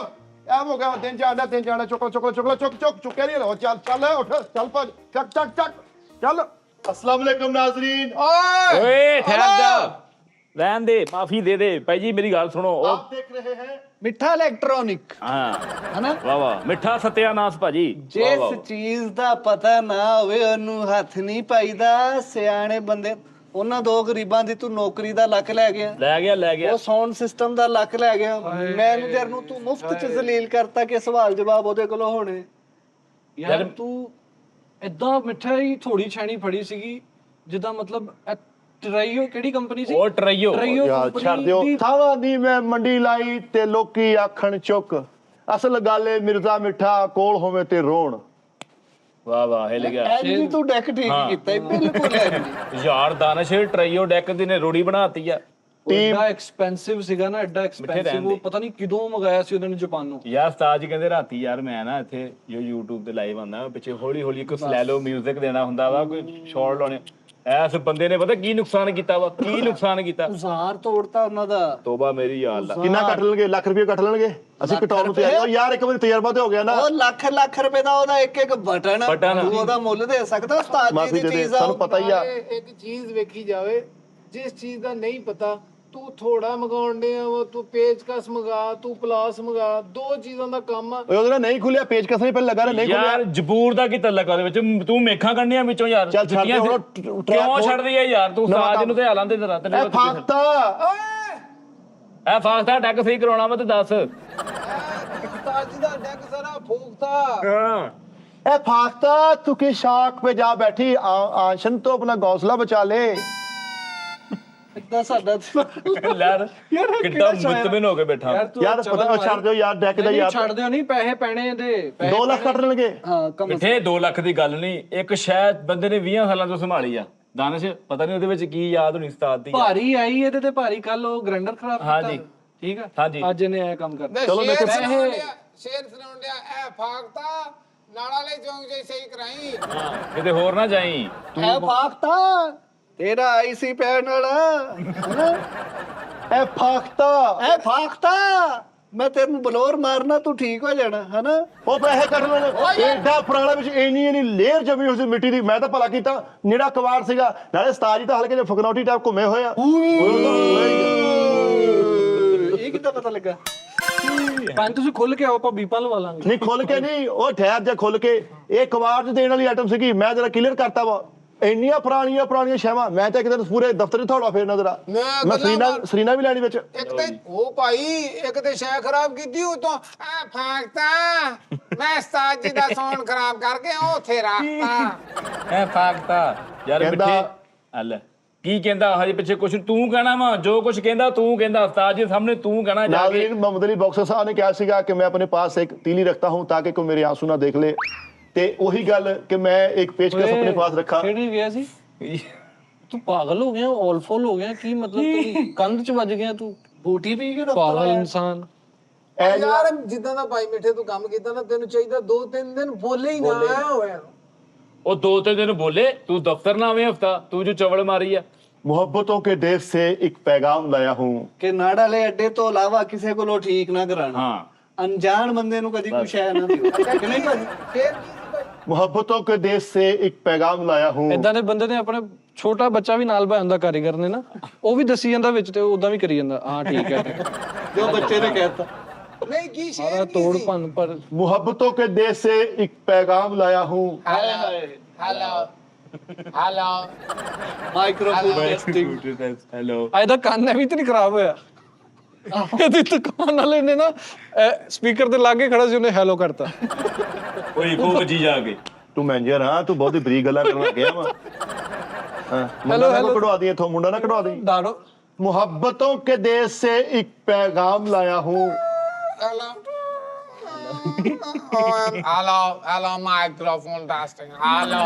ਐ ਹੋ ਗਿਆ, ਤਿੰਨ ਚਾਂਡਾ ਚੁੱਕ ਚੁੱਕ ਚੁੱਕ ਚੁੱਕ ਚੁੱਕ ਚੁੱਕਿਆ ਨਹੀਂ ਲੋ। ਚੱਲ ਚੱਲ ਉੱਠ, ਚੱਲ ਭੱਜ, ਚੱਕ ਚੱਕ ਚੱਕ ਚੱਲ। अस्सलाम वालेकुम नाज़रीन। ਓਏ ਠਹਿਰ ਜਾ, ਰਹਿਣ ਦੇ, ਮਾਫੀ ਦੇ ਦੇ ਭਾਈ ਜੀ। ਮੇਰੀ ਗੱਲ ਸੁਣੋ। ਉਹ आप देख रहे हैं ਮਿੱਠਾ ਇਲੈਕਟ੍ਰੋਨਿਕ ਹਾਂ ਹਨਾ? ਵਾਹ ਵਾਹ, ਮਿੱਠਾ ਸਤਿਆਨਾਸ਼ ਭਾਜੀ। ਜਿਸ ਚੀਜ਼ ਦਾ ਪਤਾ ਨਾ ਹੋਵੇ ਉਹਨੂੰ ਹੱਥ ਨਹੀਂ ਪਾਈਦਾ। ਸਿਆਣੇ ਬੰਦੇ, ਉਹਨਾਂ ਦੋ ਗਰੀਬਾਂ ਦੀ ਤੂੰ ਨੌਕਰੀ ਦਾ ਲੱਕ ਲੈ ਗਿਆ, ਲੈ ਗਿਆ ਲੈ ਗਿਆ। ਉਹ ਸਾਊਂਡ ਸਿਸਟਮ ਦਾ ਲੱਕ ਲੈ ਗਿਆ। ਮੈਨੇਜਰ ਨੂੰ ਤੂੰ ਮੁਫਤ ਚ ਜ਼ਲੀਲ ਕਰਤਾ ਕਿ ਸਵਾਲ ਜਵਾਬ ਉਹਦੇ ਕੋਲੋਂ ਹੋਣੇ। ਯਾਰ ਤੂੰ ਇਦਾਂ ਮਿੱਠਾ ਹੀ ਥੋੜੀ ਛੈਣੀ ਫੜੀ ਸੀਗੀ, ਜਿੱਦਾਂ ਮਤਲਬ ਟਰਾਈਓ ਕਿਹੜੀ ਕੰਪਨੀ ਸੀ? ਉਹ ਟਰਾਈਓ। यार छड़ दियो, थावा दी मैं मंडी लाई ते लोकी आखण चुक, असल गाले मिर्जा मिठा कोल होवे ते रोण। ਵਾਹ ਵਾਹ, ਹਿੱਲ ਗਿਆ ਐਨੀ ਤੂੰ ਡੈਕ ਠੀਕ ਕੀਤਾ ਈ, ਬਿਲਕੁਲ ਐਨੀ। ਯਾਰ ਦਾਨਸ਼, ਟਰਾਈਓ ਡੈਕ ਦੀ ਨੇ ਰੋੜੀ ਬਣਾਤੀ ਆ। ਐਡਾ ਐਕਸਪੈਂਸਿਵ ਸੀਗਾ ਨਾ, ਐਡਾ ਐਕਸਪੈਂਸਿਵ, ਉਹ ਪਤਾ ਨਹੀਂ ਕਿਦੋਂ ਮੰਗਾਇਆ ਸੀ ਉਹਨਾਂ ਨੇ ਜਾਪਾਨੋਂ। ਯਾਰ ਉਸਤਾਦ ਜੀ ਕਹਿੰਦੇ ਰਾਤੀ ਯਾਰ ਮੈਂ ਨਾ ਇੱਥੇ ਜੋ YouTube ਤੇ ਲਾਈਵ ਆਉਂਦਾ ਪਿੱਛੇ ਹੌਲੀ ਹੌਲੀ ਕੋਈ ਸਲੈਲੋ ਮਿਊਜ਼ਿਕ ਦੇਣਾ ਹੁੰਦਾ ਵਾ, ਕੋਈ ਸ਼ਾਰਟ ਲਾਉਣੇ। ਐਸ ਬੰਦੇ ਨੇ ਪਤਾ ਕੀ ਨੁਕਸਾਨ ਕੀਤਾ ਵਾ, ਕੀ ਨੁਕਸਾਨ ਕੀਤਾ। ਜ਼ਾਰ ਤੋੜਤਾ ਉਹਨਾਂ ਦਾ। ਤੋਬਾ ਮੇਰੀ ਯਾਰ ਅੱਲਾ। ਕਿੰਨਾ ਕੱਟ ਲੈਣਗੇ? ਲੱਖ ਰੁਪਏ ਕੱਟ ਲੈਣਗੇ। ਅਸੀਂ ਕਟਾਉਣ ਨੂੰ ਤਿਆਰ ਹਾਂ ਯਾਰ, ਇੱਕ ਵਾਰੀ ਤਜਰਬਾ ਤੇ ਹੋ ਗਿਆ ਨਾ। ਉਹ ਲੱਖ ਰੁਪਏ ਦਾ ਉਹਦਾ ਇੱਕ ਬਟਨ ਤੂੰ ਉਹਦਾ ਮੁੱਲ ਦੇ ਸਕਦਾ ਉਸਤਾਦ ਜੀ ਦੀ ਚੀਜ਼ ਆ। ਸਾਨੂੰ ਪਤਾ ਹੀ ਆ। ਇੱਕ ਚੀਜ਼ ਵੇਖੀ ਜਾਵੇ, ਜਿਸ ਚੀਜ਼ ਦਾ ਨਹੀਂ ਪਤਾ ਤੂੰ ਥੋੜਾ ਮੰਗਾਉਣ ਡਿਆ ਵਾ, ਤੂੰ ਪੇਚਕਸ ਮੰਗਾ, ਤੂੰ ਪਲਾਸ ਮੰਗਾ, 2 ਚੀਜ਼ਾਂ ਦਾ ਕੰਮ ਆ। ਉਹਦੇ ਨਾਲ ਨਹੀਂ ਖੁੱਲਿਆ, ਪੇਚਕਸ ਨਹੀਂ ਪਹਿਲਾਂ ਲੱਗਾ ਨਾ, ਨਹੀਂ ਖੁੱਲਿਆ ਯਾਰ ਜਬੂਰ ਦਾ ਕੀ ਤਲਕ ਉਹਦੇ ਵਿੱਚ? ਤੂੰ ਮੇਖਾਂ ਕੱਢਣੀਆਂ ਵਿੱਚੋਂ ਯਾਰ। ਚੱਲ ਛੱਡ ਦੇ ਹੁਣ, ਕਿਉਂ ਛੱਡਦੀ ਐ ਯਾਰ ਤੂੰ? ਉਸਤਾਦ ਨੂੰ ਤੇ ਹਾਲਾਂ ਦੇ ਰਾਤ ਨੇ ਇਹ ਫਾਕਤਾ ਇਹ ਫਾਸਤਾ ਡੈਕ ਸਹੀ ਕਰਾਉਣਾ ਵਾ ਤੇ ਦੱਸ। ਉਸਤਾਦ ਜੀ ਦਾ ਡੈਕ ਸਾਰਾ ਫੂਕਤਾ। ए फाख्ता तू के शाख पे जा बैठी, आंशन तो अपना घोंसला बचा ले। ਇਦਾਂ ਸਾਡਾ ਯਾਰ ਕਿੱਡਾ ਮੁਤਮਿਨ ਹੋ ਕੇ ਬੈਠਾ। यार पता छड़ दो यार, डेक दा यार ਛੱਡ ਦਿਓ, ਨਹੀਂ ਪੈਸੇ ਪੈਣੇ ਇਹਦੇ। 2 ਲੱਖ ਕੱਟ ਲੈਣਗੇ। ਹਾਂ ਕਮ ਮਿੱਠੇ 2 ਲੱਖ ਦੀ ਗੱਲ ਨਹੀਂ, ਇੱਕ ਸ਼ਾਇਦ ਬੰਦੇ ਨੇ 20 ਸਾਲਾਂ ਤੋਂ ਸੰਭਾਲੀ ਆ। ਦਾਨਿਸ਼ ਪਤਾ ਨਹੀਂ ਉਹਦੇ ਵਿੱਚ ਕੀ ਯਾਦ ਹੋਣੀ ਉਸਤਾਦ ਦੀ। ਭਾਰੀ ਆਈ ਇਹਦੇ ਤੇ ਭਾਰੀ, ਕੱਲ ਉਹ ਗ੍ਰੈਂਡਰ ਖਰਾਬ ਕੀਤਾ। ਹਾਂਜੀ। ਠੀਕ ਆ, ਹਾਂਜੀ। ਅੱਜ ਇਹਨੇ ਇਹ ਕੰਮ ਕਰਨਾ। ਚਲੋ ਮੈਂ ਸ਼ੇਰ ਸੁਣਾਉਣ ਡਿਆ, ਇਹ ਫਾਕਤਾ ਨਾਲ ਵਾਲੇ ਚੌਂਕ 'ਚ ਸਹੀ ਕਰਾਈ। ਕਿਤੇ ਹੋਰ ਨਾ ਜਾਈ। ਐ ਫਾਕਤਾ ਤੇਰਾ ਆਈਸੀ ਪੈਣ ਵਾਲਾ ए फाख्ता ਐ ਫਾਕਤਾ ਮੈਂ ਤੈਨੂੰ ਬਲੋਰ ਮਾਰਨਾ, ਤੂੰ ਠੀਕ ਹੋ ਜਾਣਾ ਹਨਾ। ਉਹ ਪੈਸੇ ਕੱਟ ਲੈਣੇ। ਐਡਾ ਪੁਰਾਣਾ ਵਿੱਚ ਇੰਨੀ ਲੇਅਰ ਜਮੀ ਹੋਈ ਸੀ ਮਿੱਟੀ ਦੀ। ਮੈਂ ਤਾਂ ਭਲਾ ਕੀਤਾ ਨਿਹੜਾ ਕਵਾੜ ਸੀਗਾ, ਨਾਲੇ ਉਸਤਾਦ ਜੀ ਤਾਂ ਹਲਕੇ ਜਿਹੇ ਫਕਨੌਟੀ ਟਾਈਪ ਘੁੰਮੇ ਹੋਏ ਆ। ਇਹ ਕਿੱਦਾਂ ਪਤਾ ਲੱਗਾ? ਪੰਜ ਤੁਸੀਂ ਖੁੱਲ ਕੇ ਆਓ, ਆਪਾਂ ਬੀਪਾ ਲਵਾ ਲਾਂਗੇ। ਨਹੀਂ ਖੁੱਲ ਕੇ ਨਹੀਂ, ਉਹ ਠਹਿਰ ਜਾ ਖੁੱਲ ਕੇ। ਇਹ ਕਵਾੜ ਚ ਦੇਣ ਵਾਲੀ ਆਈਟਮ ਸੀਗੀ, ਮੈਂ ਜਰਾ ਕਲੀਅਰ ਕਰਤਾ ਵਾ। ਇੰਨੀਆਂ ਪੁਰਾਣੀਆਂ ਸ਼ੈਵਾਂ, ਮੈਂ ਤਾਂ ਇੱਕ ਦਿਨ ਪੂਰੇ ਦਫ਼ਤਰ 'ਚ ਥੋੜਾ ਫੇਰਨਾ ਜਰਾ। ਮੈਂ ਸਰੀਨਾ ਵੀ ਲੈਣੀ ਵਿੱਚ। ਇੱਕ ਤੇ ਉਹ ਭਾਈ, ਇੱਕ ਤੇ ਸ਼ੈ ਖਰਾਬ ਕੀਤੀ ਉਤੋਂ ਐ ਫਾਕਤਾ ਮੈਂ ਉਸਤਾਦ ਜੀ ਦਾ ਸੌਣ ਖਰਾਬ ਕਰਕੇ ਉਹ ਉੱਥੇ ਰੱਖਤਾ। ਐ ਫਾਕਤਾ ਯਾਰ ਕਹਿੰਦਾ- ਮਿੱਠੇ ਅੱਲ ਕੀ ਕਹਿੰਦਾ ਹਜੇ ਪਿੱਛੇ ਕੁਛ ਤੂੰ ਕਹਿਣਾ ਵਾ, ਜੋ ਕੁਛ ਕਹਿੰਦਾ ਤੂੰ ਕਹਿੰਦਾ ਉਸਤਾਦ ਜੀ ਸਾਹਮਣੇ ਤੂੰ ਕਹਿਣਾ ਜਾ ਕੇ। नाज़रीन, मोहम्मद अली बॉक्सर साहब ने कहा सीगा कि मैं अपने पास एक तीली रखता हूं ताकि कोई मेरे आंसू ना देख ले। ते वही गल कि मैं एक पेचकस अपने पास रखा। ਕਿਹੜੇ ਗਿਆ ਸੀ ਤੂੰ? ਪਾਗਲ ਹੋ ਗਿਆ, ਆਲਫੋਲ ਹੋ ਗਿਆ, ਕੀ ਮਤਲਬ? ਤੂੰ ਕੰਧ 'ਚ ਵੱਜ ਗਿਆ ਤੂੰ? ਬੂਟੀ ਪੀ ਕੇ ਪਾਗਲ ਇਨਸਾਨ। ਯਾਰ ਜਿੱਦਾਂ ਦਾ ਭਾਈ ਮਿੱਠੇ ਤੂੰ ਕੰਮ ਕੀਤਾ ਨਾ, ਤੈਨੂੰ ਚਾਹੀਦਾ 2-3 ਦਿਨ ਬੋਲੇ ਹੀ ਨਾ ਹੋਇਆ। ਉਹ 2-3 ਦਿਨ ਬੋਲੇ, ਤੂੰ ਦਫ਼ਤਰ ਨਾ ਆਵੇਂ ਹਫਤਾ, ਤੂੰ ਜੋ ਚਵਲ ਮਾਰੀ ਆ। मोहब्बतों के देश से एक पैगाम लाया हूं ਕਿ ਨਾੜ ਵਾਲੇ ਅੱਡੇ ਤੋਂ ਇਲਾਵਾ ਕਿਸੇ ਕੋਲੋਂ ਠੀਕ ਨਾ ਕਰਾਣਾ। ਹਾਂ ਅਣਜਾਣ ਬੰਦੇ ਨੂੰ ਕਦੀ ਕੁਛ ਹੈ ਨਾ ਦਿਓ ਕਿ ਨਹੀਂ ਭਾਜੀ? ਫੇਰ मोहब्बतों के देश से एक पैगाम लाया हूं। ਇਦਾਂ ਦੇ ਬੰਦੇ ਨੇ ਆਪਣੇ ਛੋਟਾ ਬੱਚਾ ਵੀ ਨਾਲ ਭਾਂਦਾ ਕਾਰੀਗਰ ਨੇ ਨਾ, ਉਹ ਵੀ ਦੱਸੀ ਜਾਂਦਾ ਵਿੱਚ ਤੇ ਉਦਾਂ ਵੀ ਕਰੀ ਜਾਂਦਾ। ਹਾਂ ਠੀਕ ਹੈ, ਜੋ ਬੱਚੇ ਨੇ ਕਹਿਤਾ। ਨਹੀਂ ਕੀ ਸਾਰਾ ਸ਼ੇਰ ਤੋੜ ਭੰਨ ਪਰ। मोहब्बतों के देश से एक पैगाम लाया हूं। Hello microphone testing. ਹੈਲੋ ਅੱਜ ਦਾ ਕੰਨ ਵੀ ਤੇ ਨਹੀਂ ਖਰਾਬ ਹੋਇਆ। ਇਹਦੀ ਦੁਕਾਨ ਵਾਲੇ ਨੇ ਨਾ ਸਪੀਕਰ ਦੇ ਲਾਗੇ ਖੜਾ ਸੀ, ਉਹਨੇ ਹੈਲੋ ਕਰਤਾ। ਓਏ ਕੋ ਵਜੀ ਜਾ ਕੇ तू मैनेजर हां, तू बहुत ही बरीक गल्ला करना गया वा। हां मुंडा ना कढ़वा दिए थो, मुंडा ना कढ़वा दी। ਦਾੜੋ मोहब्बतों के देश से एक पैगाम लाया हूं। Hello microphone testing hello.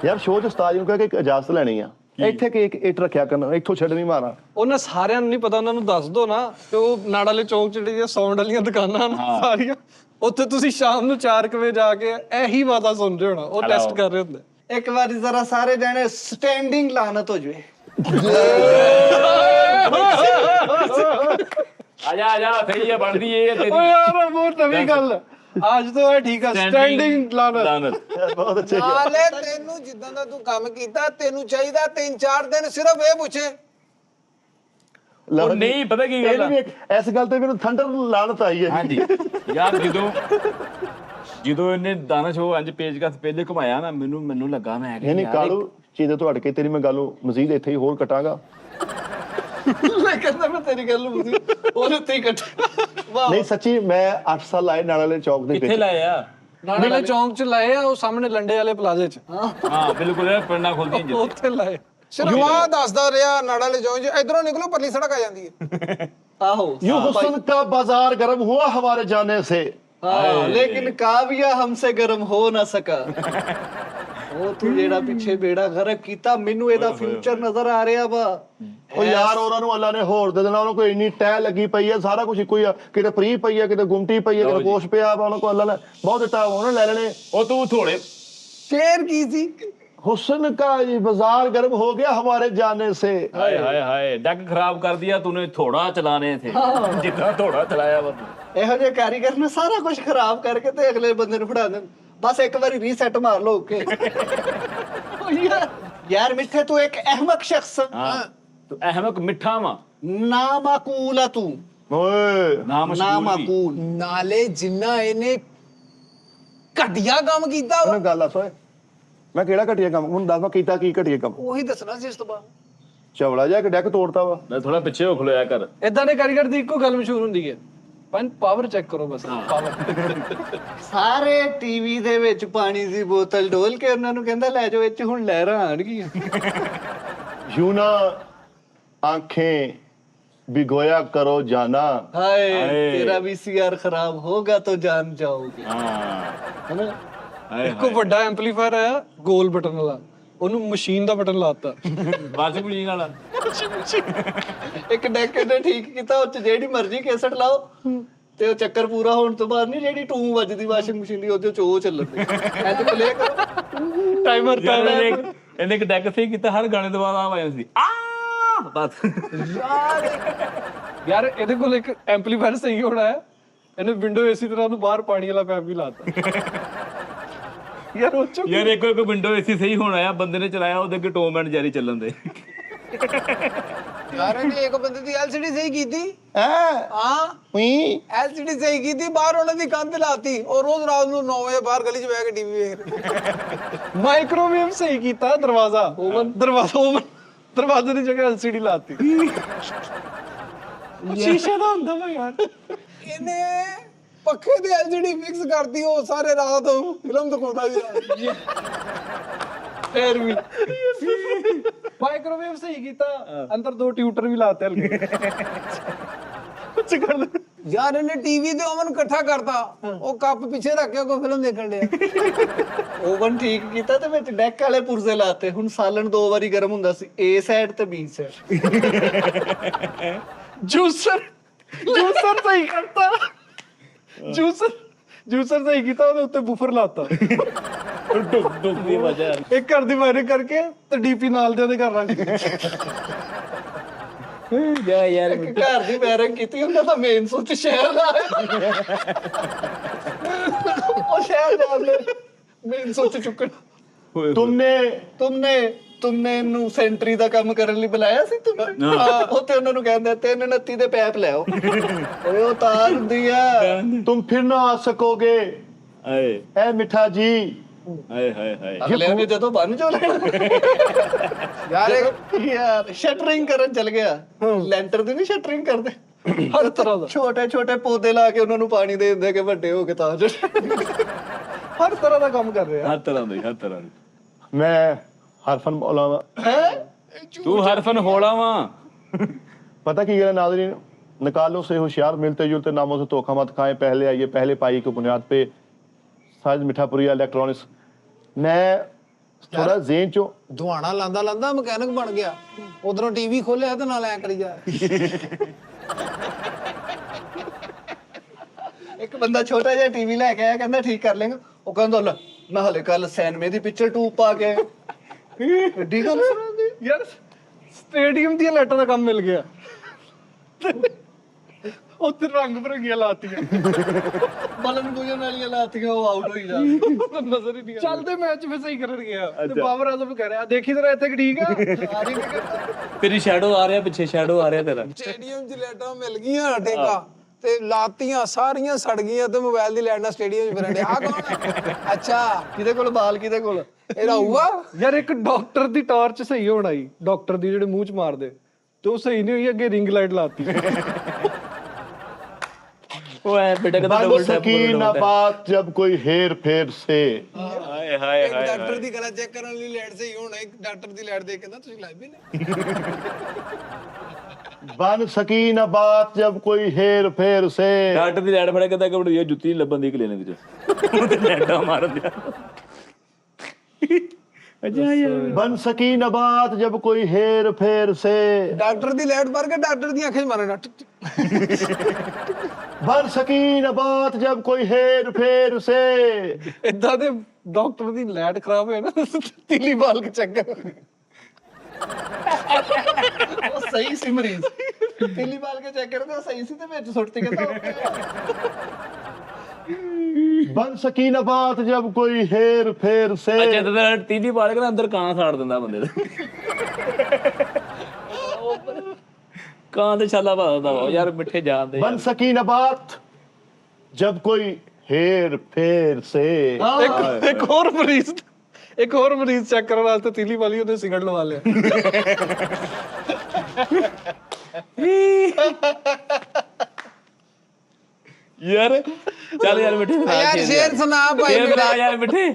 यार शो च उस्ताद जी ਨੂੰ ਕਹਿ ਕੇ ਇੱਕ ਇਜਾਜ਼ਤ ਲੈਣੀ ਆ। ਇੱਥੇ ਕਿ ਇੱਕ ਇੱਟ ਰੱਖਿਆ ਕਰਨਾ, ਇੱਥੋਂ ਛੱਡ ਨਹੀਂ ਮਾਰਾਂ। ਉਹਨਾਂ ਸਾਰਿਆਂ ਨੂੰ ਨਹੀਂ ਪਤਾ, ਉਹਨਾਂ ਨੂੰ ਦੱਸ ਦੋ ਨਾ। ਤੇ ਉਹ ਨਾੜ ਵਾਲੇ ਚੌਕ 'ਚ ਜਿਹੜੀਆਂ ਸਾਊਂਡ ਵਾਲੀਆਂ ਦੁਕਾਨਾਂ ਨੇ ਸਾਰੀਆਂ, ਉੱਥੇ ਤੁਸੀਂ ਸ਼ਾਮ ਨੂੰ 4 ਵਜੇ ਜਾ ਕੇ ਇਹੀ ਵਾਦਾ ਸੁਣ ਰਹੇ ਹੋਣਾ, ਉਹ ਟੈਸਟ ਕਰ ਰਹੇ ਹੁੰਦੇ। ਇੱਕ ਵਾਰੀ ਜ਼ਰਾ ਸਾਰੇ ਜਾਣੇ ਸਟੈਂਡਿੰਗ ਲਾਨਤ ਹੋ ਜਵੇ। ਆ ਜਾ ਸਹੀ ਆ ਬਣਦੀ ਏ ਤੇਰੀ ਓਏ ਯਾਰ ਬਹੁਤ ਨਵੀਂ ਗੱਲ, ਅੱਜ ਤੋਂ ਇਹ ਠੀਕ ਆ। ਸਟੈਂਡਿੰਗ ਲਾਨਤ। ਬਹੁਤ ਅੱਛੇ ਨਾਲੇ ਤੈਨੂੰ ਜਿੱਦਾਂ ਦਾ ਤੂੰ ਕੰਮ ਕੀਤਾ, ਤੈਨੂੰ ਚਾਹੀਦਾ 3-4 ਦਿਨ ਸਿਰਫ ਇਹ ਪੁੱਛੇ। ਉਹ ਨਹੀਂ ਪਤਾ ਕੀ ਗੱਲ ਆ? ਇਸ ਗੱਲ ਤੇ ਮੈਨੂੰ ਥੰਡਰ ਲਾਨਤ ਆਈ ਹੈ। ਹਾਂਜੀ ਯਾਰ ਜਦੋਂ ਇਹਨੇ ਦਾਨਿਸ਼ ਉਹ ਇੰਜ ਪੇਚਕਸ ਪਹਿਲੇ ਘੁਮਾਇਆ ਨਾ, ਮੈਨੂੰ ਲੱਗਾ ਮੈਂ ਨਹੀਂ ਕਾਲੂ ਚੀਜ਼ ਤੋਂ ਅੜ ਕੇ ਤੇਰੀ ਮੈਂ ਗੱਲ ਮਜ਼ੀਦ ਇੱਥੇ ਹੀ ਹੋਰ ਕਟਾਂਗਾ। ਮੈਂ ਕਹਿੰਦਾ ਮੈਂ ਤੇਰੀ ਗੱਲ ਨੂੰ ਉਹਦੇ ਉੱਤੇ ਹੀ ਕੱਟ। ਵਾਹ ਨਹੀਂ ਸੱਚੀ, ਮੈਂ 8 ਸਾਲ ਲਾਏ ਨਾਲੇ ਵਾਲੇ ਚੌਕ ਦੇ ਕਿੱਥੇ ਵਿੱਚ। ਲਾਏ ਆ? ਨਾੜ ਵਾਲੇ ਚੌਂਕ 'ਚ ਲਾਏ ਆ, ਉਹ ਸਾਹਮਣੇ ਲੰਡੇ ਵਾਲੇ ਪਲਾਜ਼ੇ 'ਚ। ਹਾਂ ਬਿਲਕੁਲ ਇਹ ਪਿੰਡਾਂ ਖੁੱਲਦੀਆਂ ਜਿੱਥੇ। ਉੱਥੇ ਲਾਏ। ਸਿਰਫ ਆ ਦੱਸਦਾ ਰਿਹਾ ਨਾੜਾ ਵਾਲੇ ਚੌਂਕ 'ਚ, ਇਧਰੋਂ ਨਿਕਲੋ ਪਰਲੀ ਸੜਕ ਆ ਜਾਂਦੀ ਹੈ। ਆਹੋ यूं हुस्न का बाजार गर्म हुआ हमारे जाने से। हाँ, लेकिन काविया हमसे गर्म हो ना सका। ਉਹ ਤੂੰ ਜਿਹੜਾ ਪਿੱਛੇ ਬੇੜਾ ਗਰਕ ਕੀਤਾ, ਮੈਨੂੰ ਇਹਦਾ ਫਿਊਚਰ ਨਜ਼ਰ ਆ ਰਿਹਾ ਵਾ। ਉਹ ਯਾਰ ਉਹਨਾਂ ਨੂੰ ਅੱਲਾ ਨੇ ਹੋਰ ਦੇ ਦੇਣਾ, ਉਹਨਾਂ ਕੋਈ ਇੰਨੀ ਟਹਿ ਲੱਗੀ ਪਈ ਹੈ, ਸਾਰਾ ਕੁਝ ਇੱਕੋ ਹੀ ਆ, ਕਿਤੇ ਫਰੀ ਪਈ ਹੈ, ਕਿਤੇ ਗੁੰਮਟੀ ਪਈ ਹੈ, ਕਿਤੇ ਕੁਛ ਪਿਆ ਵਾ, ਉਹਨਾਂ ਕੋਲ ਅੱਲਾ ਨੇ ਬਹੁਤ ਦਿੱਤਾ, ਉਹਨਾਂ ਨੇ ਲੈ ਲੈਣੇ। ਉਹ ਤੂੰ ਥੋੜੇ ਸ਼ੇਰ ਕੀ ਸੀ? हुस्न का ये बाजार गर्म हो गया हमारे जाने से। हाय हाय हाय, डग खराब कर दिया तूने, थोड़ा चलाने थे जितना थोड़ा चलाया वा तू। ਇਹੋ ਜਿਹੇ ਕਾਰੀਗਰ ਨੇ ਸਾਰਾ ਕੁਝ ਖਰਾਬ ਕਰਕੇ ਤੇ ਅਗਲੇ ਬੰਦੇ ਨੂੰ ਫੜਾ ਦੇਣ। ਬਸ ਇੱਕ ਵਾਰੀ ਰੀਸੈਟ ਮਾਰ ਲਓ ਕੇ। ਯਾਰ ਮਿੱਠੇ ਤੂੰ ਇੱਕ ਅਹਿਮਕ ਸ਼ਖਸ, हाँ तू अहमक मिठा वा, ਨਾ ਮਾਕੂਲ ਆ ਤੂੰ, ओए ना ਨਾ मशहूर भी। ਮਾਕੂਲ। ਨਾਲੇ ਜਿੰਨਾ ਇਹਨੇ ਘਟੀਆ ਕੰਮ ਕੀਤਾ ਵਾ, ਉਹਨੇ ਗੱਲ ਦੱਸ ਓਏ, ਮੈਂ ਕਿਹੜਾ ਘਟੀਆ ਕੰਮ, ਹੁਣ ਦੱਸ ਮੈਂ ਕੀਤਾ ਕੀ ਘਟੀਆ ਕੰਮ? ਉਹੀ ਦੱਸਣਾ ਸੀ ਇਸ ਤੋਂ ਬਾਅਦ। ਚਵਲਾ ਜਿਹਾ ਇੱਕ ਡੈਕ ਤੋੜਤਾ ਵਾ। मैं थोड़ा पीछे हो खलोया कर। ਇਦਾਂ ਦੇ ਕਾਰੀਗਰ ਦੀ ਇੱਕੋ ਗੱਲ ਮਸ਼ਹੂਰ ਹੁੰਦੀ ਹੈ, ਪਾਵਰ ਚੈੱਕ ਕਰੋ ਬਸ, ਪਾਵਰ। ਸਾਰੇ ਟੀਵੀ ਦੇ ਵਿੱਚ ਪਾਣੀ ਦੀ ਬੋਤਲ ਡੋਲ ਕੇ ਉਹਨਾਂ ਨੂੰ ਕਹਿੰਦਾ ਲੈ ਜਾਓ, ਇੱਥੇ ਹੁਣ ਲਹਿਰਾਂ ਆਣਗੀਆਂ। यूं ना आंखें भिगोया करो जाना। ਹਾਏ ਹਾਏ। ਤੇਰਾ VCR ਖਰਾਬ ਹੋਗਾ ਤਾਂ ਜਾਨ ਜਾਓਗੇ। हाँ ਹਨਾ? हाय ਇੱਕੋ ਵੱਡਾ ਐਂਪਲੀਫਾਇਰ ਆਇਆ ਗੋਲ ਬਟਨ ਵਾਲਾ, ਉਹਨੂੰ ਮਸ਼ੀਨ ਦਾ ਬਟਨ ਲਾਤਾ। वाशिंग मशीन वाला। ਇੱਕ ਡੈਕ ਨੇ ਠੀਕ ਕੀਤਾ, ਉਹ ਚ ਜਿਹੜੀ ਮਰਜ਼ੀ ਕੇਸਟ ਲਾਓ ਤੇ ਉਹ ਚੱਕਰ ਪੂਰਾ ਹੋਣ ਤੋਂ ਬਾਅਦ ਨਹੀਂ ਜਿਹੜੀ ਟੂੰ ਵੱਜਦੀ ਵਾਸ਼ਿੰਗ ਮਸ਼ੀਨ ਦੀ, ਉਹਦੇ ਚ ਉਹ ਚੱਲਣ ਦੇ ਐਂ ਤੇ ਪਲੇ ਕਰੋ, ਟਾਈਮਰ यार ਚੱਲਦਾ। ਇਹਨੇ ਇੱਕ ਡੈਕ ਸਹੀ ਕੀਤਾ, ਹਰ ਗਾਣੇ ਤੋਂ ਬਾਅਦ ਆ ਆਇਆ ਸੀ ਆ ਬਸ। ਯਾਰ ਇਹਦੇ ਕੋਲ ਇੱਕ ਐਂਪਲੀਫਾਇਰ ਸਹੀ ਹੋਣਾ ਹੈ, ਇਹਨੇ ਵਿੰਡੋ ਏਸੀ ਤਰ੍ਹਾਂ ਨੂੰ ਬਾਹਰ ਪਾਣੀ ਵਾਲਾ ਪੈਪ ਵੀ ਲਾਤਾ। ਯਾਰ ਉਹ ਚ ਯਾਰ ਇੱਕ ਵਿੰਡੋ ਏਸੀ ਸਹੀ ਹੋਣਾ ਆ, ਬੰਦੇ ਨੇ ਚਲਾਇਆ, ਉਹਦੇ ਅੱਗੇ ਟੋਮ ਐਂਡ ਜੈਰੀ ਚੱਲਣ ਦੇ। ਯਾਰ ਇਹਨੇ ਇੱਕ ਬੰਦੇ ਦੀ LCD ਸਹੀ ਕੀਤੀ। हैं ਹਾਂ उई LCD ਸਹੀ ਕੀਤੀ, ਬਾਹਰ ਉਹਨਾਂ ਦੀ ਕੰਧ ਲਾਤੀ, ਔਰ ਰੋਜ਼ ਰਾਤ ਨੂੰ 9 ਵਜੇ ਬਾਹਰ ਗਲੀ 'ਚ ਬਹਿ ਕੇ ਟੀਵੀ ਵੇਖ ਰਹੇ। ਮਾਈਕ੍ਰੋਵੇਵ ਸਹੀ ਕੀਤਾ, ਦਰਵਾਜ਼ਾ ਓਵਨ, ਦਰਵਾਜ਼ੇ ਦੀ ਜਗ੍ਹਾ LCD ਲਾਤੀ। ਸ਼ੀਸ਼ੇ ਦਾ ਹੁੰਦਾ ਵਾ ਯਾਰ। ਇਹਨੇ ਪੱਖੇ ਤੇ LCD ਫਿਕਸ ਕਰਤੀ, ਉਹ ਸਾਰੇ ਰਾਤ ਫਿਲਮ ਦਿਖਾਉਂਦਾ ਸੀ। ਫੇਰ ਵੀ ਮਾਈਕ੍ਰੋਵੇਵ ਸਹੀ ਕੀਤਾ, ਅੰਦਰ 2 ਟਿਊਟਰ ਵੀ ਲਾਤੇ ਹਲਕੇ। ਕੁਛ ਕਰ ਲੈ। ਯਾਰ ਇਹਨੇ ਟੀਵੀ ਤੇ ਓਵਨ ਇਕੱਠਾ ਕਰਤਾ, ਉਹ ਕੱਪ ਪਿੱਛੇ ਰੱਖ ਕੇ ਕੋਈ ਫਿਲਮ ਦੇਖਣ ਡਿਆ। ਓਵਨ ਠੀਕ ਕੀਤਾ ਤੇ ਵਿੱਚ ਡੈਕ ਵਾਲੇ ਪੁਰਜ਼ੇ ਲਾਤੇ, ਹੁਣ ਸਾਲਣ 2 ਵਾਰੀ ਗਰਮ ਹੁੰਦਾ ਸੀ, A ਸਾਈਡ ਤੇ B ਸਾਈਡ। ਜੂਸਰ ਸਹੀ ਕਰਤਾ, ਜੂਸਰ ਸਹੀ ਕੀਤਾ, ਉਹਦੇ ਉੱਤੇ ਬੂਫਰ ਲਾਤਾ। ਡੁੱਬ ਡੁੱਬ ਦੀ ਵਜ੍ਹਾ। ਇੱਕ ਘਰ ਦੀ ਵਾਇਰਿੰਗ ਕਰਕੇ ਤੇ ਡੀਪੀ ਨਾਲ ਦੇ ਉਹਦੇ ਘਰ ਰੱਖ ਜਾ ਯਾਰ ਇੱਕ ਘਰ ਦੀ ਵਾਇਰਿੰਗ ਕੀਤੀ, ਉਹਨਾਂ ਦਾ ਮੇਨ ਸੁੱਚ ਸ਼ਹਿਰ ਦਾ ਉਹ ਸ਼ਹਿਰ ਦਾ ਮੇਨ ਸੁੱਚ ਚੁੱਕਣ। ਤੁਮਨੇ ਨੂੰ ਸੈਂਟਰੀ ਦਾ ਕੰਮ ਕਰਨ ਲਈ ਬੁਲਾਇਆ ਸੀ ਤੁਮਨੇ? ਉੱਥੇ ਉਹਨਾਂ ਨੂੰ ਕਹਿੰਦੇ 329 ਦੇ ਪੈਪ ਲੈ ਆਓ। ਓਏ ਉਹ ਤਾਰ ਹੁੰਦੀ ਆ। तुम फिर ना आ सकोगे ਹਾਏ ए मिठा जी। ਹਾਏ ਹਾਏ ਹਾਏ। ਅਗਲੇ ਨੇ ਜਦੋਂ ਬੰਨ ਜੋ ਲੈਣਾ ਯਾਰ ਸ਼ਟਰਿੰਗ ਕਰਨ ਚਲ ਗਿਆ, ਲੈਂਟਰ ਦੀ ਨਹੀਂ ਸ਼ਟਰਿੰਗ ਕਰਦੇ, ਹਰ ਤਰ੍ਹਾਂ ਦਾ, ਛੋਟੇ ਛੋਟੇ ਪੌਦੇ ਲਾ ਕੇ ਉਹਨਾਂ ਨੂੰ ਪਾਣੀ ਦੇ ਦਿੰਦੇ ਕਿ ਵੱਡੇ ਹੋ ਕੇ ਤਾਂ ਹਰ ਤਰ੍ਹਾਂ ਦਾ ਕੰਮ ਕਰ ਰਿਹਾ। ਹਰ ਤਰ੍ਹਾਂ ਦੀ, ਹਰ ਤਰ੍ਹਾਂ ਦੀ। मैं हरफन मौला वा। ਤੂੰ ਹਰਫਨ ਹੋਲਾ ਵਾ। पता की है नाज़रीन, निकालों से होशियार, मिलते जुलते नामों से धोखा मत खाएं, पहले आइए पहले पाई की बुनियाद पे। साज मिठापुरिया इलेक्ट्रॉनिक्स। मैं थोड़ा जेन चो ਦੁਆਣਾ ਲਾਂਦਾ ਲਾਂਦਾ ਮਕੈਨਿਕ ਬਣ ਗਿਆ, ਉਧਰੋਂ ਟੀਵੀ ਖੋਲਿਆ ਤੇ ਨਾਲ ਐ ਕਰੀ ਜਾ। ਇੱਕ ਬੰਦਾ ਛੋਟਾ ਜਿਹਾ ਟੀਵੀ ਲੈ ਕੇ ਆਇਆ, ਕਹਿੰਦਾ ਠੀਕ ਕਰ ਲੇਗਾ। ਉਹ ਕਹਿੰਦਾ ਲੈ ਮੈਂ ਹਲੇ ਕੱਲ ਸੈਨਮੇ ਦੀ ਪਿਕਚਰ ਟੂਬ ਪਾ ਕੇ ਏਡੀ ਗੱਲ ਸੁਣਾਉਂਦੀ। ਯਾਰ ਸਟੇਡੀਅਮ ਦੀਆਂ ਲਾਈਟਾਂ ਦਾ ਕੰਮ ਮਿਲ ਗਿਆ, ਉੱਥੇ ਰੰਗ ਬਰੰਗੀਆਂ ਲਾਤੀਆਂ, ਬਲਨ ਬੁਝਣ ਵਾਲੀਆਂ ਲਾਤੀਆਂ, ਉਹ ਆਊਟ ਹੋਈ ਜਾ। ਨਜ਼ਰ ਹੀ ਨਹੀਂ ਚੱਲਦੇ ਮੈਚ ਵਿੱਚ ਸਹੀ ਕਰਨ ਗਿਆ ਤੇ ਬਾਬਰ ਆਜ਼ਮ ਕਹਿ ਰਿਹਾ ਦੇਖੀ ਜ਼ਰਾ ਇੱਥੇ ਠੀਕ ਆ। ਤੇਰੀ ਸ਼ੈਡੋ ਆ ਰਿਹਾ, ਪਿੱਛੇ ਸ਼ੈਡੋ ਆ ਰਿਹਾ ਤੇਰਾ। ਸਟੇਡੀਅਮ 'ਚ ਲਾਈਟਾਂ ਮਿਲ ਗਈਆਂ ਠੇਕਾ ਤੇ ਲਾਤੀਆਂ, ਸਾਰੀਆਂ ਸੜ ਗਈਆਂ ਤੇ ਮੋਬਾਈਲ ਦੀ ਲਾਈਟ ਨਾਲ ਸਟੇਡੀਅਮ 'ਚ ਫਿਰਨ ਡਿਆ। ਆਹ ਕੌਣ ਹੈ? ਅੱਛਾ ਕਿਹਦੇ ਕੋਲ ਬਾਲ, ਕਿਹਦੇ ਕੋਲ? ਇਹ ਰਹੂਗਾ। ਯਾਰ ਇੱਕ ਡਾਕਟਰ ਦੀ ਟਾਰਚ ਸਹੀ ਹੋਣਾ ਹੀ, ਡਾਕਟਰ ਦੀ ਜਿਹੜੇ ਮੂੰਹ ਚ ਮਾਰਦੇ, ਤੇ ਉਹ ਸਹੀ ਨਹੀਂ ਹੋਈ, ਅੱਗੇ ਰਿੰਗ ਲਾਈਟ ਲਾਤੀ। ਉਹ ਐ ਬੇਟਾ ਕਹਿੰਦਾ बन ਡਬਲ ਟੈਪ सकी ना बात जब कोई हेर फेर से। ਹਾਏ ਹਾਏ ਇੱਕ ਹਾਏ। ਡਾਕਟਰ ਦੀ ਗਲਾ ਚੈੱਕ ਕਰਨ ਲਈ ਲਾਈਟ ਸਹੀ ਹੋਣਾ, ਇੱਕ ਡਾਕਟਰ ਦੀ ਲਾਈਟ ਦੇਖ ਕਹਿੰਦਾ ਤੁਸੀਂ ਲਾਈ ਵੀ ਨਹੀਂ। बन सकी ना बात जब कोई हेर फेर से। ਡਾਕਟਰ ਦੀ ਲੈਟ ਫੜਿਆ, ਕਹਿੰਦਾ ਕਿ ਬੜੀ ਜੁੱਤੀ ਨਹੀਂ ਲੱਭਣ ਦੀ ਕਲੀਨਿਕ 'ਚ। ਉਹ ਤੇ ਲੈਟਾਂ ਮਾਰਨ ਦਿਆ। ਅੱਛਾ ਯਾਰ बन सकी न बात जब कोई हेर फेर से, ਡਾਕਟਰ ਦੀ ਲਾਈਟ ਮਾਰ ਕੇ ਡਾਕਟਰ ਦੀਆਂ ਅੱਖਾਂ 'ਚ ਮਾਰਨਾ। बन सकी न बात जब कोई हेर फेर से। ਇਦਾਂ ਦੇ ਡਾਕਟਰ ਦੀ ਲਾਈਟ ਖਰਾਬ ਹੋਏ ਨਾ ਤੀਲੀ ਬਾਲ ਕੇ ਚੱਕਰ ਉਹ ਸਹੀ ਸੀ ਮਰੀਜ਼ ਤੀਲੀ ਬਾਲ ਕੇ ਚੈੱਕ ਕਰਦੇ ਸਹੀ ਸੀ ਤੇ ਵਿੱਚ ਸੁੱਟਤੀ ਕਹਿੰਦਾ बन सकी न बात जब कोई हेर फेर से। ਅੱਛਾ ਤੇ ਤੀਲੀ ਪਾੜ ਕੇ ਨਾ ਅੰਦਰ ਕਾਂ ਸਾੜ ਦਿੰਦਾ ਬੰਦੇ ਦਾ ਕਾਂ ਤੇ ਛਾਲਾ ਪਾ ਦਿੰਦਾ ਵਾ ਯਾਰ ਮਿੱਠੇ ਜਾਣਦੇ बन सकी न बात जब कोई हेर फेर से। ਇੱਕ ਹੋਰ ਮਰੀਜ਼ ਚੈੱਕ ਕਰਨ ਵਾਸਤੇ ਤੀਲੀ ਵਾਲੀ ਉਹਨੇ ਸਿਗਰਟ ਲਵਾ ਲਿਆ ਯਾਰ ਚੱਲ ਯਾਰ ਮਿੱਠੇ ਯਾਰ ਸ਼ੇਰ ਸੁਣਾ ਭਾਈ ਸ਼ੇਰ ਸੁਣਾ ਯਾਰ ਮਿੱਠੇ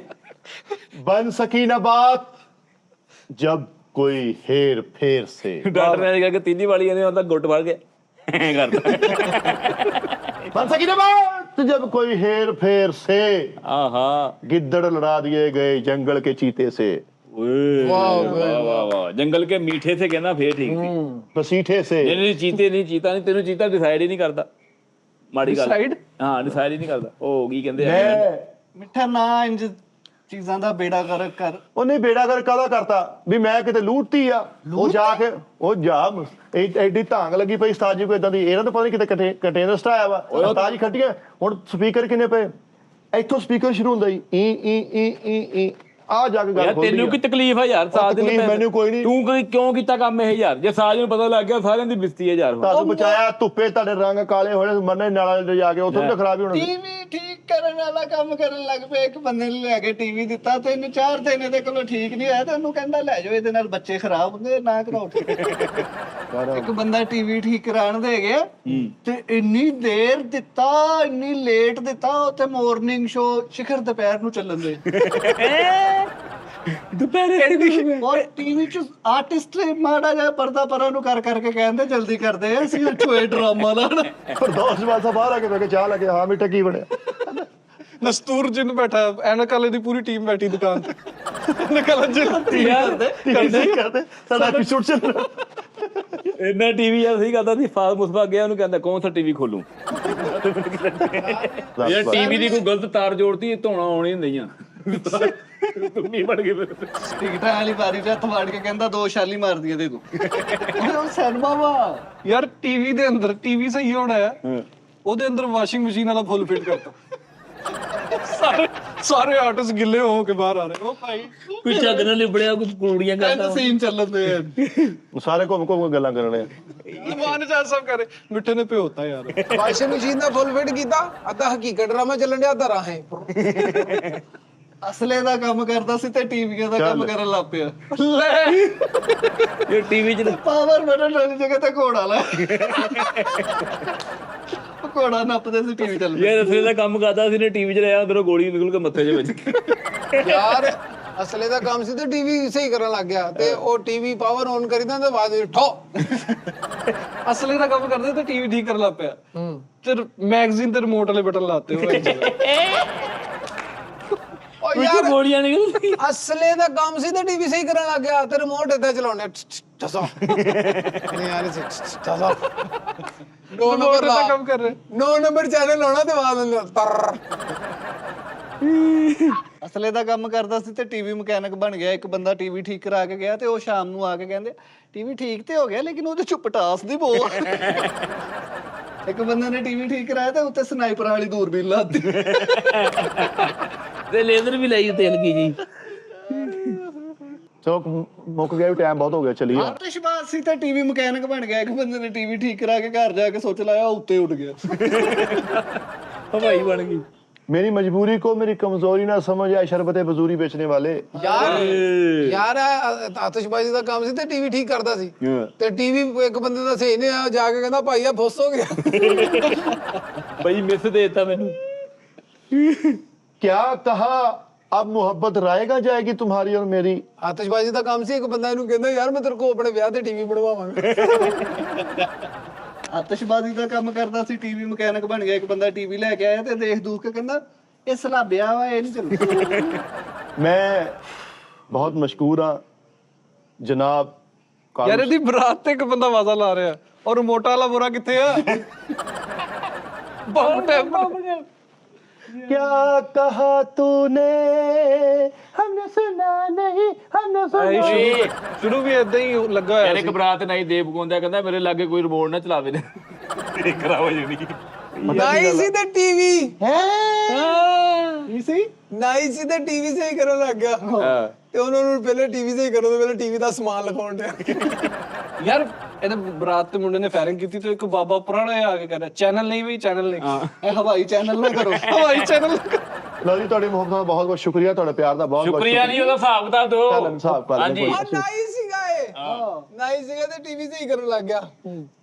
बन सकी न बात जब कोई हेर फेर से। ਡਾਕਟਰ ਨੇ ਕਿਹਾ ਕਿ ਤੀਲੀ ਵਾਲੀ ਇਹਨੇ ਉਹਦਾ ਗੁੱਟ ਫੜ ਕੇ ਐਂ ਕਰਦਾ बन सकी न बात जब कोई हेर फेर से। ਆਹਾ गिद्दड़ लड़ा दिए गए जंगल के चीते से। ਓਏ ਵਾਹ ਵਾਹ ਵਾਹ ਜੰਗਲ ਕੇ ਮੀਠੇ ਸੇ ਕਹਿੰਦਾ ਫੇਰ ਠੀਕ ਸੀ बसीठे से। ਨਹੀਂ ਚੀਤੇ ਨਹੀਂ ਚੀਤਾ ਨਹੀਂ ਤੈਨੂੰ ਚੀਤਾ ਡਿਸਾਈਡ ਹੀ ਨਹੀਂ ਕਰਦਾ ਮਾੜੀ ਗੱਲ Decide? ਹਾਂ ਡਿਸਾਈਡ ਹੀ ਨਹੀਂ ਕਰਦਾ ਉਹ ਕੀ ਕਹਿੰਦੇ ਆ मैं ਮਿੱਠਾ ਨਾ ਇੰਜ ਚੀਜ਼ਾਂ ਦਾ ਬੇੜਾ ਕਰ ਕਰ ਉਹਨੇ ਬੇੜਾ ਕਰ ਕਾਹਦਾ ਕਰਤਾ ਵੀ ਮੈਂ ਕਿਤੇ ਲੂਟਤੀ ਆ ਉਹ ਜਾ ਕੇ ਉਹ ਜਾ ਐਡੀ ਧਾਂਗ ਲੱਗੀ ਪਈ ਉਸਤਾਦ ਜੀ ਕੋਈ ਇਦਾਂ ਦੀ ਇਹਨਾਂ ਤਾਂ ਪਤਾ ਨਹੀਂ ਕਿਤੇ ਕੰਟੇਨਰ ਸਟਾਇਆ ਵਾ ਉਸਤਾਦ ਜੀ ਖੱਟੀਆਂ ਹੁਣ ਸਪੀਕਰ ਕਿੰਨੇ ਪਏ ਇੱਥੋਂ ਸਪੀਕਰ ਸ਼ੁਰੂ ਹੁੰਦਾ ਜੀ ਈ ਆ ਜਾ ਕੇ ਗੱਲ ਯਾਰ ਖੋਲਦੀ ਤੈਨੂੰ ਕੀ ਤਕਲੀਫ ਹੈ ਯਾਰ ਸਾਜ ਦੇ ਤਕਲੀਫ ਮੈਨੂੰ ਕੋਈ ਨਹੀਂ। ਤੂੰ ਕਿਉਂ ਕੀਤਾ ਕੰਮ ਇਹ ਯਾਰ ਜੇ ਸਾਜ ਨੂੰ ਪਤਾ ਲੱਗ ਗਿਆ ਸਾਰਿਆਂ ਦੀ ਬਿਸਤੀ ਹੈ ਯਾਰ ਤੁਹਾਨੂੰ ਬਚਾਇਆ ਧੁੱਪੇ ਤੁਹਾਡੇ ਰੰਗ ਕਾਲੇ ਹੋਣੇ ਮਰਨੇ ਨਾਲਾ ਜਾ ਕੇ ਉੱਥੋਂ ਤਾਂ ਖਰਾਬ ਹੀ ਹੋਣਾ ਸੀ। ਟੀਵੀ ਠੀਕ ਕਰਨ ਵਾਲਾ ਕੰਮ ਕਰਨ ਲੱਗ ਪਿਆ ਇੱਕ ਬੰਦੇ ਨੇ ਲੈ ਕੇ ਟੀਵੀ ਦਿੱਤਾ ਤੈਨੂੰ 4 ਦਿਨ ਇਹਦੇ ਕੋਲੋਂ ਠੀਕ ਨਹੀਂ ਹੋਇਆ ਤੇ ਉਹਨੂੰ ਕਹਿੰਦਾ ਲੈ ਜਾਓ ਇਹਦੇ ਨਾਲ ਬੱਚੇ ਖਰਾਬ ਹੁੰਦੇ ਨਾ ਕਰਾਓ ਠੀਕ ਇੱਕ ਬੰਦਾ ਟੀਵੀ ਠੀਕ ਕਰਾਉਣ ਦੇ ਗਿਆ ਤੇ ਇੰਨੀ ਦੇਰ ਦਿੱਤਾ ਇੰਨੀ ਲੇਟ ਦਿੱਤਾ ਉੱਥੇ ਮਾਰਨਿੰਗ ਸ਼ੋ ਸ਼ਿਖਰ ਦੁਪਹਿਰ ਨੂੰ ਚੱਲਣ ਦੇ ਦੁਪਹਿਰੇ ਔਰ ਟੀਵੀ ਚ ਆਰਟਿਸਟ ਮਾੜਾ ਜਿਹਾ ਪਰਦਾ ਪਰਾਂ ਨੂੰ ਕਰ ਕਰਕੇ ਕਹਿੰਦੇ ਜਲਦੀ ਕਰਦੇ ਆ ਅਸੀਂ ਠੋਏ ਡਰਾਮਾ ਲਾਣਾ ਪ੍ਰਦੋਸ਼ ਵਾਸਾ ਬਾਹਰ ਆ ਕੇ ਮੈਂ ਕਿਹਾ ਚਾਹ ਲੈ ਕੇ ਹਾਂ ਮਿੱਠਾ ਕੀ ਬਣਿਆ ਨਸਤੂਰ ਜਿਨ ਬੈਠਾ ਐਨਕ ਵਾਲੇ ਦੀ ਪੂਰੀ ਟੀਮ ਬੈਠੀ ਦੁਕਾਨ ਤੇ ਐਨਕ ਵਾਲਾ ਜਿਨ ਯਾਰ ਕਰਦੇ ਸਾਡਾ ਐਪੀਸੋਡ ਚੱਲ ਰਿਹਾ ਇੰਨਾ ਟੀਵੀ ਯਾਰ ਸਹੀ ਕਰਦਾ ਸੀ ਫਾਲ ਮੁਸਬਾ ਗਿਆ ਉਹਨੂੰ ਕਹਿੰਦਾ ਕੌਣ ਸਾ ਟੀਵੀ ਖੋਲੂ ਯਾਰ ਟੀਵੀ ਦੀ ਕੋਈ ਗਲਤ ਤਾਰ ਜੋੜਤੀ ਧੋਣਾ ਆਉਣੀ ਹੁੰਦੀਆਂ ਤੂੰ ਨਹੀਂ ਬਣ ਗਏ ਟਿਕਟਾਂ ਵਾਲੀ ਬਾਰੀ ਚ ਹੱਥ ਮਾਰ ਕੇ ਕਹਿੰਦਾ 2 ਛਾਲੀ ਮਾਰਦੀਆਂ ਦੇ ਤੂੰ ਉਹ ਸਿਨੇਮਾ ਵਾ ਯਾਰ ਟੀਵੀ ਦੇ ਅੰਦਰ ਟੀਵੀ ਸਹੀ ਹੋਣਾ ਹੈ ਉਹਦੇ ਅੰਦਰ ਵਾਸ਼ਿੰਗ ਮਸ਼ੀਨ ਵਾਲਾ ਫੁੱਲ ਫਿੱਟ ਕਰਤਾ ਸਾਰੇ ਆਰਟਿਸਟ ਗਿੱਲੇ ਹੋ ਕੇ ਬਾਹਰ ਆ ਰਹੇ ਉਹ ਭਾਈ ਕੋਈ ਝੱਗ ਨਾਲ ਲਿਬੜਿਆ ਕੋਈ ਕੁੜੀਆਂ ਕਰਦਾ ਸੀਨ ਚੱਲਣ ਦੇ ਸਾਰੇ ਘੁੰਮ ਘੁੰਮ ਕੇ ਗੱਲਾਂ ਕਰਨੇ ਮਾਨ ਚਾਹ ਸਭ ਕਰੇ ਮਿੱਠੇ ਨੇ ਭਿਓਤਾ ਯਾਰ ਵਾਸ਼ਿੰਗ ਮਸ਼ੀਨ ਦਾ ਫੁੱਲ ਫਿਟ ਕੀਤਾ ਅੱਧਾ ਹਕੀਕਤ ਡਰਾਮਾ ਚੱਲਣ ਡਿਆ ਅੱਧਾ ਰਾਹੇ ਅਸਲੇ ਦਾ ਕੰਮ ਕਰਦਾ ਸੀ ਤੇ ਟੀਵੀਆਂ ਦਾ ਕੰਮ ਕਰਨ ਲੱਗ ਪਿਆ ਲੈ ਇਹ ਟੀਵੀ ਚ ਪਾਵਰ ਬਟਨ ਵਾਲੀ ਜਗ੍ਹਾ ਤੇ ਘੋੜਾ ਲਾ ਘੋੜਾ ਨੱਪਦੇ ਸੀ ਟੀਵੀ ਚੱਲ ਯਾਰ ਅਸਲੇ ਦਾ ਕੰਮ ਕਰਦਾ ਸੀ ਨੇ ਟੀਵੀ ਚ ਰਿਹਾ ਅੰਦਰੋਂ ਗੋਲੀ ਨਿਕਲ ਕੇ ਮੱਥੇ 'ਚ ਵੱਜ ਯਾਰ ਅਸਲੇ ਦਾ ਕੰਮ ਸੀ ਤੇ ਟੀਵੀ ਸਹੀ ਕਰਨ ਲੱਗ ਗਿਆ ਤੇ ਉਹ ਟੀਵੀ ਪਾਵਰ ਔਨ ਕਰੀਦਾ ਤੇ ਆਵਾਜ਼ ਠੋ ਅਸਲੇ ਦਾ ਕੰਮ ਕਰਦੇ ਤੇ ਟੀਵੀ ਠੀਕ ਕਰਨ ਲੱਗ ਪਿਆ ਤੇ ਮੈਗਜ਼ੀਨ ਤੇ ਰਿਮੋਟ ਵਾਲੇ ਬਟਨ ਲਾਤੇ ਹੋਏ ਓ ਕੋਈ ਯਾਰ ਗੋਲੀਆਂ ਨਿਕਲ ਅਸਲੇ ਦਾ ਕੰਮ ਸੀ ਤੇ ਟੀਵੀ ਸਹੀ ਕਰਨ ਲੱਗ ਗਿਆ ਤੇ ਰਿਮੋਟ ਏਦਾਂ ਚਲਾਉਣੇ ਟਸਾ ਨਹੀਂ ਯਾਰ ਟਸਾ ਦੋ ਨੰਬਰ ਦਾ ਕੰਮ ਕਰ ਰਹੇ 9 ਨੰਬਰ ਚੈਨਲ ਲਾਉਣਾ ਤੇ ਆਵਾਜ਼ ਅੰਦਰ ਤਰ ਅਸਲੇ ਦਾ ਕੰਮ ਕਰਦਾ ਸੀ ਤੇ ਟੀਵੀ ਮਕੈਨਿਕ ਬਣ ਗਿਆ ਇੱਕ ਬੰਦਾ ਟੀਵੀ ਠੀਕ ਕਰਾ ਕੇ ਗਿਆ ਤੇ ਉਹ ਸ਼ਾਮ ਨੂੰ ਆ ਕੇ ਕਹਿੰਦੇ ਟੀਵੀ ਠੀਕ ਤੇ ਹੋ ਗਿਆ ਲੇਕਿਨ ਉਹਦੇ ਚ ਪਟਾਸ ਦੀ ਬੋ ਇੱਕ ਬੰਦੇ ਨੇ ਟੀਵੀ ਠੀਕ ਕਰਾਇਆ ਤੇ ਉੱਤੇ ਸਨਾਈਪਰ ਵਾਲੀ ਦੂਰਬੀਨ ਲਾਤੀ ਤੇ ਲੇਜ਼ਰ ਵੀ ਲਈ ਤੇਲ ਕੀ ਜੀ ਚਲੋ ਮੁੱਕ ਗਿਆ ਵੀ ਟਾਈਮ ਬਹੁਤ ਹੋ ਗਿਆ ਚਲੀਏ ਆਤਿਸ਼ਬਾਜ਼ ਸੀ ਤੇ ਟੀਵੀ ਮਕੈਨਿਕ ਬਣ ਗਿਆ ਇੱਕ ਬੰਦੇ ਨੇ ਟੀਵੀ ਠੀਕ ਕਰਾ ਕੇ ਘਰ ਜਾ ਕੇ ਸੋਚ ਲਾਇਆ ਉੱਤੇ ਉੱਡ ਗਿਆ ਹਵਾਈ ਬਣ ਗਈ मेरी मजबूरी को मेरी कमजोरी ना समझ आए शरबत बजूरी बेचने वाले ਯਾਰ ਆਤਿਸ਼ਬਾਜ਼ੀ ਦਾ ਕੰਮ ਸੀ ਤੇ ਟੀਵੀ ਠੀਕ ਕਰਦਾ ਸੀ ਤੇ ਟੀਵੀ ਇੱਕ ਬੰਦੇ ਦਾ ਸਹੀ ਨਹੀਂ ਆ ਜਾ ਕੇ ਕਹਿੰਦਾ ਭਾਈ ਆ ਫੁੱਸ ਹੋ ਗਿਆ ਬਈ ਮਿਸ ਦੇਤਾ ਮੈਨੂੰ क्या कहा अब मोहब्बत रायगा जाएगी तुम्हारी और मेरी ਆਤਿਸ਼ਬਾਜ਼ੀ ਦਾ ਕੰਮ ਸੀ ਇੱਕ ਬੰਦਾ ਇਹਨੂੰ ਕਹਿੰਦਾ ਯਾਰ ਮੈਂ ਤੇਰੇ ਕੋਲ ਆਪਣੇ ਵਿਆਹ ਤੇ ਟੀਵੀ ਬਣਵਾਵਾਂਗਾ ਆਤਿਸ਼ਬਾਜ਼ੀ ਦਾ ਕੰਮ ਕਰਦਾ ਸੀ ਟੀਵੀ ਮਕੈਨਿਕ ਬਣ ਗਿਆ ਇੱਕ ਬੰਦਾ ਟੀਵੀ ਲੈ ਕੇ ਆਇਆ ਤੇ ਦੇਖ ਦੂਖ ਕੇ ਕਹਿੰਦਾ ਇਹ ਸਲਾਬਿਆ ਵਾ ਇਹ ਨਹੀਂ ਚੱਲੂ मैं ਬਹੁਤ ਮਸ਼ਕੂਰ ਆ ਜਨਾਬ ਯਾਰ ਇਹਦੀ ਬਰਾਤ ਤੇ ਇੱਕ ਬੰਦਾ ਵਾਜ਼ਾ ਲਾ ਰਿਹਾ ਔਰ ਮੋਟਾ ਵਾਲਾ ਬੁਰਾ ਕਿੱਥੇ ਆ ਬਹੁਤ ਟਾਈਮ क्या कहा तूने हमने सुना नहीं हमने सुना ਸ਼ੁਰੂ ਵੀ ਇਦਾਂ ਹੀ ਲੱਗਾ ਹੋਇਆ ਯਾਰ ਇੱਕ ਬਰਾਤ ਨਹੀਂ ਦੇਵ ਗੋਂਦਾ ਕਹਿੰਦਾ ਮੇਰੇ ਲਾਗੇ ਕੋਈ ਰਿਮੋਟ ਨਾ ਚਲਾਵੇ ਤੇ ਇਹ ਖਰਾਬ ਹੋ ਜਾਣੀ ਨਾਈ ਸੀ ਤੇ ਟੀਵੀ ਕੀ ਸੀ ਨਾਈ ਸੀ ਤੇ ਟੀਵੀ ਸਹੀ ਕਰਨ ਲੱਗ ਗਿਆ ਤੇ ਉਹਨਾਂ ਨੂੰ ਪਹਿਲੇ ਟੀਵੀ ਸਹੀ ਕਰੋ ਤੇ ਪਹਿਲੇ ਟੀਵੀ ਦਾ ਸਮਾਨ ਲਗਾਉਣ ਡਿਆ ਯਾਰ ਇਹਦੇ ਬਰਾਤ ਤੇ ਮੁੰਡੇ ਨੇ ਫਾਇਰਿੰਗ ਕੀਤੀ ਤੇ ਇੱਕ ਬਾਬਾ ਪੁਰਾਣਾ ਆ ਕੇ ਕਹਿੰਦਾ ਚੈਨਲ ਨਹੀਂ ਬਈ ਚੈਨਲ ਨਹੀਂ ਇਹ ਹਵਾਈ ਚੈਨਲ ਨਾ ਕਰੋ ਹਵਾਈ ਚੈਨਲ ਲਓ ਜੀ ਤੁਹਾਡੀ ਮੁਹੱਬਤ ਦਾ ਬਹੁਤ ਬਹੁਤ ਸ਼ੁਕਰੀਆ ਤੁਹਾਡੇ ਪਿਆਰ ਦਾ ਬਹੁਤ ਬਹੁਤ ਸ਼ੁਕਰੀਆ ਨਹੀਂ ਉਹਦਾ ਹਿਸਾਬ ਕਿਤਾਬ ਦਿਓ ਚੱਲ ਹਿਸਾਬ ਕਰ ਹਾਂਜੀ। ਲੈਂਦੇ ਆ ਨਾਈ ਸੀਗਾ ਇਹ ਨਾਈ ਸੀਗਾ ਤੇ ਟੀਵੀ ਸਹੀ ਕਰਨ ਲੱਗ ਗਿਆ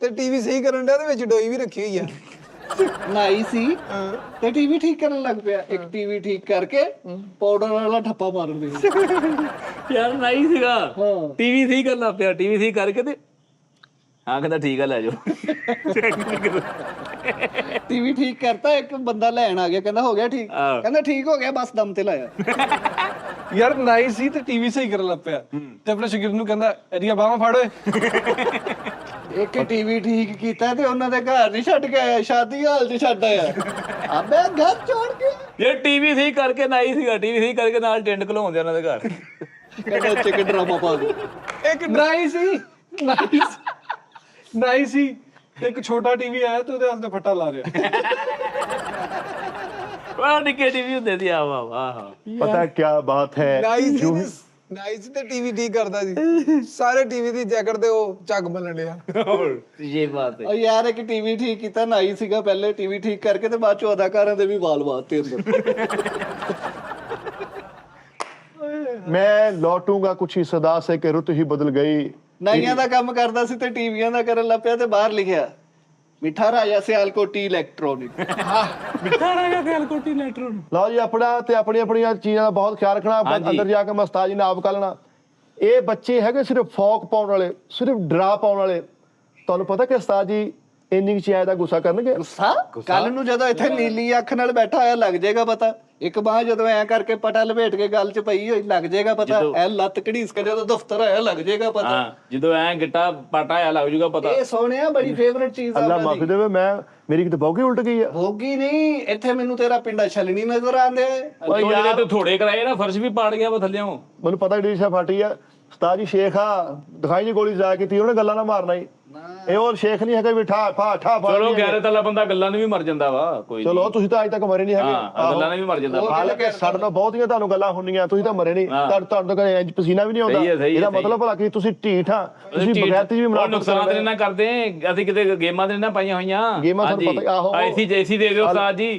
ਤੇ ਟੀਵੀ ਸਹੀ ਕਰਨ ਡਿਆ ਤੇ ਵਿੱਚ ਡੋਈ ਵੀ ਰੱਖੀ ਹੋਈ ਆ ਨਾਈ ਸੀ ਤੇ ਟੀਵੀ ਠੀਕ ਕਰਨ ਲੱਗ ਪਿਆ ਇੱਕ ਟੀਵੀ ਠੀਕ ਕਰਕੇ ਪਾਊਡਰ ਵਾਲਾ ਠੱਪਾ ਮਾਰਨ ਦੇ ਯਾਰ ਨਹੀਂ ਸੀਗਾ ਟੀਵੀ ਸਹੀ ਕਰਨਾ ਪਿਆ ਟੀਵੀ ਸਹੀ ਕਰਕੇ ਤੇ ਹਾਂ ਕਹਿੰਦਾ ਠੀਕ ਆ ਲੈ ਜਾਓ ਟੀਵੀ ਠੀਕ ਕਰਤਾ ਇੱਕ ਬੰਦਾ ਲੈਣ ਆ ਗਿਆ ਕਹਿੰਦਾ ਹੋ ਗਿਆ ਠੀਕ ਕਹਿੰਦਾ ਠੀਕ ਹੋ ਗਿਆ ਬਸ ਦਮ ਤੇ ਲਾਇਆ ਯਾਰ ਨਾਈ ਸੀ ਤੇ ਟੀਵੀ ਸਹੀ ਕਰਨ ਲੱਗ ਪਿਆ ਤੇ ਆਪਣੇ ਸ਼ਗਿਰਦ ਨੂੰ ਕਹਿੰਦਾ ਇਹਦੀਆਂ ਬਾਹਾਂ ਫੜ ਓਏ ਇੱਕ ਟੀਵੀ ਠੀਕ ਕੀਤਾ ਤੇ ਉਹਨਾਂ ਦੇ ਘਰ ਨਹੀਂ ਛੱਡ ਕੇ ਆਇਆ ਸ਼ਾਦੀ ਹਾਲ 'ਚ ਛੱਡ ਆਇਆ ਅਬੇ ਘਰ ਛੋੜ ਕੇ ਯਾਰ ਟੀਵੀ ਸਹੀ ਕਰਕੇ ਨਹੀਂ ਸੀਗਾ ਟੀਵੀ ਸਹੀ ਕਰਕੇ ਨਾਲ ਟੈਂਟ ਘਲਾਉਂਦੇ ਉਹਨਾਂ ਦੇ ਘਰ ਕਹਿੰਦਾ ਚਿਕਨ ਡਰਾਮਾ ਪਾ ਦੇ ਇੱਕ ਨਾਈ ਸੀ ਨਾਈ ਸੀ ਤੇ ਇੱਕ ਛੋਟਾ ਟੀਵੀ ਆਇਆ ਤੇ ਉਹਦੇ ਹੱਥ ਤੇ ਫੱਟਾ ਲਾ ਰਿਹਾ ਵਾਹ ਨਿੱਕੇ ਟੀਵੀ ਹੁੰਦੇ ਸੀ ਆ ਵਾਹ ਵਾਹ ਪਤਾ ਕੀ ਬਾਤ ਹੈ ਨਾਈ ਸੀ ਤੇ ਟੀਵੀ ਠੀਕ ਕਰਦਾ ਸੀ ਸਾਰੇ ਟੀਵੀ ਦੀ ਜੈਕਟ ਤੇ ਉਹ ਝੱਗ ਬੰਨਣ ਡਿਆ ਇਹ ਬਾਤ ਉਹ ਯਾਰ ਇੱਕ ਟੀਵੀ ਠੀਕ ਕੀਤਾ ਨਾਈ ਸੀਗਾ ਪਹਿਲੇ ਟੀਵੀ ਠੀਕ ਕਰਕੇ ਤੇ ਬਾਅਦ ਚੋਂ ਅਦਾਕਾਰਾਂ ਦੇ ਵੀ ਵਾਲ ਵਾਤੇ ਅੰਦਰ ਮੈਂ ਲੌਟੂੰਗਾ ਕੁਛ ਹੀ ਸਦਾ ਸੇ ਕਿ ਰੁੱਤ ਹੀ ਬਦਲ ਗਈ ਨਾਈਆਂ ਦਾ ਕੰਮ ਕਰਦਾ ਸੀ ਤੇ ਟੀਵੀਆਂ ਦਾ ਕਰਨ ਲੱਗ ਪਿਆ ਤੇ ਬਾਹਰ ਲਿਖਿਆ ਮਿੱਠਾ ਰਾਜਾ ਸਿਆਲਕੋਟੀ ਇਲੈਕਟ੍ਰੋਨਿਕ ਮਿੱਠਾ ਰਾਜਾ ਸਿਆਲਕੋਟੀ ਇਲੈਕਟ੍ਰੋਨ ਲਓ ਜੀ ਆਪਣਾ ਤੇ ਆਪਣੀਆਂ ਚੀਜ਼ਾਂ ਦਾ ਬਹੁਤ ਖਿਆਲ ਰੱਖਣਾ ਅੰਦਰ ਜਾ ਕੇ ਮਸਤਾਜੀ ਨਾਲ ਆਪ ਕਰਨਾ ਇਹ ਬੱਚੇ ਹੈਗੇ ਸਿਰਫ ਫੌਕ ਪਾਉਣ ਵਾਲੇ ਸਿਰਫ ਡਰਾ ਪਾਉਣ ਵਾਲੇ ਤੁਹਾਨੂੰ ਪਤਾ ਕਿ ਉਸਤਾਦ ਜੀ ਇੰਨੀ ਚੀਜ਼ਾਂ ਦਾ ਗੁੱਸਾ ਕਰਨਗੇ ਗੁੱਸਾ ਕੱਲ ਨੂੰ ਜਦੋਂ ਇੱਥੇ ਨੀਲੀ ਅੱਖ ਨਾਲ ਬੈਠਾ ਹੋਇਆ ਲੱਗ ਜਾਏਗਾ ਪਤਾ ਇੱਕ ਬਾਹ ਜਦੋਂ ਐ ਕਰਕੇ ਪਟਾ ਲਪੇਟ ਕੇ ਗੱਲ 'ਚ ਪਈ ਹੋਈ ਲੱਗ ਜਾਏਗਾ ਪਤਾ ਐ ਲੱਤ ਘੜੀਸ ਕੇ ਜਦੋਂ ਦਫ਼ਤਰ ਆਇਆ ਲੱਗ ਜਾਏਗਾ ਪਤਾ ਹਾਂ ਜਦੋਂ ਐ ਗਿੱਟਾ ਪਾਟਾ ਆ ਲੱਗ ਜੂਗਾ ਪਤਾ ਇਹ ਸੋਹਣਿਆ ਬੜੀ ਫੇਵਰਿਟ ਚੀਜ਼ ਆ ਅੱਲਾ ਉਹਨਾਂ ਮਾਫੀ ਦੀ ਦੇਵੇ ਮੇਰੀ ਕਿਤੇ ਬੌਗੀ ਉਲਟ ਗਈ ਆ ਭੋਗੀ ਨਹੀਂ ਇੱਥੇ ਮੈਨੂੰ ਤੇਰਾ ਪਿੰਡਾ ਛਲਣੀ ਨਜ਼ਰ ਆਂਦੇ ਓਏ ਯਾਰ ਤੂੰ ਥੋੜੇ ਕਰਾਏ ਨਾ ਫਰਸ਼ ਵੀ ਪਾੜ ਗਿਆ ਵਾ ਥੱਲਿਓਂ ਮੈਨੂੰ ਪਤਾ ਡੀਸ਼ਾ ਫਾਟੀ ਆ ਉਸਤਾਦ ਜੀ ਸ਼ੇਖ ਆ ਦਿਖਾਈ ਜੀ ਗੋਲੀ ਜਾ ਕੀਤੀ ਉਹਨੇ ਗੱਲਾਂ ਨਾ ਮਾਰਨਾ ਹੀ ਇਹ ਉਹ ਸ਼ੇਖ ਨਹੀਂ ਹੈਗਾ ਵੀ ਠਾ ਫਾ ਚਲੋ ਗੈਰਤ ਵਾਲਾ ਬੰਦਾ ਗੱਲਾਂ ਨੂੰ ਵੀ ਮਰ ਜਾਂਦਾ ਵਾ ਕੋਈ ਚਲੋ ਤੁਸੀਂ ਤਾਂ ਅਜੇ ਤੱਕ ਮਰੇ ਨਹੀਂ ਹੈਗੇ ਹਾਂ ਗੱਲਾਂ ਨਾਲ ਵੀ ਮਰ ਜਾਂਦਾ ਹਾਲਾਂਕਿ ਸਾਡੇ ਨਾਲ ਬਹੁਤੀਆਂ ਤੁਹਾਨੂੰ ਗੱਲਾਂ ਹੁੰਦੀਆਂ ਤੁਸੀਂ ਤਾਂ ਮਰੇ ਨਹੀਂ ਤੁਹਾਨੂੰ ਤਾਂ ਇੰਜ ਪਸੀਨਾ ਵੀ ਨਹੀਂ ਆਉਂਦਾ ਇਹਦਾ ਮਤਲਬ ਭਲਾ ਕਿ ਤੁਸੀਂ ਢੀਠ ਆ ਤੁਸੀਂ ਬਗੈਰਤੀ ਵੀ ਮਨਾਉਣ ਨੁਕਸਾਨ ਤੇ ਨਾ ਕਰਦੇ ਅਸੀਂ ਕਿਤੇ ਗੇਮਾਂ ਤੇ ਨਾ ਪਾਈਆਂ ਹੋਈਆਂ ਗੇਮਾਂ ਤੁਹਾਨੂੰ ਪਤਾ ਆਹੋ ਐਸੀ ਜੈਸੀ ਦੇ ਦਿਓ ਉਸਤਾਦ ਜੀ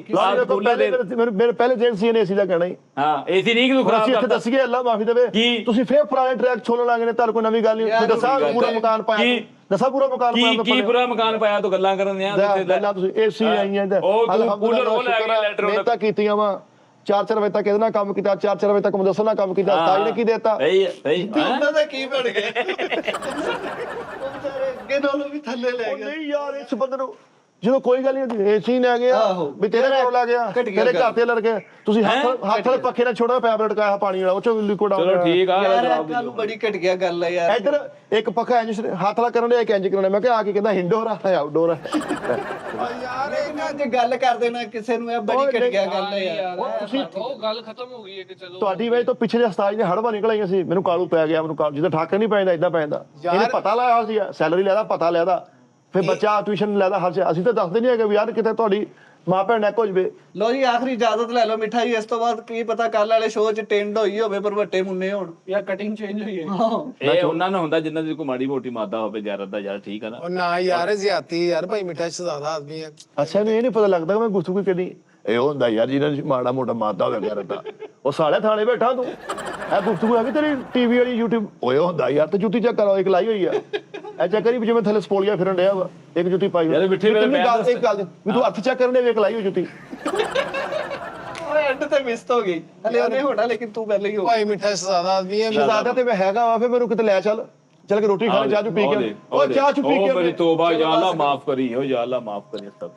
ਮੇਰੇ ਪਹਿਲੇ ਦਿਨ ਸੀ ਨੇ ਏਸੀ ਦਾ ਕਹਿਣਾ ਹੀ ਹਾਂ ਏਸੀ ਨਹੀਂ ਕਿ ਤੂੰ ਖਰਾਬ ਅਸੀਂ ਇੱਥੇ ਕਰਦਾ ਦੱਸੀਏ ਅੱਲਾ ਮਾਫੀ ਦੇਵੇ ਤੁਸੀਂ ਫੇਰ ਪੁਰਾਣੇ ਟਰੈਕ ਛੋਲਣ ਲੱਗੇ ਨੇ ਤੁਹਾਨੂੰ ਕੋਈ ਨਵੀਂ ਗੱਲ ਨਹੀਂ ਦੱਸਾਂ ਪੂਰਾ ਮਕਾਨ ਪਾਇਆ ਦੱਸਾਂ ਪੂਰਾ ਮਕਾਨ ਪਾਇਆ ਕੀ ਪੂਰਾ ਮਕਾਨ ਪਾਇਆ ਤੂੰ ਗੱਲਾਂ ਕਰਨ ਦਿਆਂ ਪਹਿਲਾਂ ਤੁਸੀਂ ਏਸੀ ਆਈਆਂ ਤੇ ਕੂਲਰ ਉਹ ਲੈ ਕੇ ਲੈਟਰ ਮਿਹਨਤਾਂ ਕੀਤੀਆਂ ਵਾ 4-4 ਵਜੇ ਤੱਕ ਇਹਦੇ ਨਾਲ ਕੰਮ ਕੀਤਾ 4-4 ਵਜੇ ਤੱਕ ਮੁਦੱਸਰ ਨਾਲ ਕੰਮ ਕੀਤਾ ਤਾਜ ਨੇ ਕੀ ਦੇਤਾ ਸਹੀ ਉਹਨਾਂ ਦਾ ਕੀ ਬਣ ਗਿਆ ਉਹ ਵਿਚਾਰੇ ਅੱਗੇ ਨਾਲੋਂ ਵੀ ਥੱਲੇ ਲੈ ਗਏ ਨਹੀਂ ਯਾਰ ਇਸ ਬੰਦੇ ਨੂੰ ਜਦੋਂ ਕੋਈ ਗੱਲ ਨਹੀਂ ਏਸੀ ਲੈ ਗਿਆ ਵੀ ਤੇਰੇ ਕੋਲ ਆ ਗਿਆ ਤੇਰੇ ਘਰ ਤੇ ਲੜ ਕੇ ਤੁਸੀਂ ਹੱਥ ਵਾਲੇ ਪੱਖੇ ਨਾਲ ਛੋੜਾ ਪੈਪ ਲਟਕਾਇਆ ਪਾਣੀ ਵਾਲਾ ਉਹ ਚੋਂ ਲਿਕੁਇਡ ਆ ਚਲੋ ਠੀਕ ਆ ਯਾਰ ਕੱਲ ਨੂੰ ਬੜੀ ਘਟ ਗਿਆ ਗੱਲ ਆ ਯਾਰ ਇੱਧਰ ਇੱਕ ਪੱਖਾ ਇੰਜ ਹੱਥ ਵਾਲਾ ਕਰਨ ਦੇ ਇੱਕ ਇੰਜ ਕਰਨ ਮੈਂ ਕਿਹਾ ਆ ਕੇ ਕਹਿੰਦਾ ਇੰਡੋਰ ਆ ਆਊਟਡੋਰ ਆ ਯਾਰ ਇਹਨਾਂ ਜੇ ਗੱਲ ਕਰ ਦੇਣਾ ਕਿਸੇ ਨੂੰ ਇਹ ਬੜੀ ਘਟ ਗਿਆ ਗੱਲ ਆ ਯਾਰ ਉਹ ਗੱਲ ਖਤਮ ਹੋ ਗਈ ਹੈ ਕਿ ਚਲੋ ਤੁਹਾਡੀ ਵਜ੍ਹਾ ਤੋਂ ਪਿਛਲੇ ਉਸਤਾਦ ਨੇ ਹੜਵਾ ਨਿਕਲ ਆਈਆਂ ਸੀ ਮੈਨੂੰ ਕਾਲੂ ਪੈ ਗਿਆ ਮੈਨੂੰ ਜਿੱਦਾਂ ਠਾਕਰ ਨਹੀਂ ਪੈਂਦਾ ਇਦਾਂ ਪੈਂਦਾ ਇਹਨੇ ਪਤਾ ਲਾਇਆ ਸੀ ਸੈਲਰੀ ਲੈਦਾ ਪਤਾ ਲੈਦਾ ਫਿਰ ਬੱਚਾ ਟਿਊਸ਼ਨ ਲੈਦਾ ਹਰ ਅਸੀਂ ਤਾਂ ਦੱਸਦੇ ਨਹੀਂ ਹੈਗੇ ਵੀ ਯਾਰ ਕਿਤੇ ਤੁਹਾਡੀ ਮਾਂ ਭੈਣ ਨੈਕ ਹੋ ਜਵੇ ਲੋ ਜੀ ਆਖਰੀ ਇਜਾਜ਼ਤ ਲੈ ਲਓ ਮਿੱਠਾ ਜੀ ਇਸ ਤੋਂ ਬਾਅਦ ਕੀ ਪਤਾ ਕੱਲ ਵਾਲੇ ਸ਼ੋਅ 'ਚ ਟੈਂਡ ਹੋਈ ਹੋਵੇ ਪਰ ਵੱਟੇ ਮੁੰਨੇ ਹੋਣ ਜਾਂ ਕਟਿੰਗ ਚੇਂਜ ਹੋਈ ਹੈ ਇਹ ਉਹਨਾਂ ਨੂੰ ਹੁੰਦਾ ਜਿੰਨਾਂ ਦੀ ਕੋਈ ਮਾੜੀ ਮੋਟੀ ਮਾਦਾ ਹੋਵੇ ਯਾਰ ਦਾ ਯਾਰ ਠੀਕ ਆ ਨਾ ਉਹ ਨਾ ਯਾਰ ਜ਼ਿਆਤੀ ਯਾਰ ਭਾਈ ਮਿੱਠਾ ਸ਼ਹਜ਼ਾਦਾ ਆਦਮੀ ਹੈ ਅੱਛਾ ਇਹਨੂੰ ਇਹ ਨਹੀਂ ਪਤਾ ਲੱਗਦਾ ਕਿ ਮੈਂ ਗੁੱਸੂ ਕਿਹੜੀ ਇਹ ਹੁੰਦਾ ਯਾਰ ਜਿਹਨਾਂ ਨੂੰ ਮਾੜਾ ਮੋਟਾ ਮਾਦਾ ਹੋਵੇ ਯਾਰ ਦਾ ਉਹ ਸਾਲੇ ਥਾਣੇ ਬੈਠਾ ਤੂੰ ਇਹ ਗੁੱਸੂ ਆ ਗਈ ਤੇਰੀ ਟੀਵੀ ਵਾਲੀ YouTube ਓਏ ਹੁੰਦਾ ਯਾਰ ਤੇ ਜੁੱਤੀ ਚੱਕ ਕਰੋ ਇੱਕ ਲਾਈ ਹੋਈ ਆ ਇਹ ਚੱਕਰ ਹੀ ਜਿਵੇਂ ਥੱਲੇ ਸਪੋਲੀਆ ਫਿਰਨ ਡਿਆ ਵਾ ਇੱਕ ਜੁੱਤੀ ਪਾਈ ਹੋਈ ਇੱਕ ਗੱਲ ਵੀ ਤੂੰ ਹੱਥ ਚੱਕ ਕਰਨ ਦੇ ਵੇਖ ਲਾਈ ਹੋਈ ਜੁੱਤੀ ਓਏ ਐਂਡ ਤੇ ਮਿਸ ਹੋ ਗਈ ਹਲੇ ਉਹਨੇ ਹੋਣਾ ਲੇਕਿਨ ਤੂੰ ਪਹਿਲੇ ਹੀ ਹੋ ਭਾਈ ਮਿੱਠਾ ਸ਼ਹਜ਼ਾਦਾ ਆਦਮੀ ਹੈ ਸ਼ਹਜ਼ਾਦਾ ਤੇ ਮੈਂ ਹੈਗਾ ਵਾ ਫਿਰ ਮੈਨੂੰ ਕਿਤੇ ਲੈ ਚੱਲ ਕੇ ਰੋਟੀ ਖਾਣੇ ਚਾਹ ਚੂ ਪੀ ਕੇ ਉਹ ਚਾਹ ਚੂ ਪੀ ਕੇ ਮੇਰੀ ਤੋਬਾ ਯਾ ਅੱਲਾ ਮਾਫ ਕਰੀ ਹੋ ਯਾ ਅੱਲਾ ਮਾਫ ਕਰੀ ਸਭ